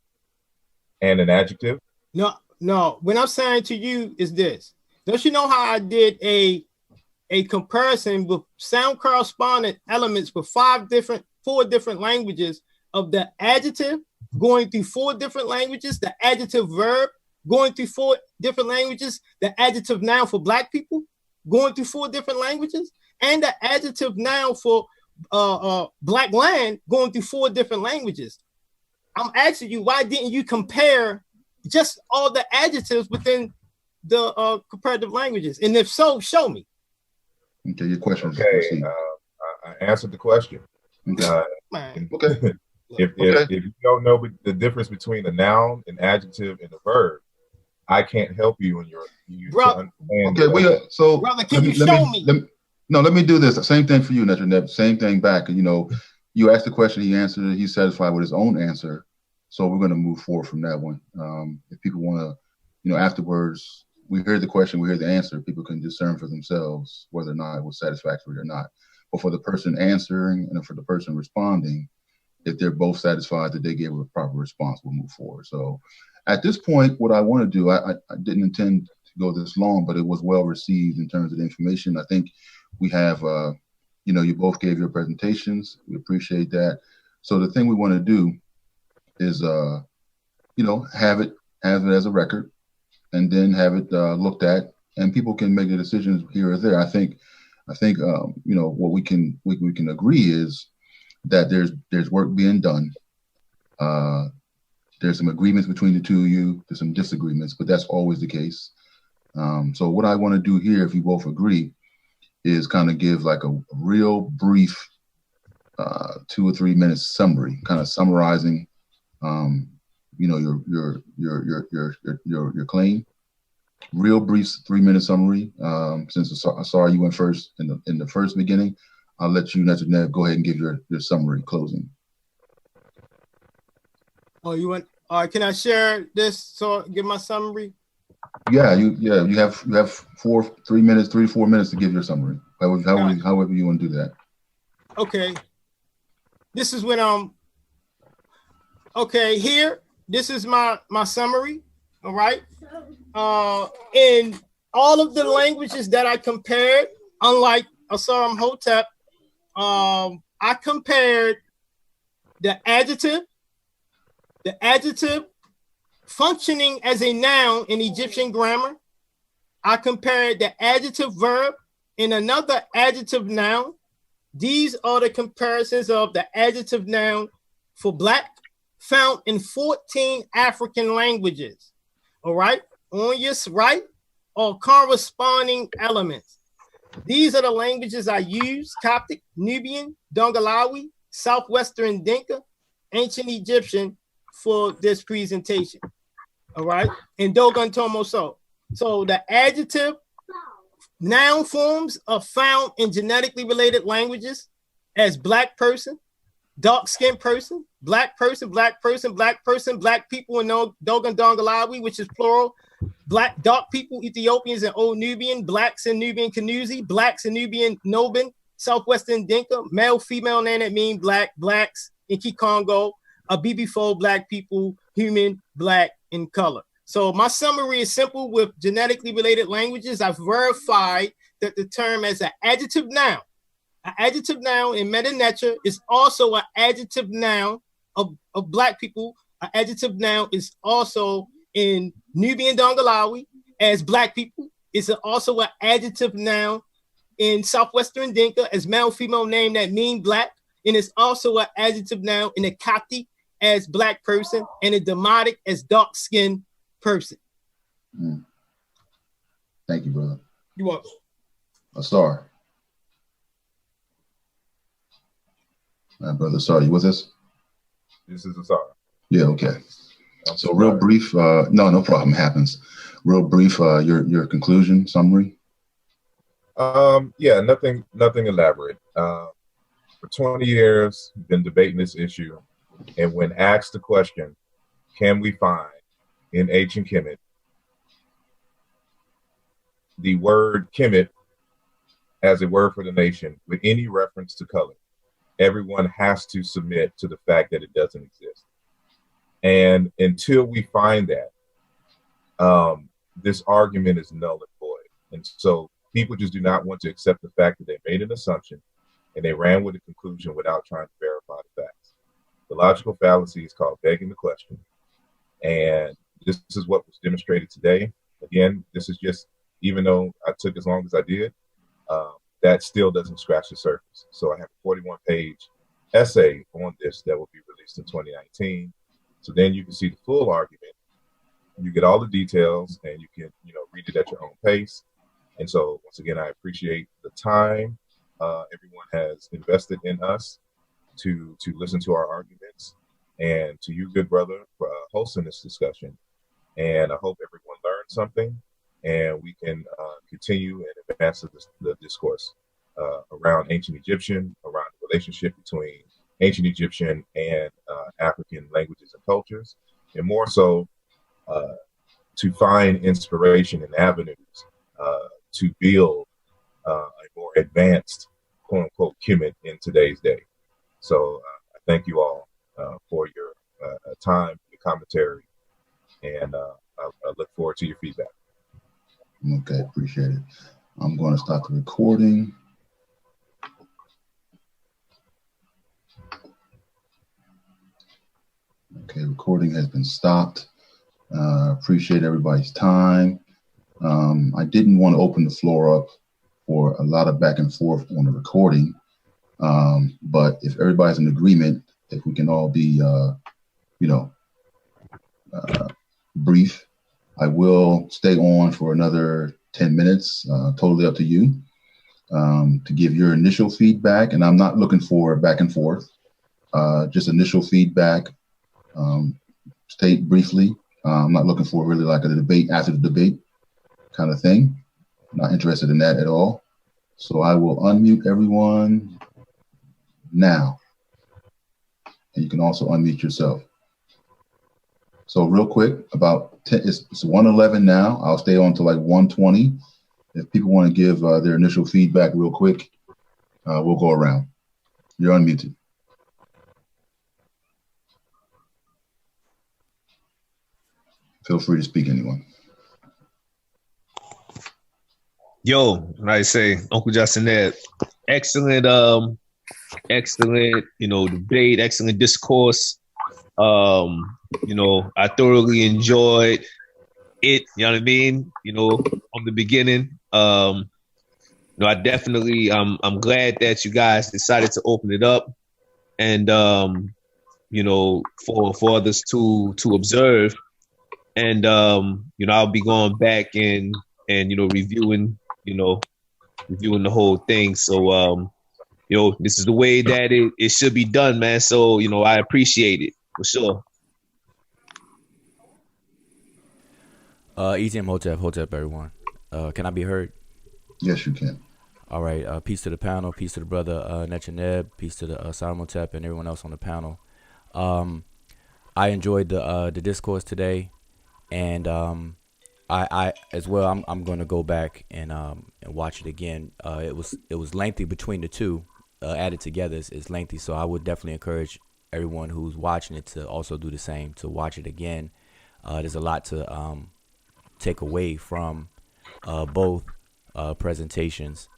and an adjective? No. What I'm saying to you is this. Don't you know how I did a comparison with sound correspondent elements for four different languages of the adjective going through four different languages, the adjective verb going through four different languages, the adjective noun for Black people going through four different languages, and the adjective noun for Black land going through four different languages. I'm asking you, why didn't you compare just all the adjectives within the comparative languages? And if so, show me. Okay, your question. Okay, I answered the question. Okay. If you don't know the difference between a noun, an adjective, and a verb, I can't help you in your brother. Okay, so brother, can you show me? Let me do this. Same thing for you, Netcher Neb. Same thing back. You know, you asked the question, he answered it. He's satisfied with his own answer. So we're going to move forward from that one. If people want to, you know, afterwards, we hear the question, we hear the answer. People can discern for themselves whether or not it was satisfactory or not. But for the person answering and for the person responding, if they're both satisfied that they gave a proper response, we'll move forward. So at this point, what I want to do, I didn't intend to go this long, but it was well received in terms of the information. I think we have, you know, you both gave your presentations. We appreciate that. So the thing we want to do is, you know, have it as a record and then have it looked at, and people can make the decisions here or there. I think, you know, what we can agree is that there's work being done. There's some agreements between the two of you. There's some disagreements, but that's always the case. So what I want to do here, if you both agree, is kind of give like a real brief 2 or 3 minute summary, kind of summarizing, you know, your claim. Real brief 3 minute summary. Since I saw you went first in the first beginning, I'll let you, Netcher Neb, go ahead and give your summary closing. Oh, you want? All right, can I share this? So give my summary. Yeah, you have 3 minutes, 3 to 4 minutes to give your summary. However you want to do that. Okay. This is when okay, here. This is my summary. All right. In all of the languages that I compared, unlike Asar Imhotep, I compared the adjective functioning as a noun in Egyptian grammar. I compared the adjective verb in another adjective noun. These are the comparisons of the adjective noun for Black found in 14 African languages. All right, on your right are corresponding elements. These are the languages I use: Coptic, Nubian, Dongolawi, Southwestern Dinka, Ancient Egyptian for this presentation. all right, and Dogon Tomo so. So the adjective noun forms are found in genetically related languages as black person, dark-skinned person, black person, black person, black person, black people in Dogon Dongalawi, which is plural, black, dark people, Ethiopians and Old Nubian, blacks and Nubian Kanuzi, blacks and Nubian Nobin, Southwestern Dinka, male, female, name that mean black, blacks, Inki Congo, a BB4, black people, human, black, in color. So my summary is simple with genetically related languages. I've verified that the term as an adjective noun in Medew Netcher is also an adjective noun of black people. An adjective noun is also in Nubian Dongalawi as black people. It's also an adjective noun in Southwestern Dinka as male, female name that mean black. And it's also an adjective noun in the Kati as black person and a demotic as dark skinned person. Thank you, brother. You're welcome. Asar. Brother Asar, you with us? This is Asar. Yeah, okay. So real brief, no problem, happens. Real brief, your conclusion, summary? Yeah, nothing elaborate. For 20 years, been debating this issue, and when asked the question, can we find in ancient Kemet the word Kemet as a word for the nation with any reference to color, everyone has to submit to the fact that it doesn't exist. And until we find that, this argument is null and void. And so people just do not want to accept the fact that they made an assumption and they ran with a conclusion without trying to verify the facts. The logical fallacy is called begging the question. And this is what was demonstrated today. Again, this is just, even though I took as long as I did, that still doesn't scratch the surface. So I have a 41-page essay on this that will be released in 2019. So then you can see the full argument. You get all the details and you can, read it at your own pace. And so once again, I appreciate the time everyone has invested in us to listen to our arguments, and to you, good brother, for hosting this discussion. And I hope everyone learned something, and we can continue and advance the discourse around ancient Egyptian, around the relationship between ancient Egyptian and African languages and cultures, and more so to find inspiration and avenues to build a more advanced, quote unquote, Kemet in today's day. So I thank you all for your time, your commentary, and I look forward to your feedback. Okay, appreciate it. I'm going to stop the recording. Okay, recording has been stopped. Appreciate everybody's time. I didn't want to open the floor up for a lot of back and forth on the recording, but if everybody's in agreement, if we can all be, brief, I will stay on for another 10 minutes, totally up to you, to give your initial feedback. And I'm not looking for back and forth, just initial feedback. State briefly. I'm not looking for really like a debate after the debate kind of thing. Not interested in that at all. So I will unmute everyone now. And you can also unmute yourself. So real quick, about 10, it's 1:11 now. I'll stay on to like 1:20. If people want to give their initial feedback real quick, we'll go around. You're unmuted. Feel free to speak, anyone. Yo, what I say, Uncle Justin Neb, excellent, debate, excellent discourse. I thoroughly enjoyed it, you know what I mean? From the beginning. I definitely, I'm glad that you guys decided to open it up and, for others to observe. And, I'll be going back and reviewing the whole thing. So, this is the way that it should be done, man. So, I appreciate it for sure. Easy Imhotep, Hotep, everyone. Can I be heard? Yes, you can. All right. Peace to the panel. Peace to the brother Netcher Neb. Peace to the Asar Imhotep and everyone else on the panel. I enjoyed the discourse today, and I as well. I'm going to go back and watch it again. It was lengthy between the two. Added together is lengthy, so I would definitely encourage everyone who's watching it to also do the same, to watch it again. There's a lot to take away from both presentations,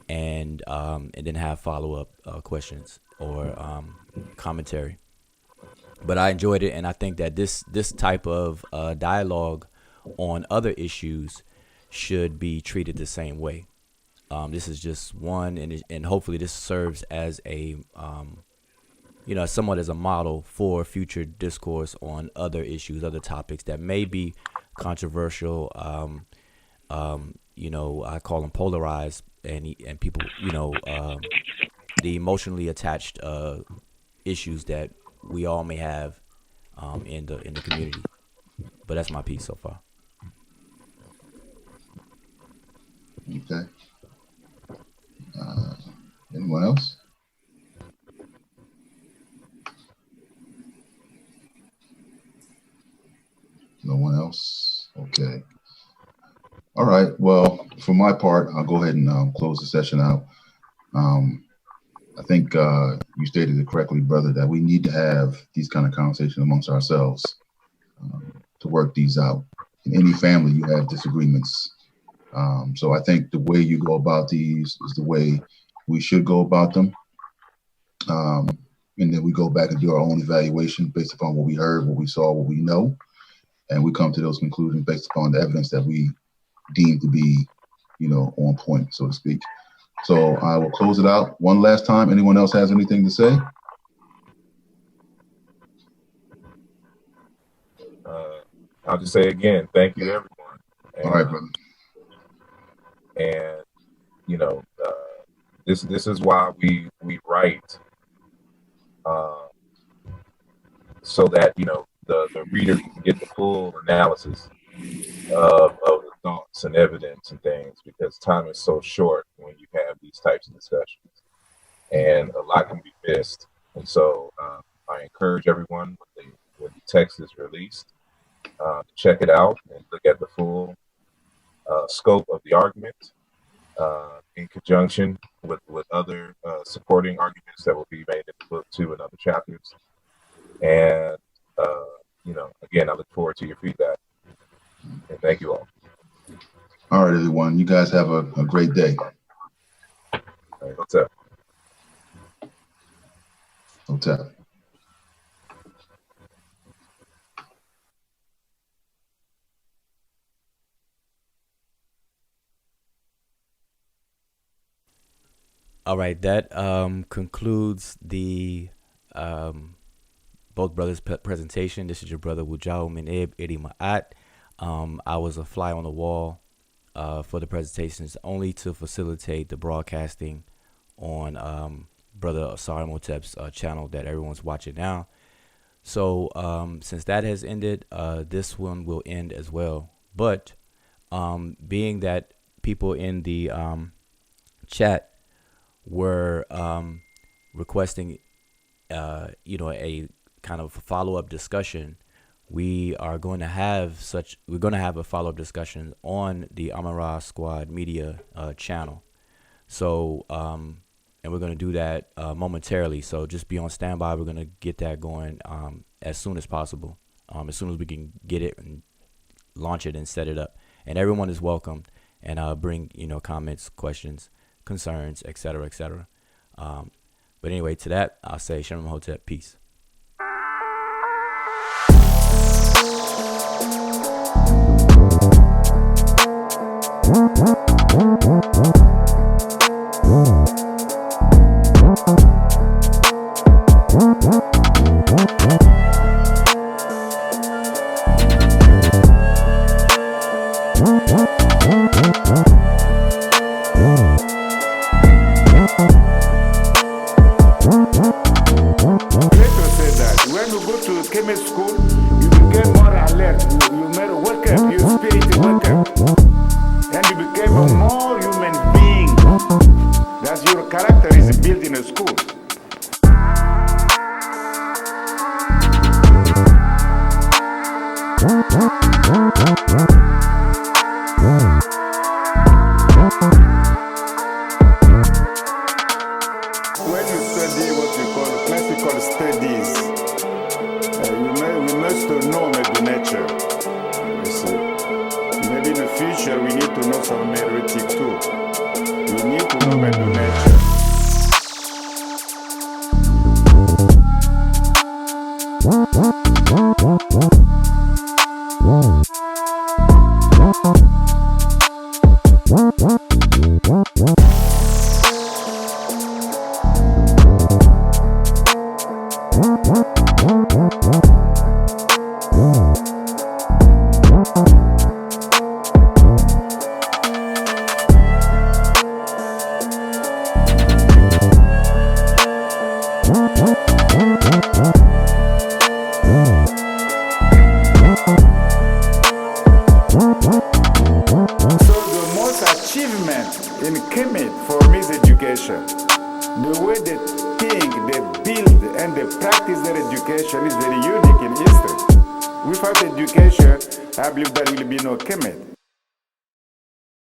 and then have follow-up questions or commentary. But I enjoyed it, and I think that this type of dialogue on other issues should be treated the same way. This is just one, and hopefully this serves as a somewhat as a model for future discourse on other issues, other topics that may be controversial. I call them polarized, and people, the emotionally attached issues that we all may have in the community. But that's my piece so far. Okay. Anyone else? No one else? Okay. All right. Well, for my part, I'll go ahead and close the session out. I think you stated it correctly, brother, that we need to have these kind of conversations amongst ourselves to work these out. In any family, you have disagreements. So I think the way you go about these is the way we should go about them. And then we go back and do our own evaluation based upon what we heard, what we saw, what we know. And we come to those conclusions based upon the evidence that we deem to be, on point, so to speak. So I will close it out one last time. Anyone else has anything to say? I'll just say again, thank you, everyone. All right, brother. And this is why we write, so that the reader can get the full analysis of the thoughts and evidence and things, because time is so short when you have these types of discussions, and a lot can be missed. And so I encourage everyone when the text is released to check it out and look at the full scope of the argument in conjunction with other supporting arguments that will be made in the book 2 and other chapters. And again, I look forward to your feedback. And thank you all. All right, everyone. You guys have a great day. All right, what's up? What's up? All right, that concludes the both brothers' presentation. This is your brother Wujao Meneb Edi Ma'at. I was a fly on the wall for the presentations, only to facilitate the broadcasting on brother Asar Imhotep's channel that everyone's watching now. So since that has ended, this one will end as well. But being that people in the chat were requesting a kind of follow-up discussion, we're going to have a follow-up discussion on the Amara Squad Media channel. So and we're going to do that momentarily, so just be on standby. We're going to get that going as soon as possible, as soon as we can get it and launch it and set it up. And everyone is welcome, and bring comments, questions, concerns, etc., etc. But anyway, to that, I'll say Shem Imhotep, peace. Great in a school. When you study what we call classical studies, we must know Netcher. You see, maybe in the future we need to know some heretic too. We need to know Netcher. In Kemet for me is education. The way they think, they build, and they practice their education is very unique in history. Without education, I believe there will be no Kemet.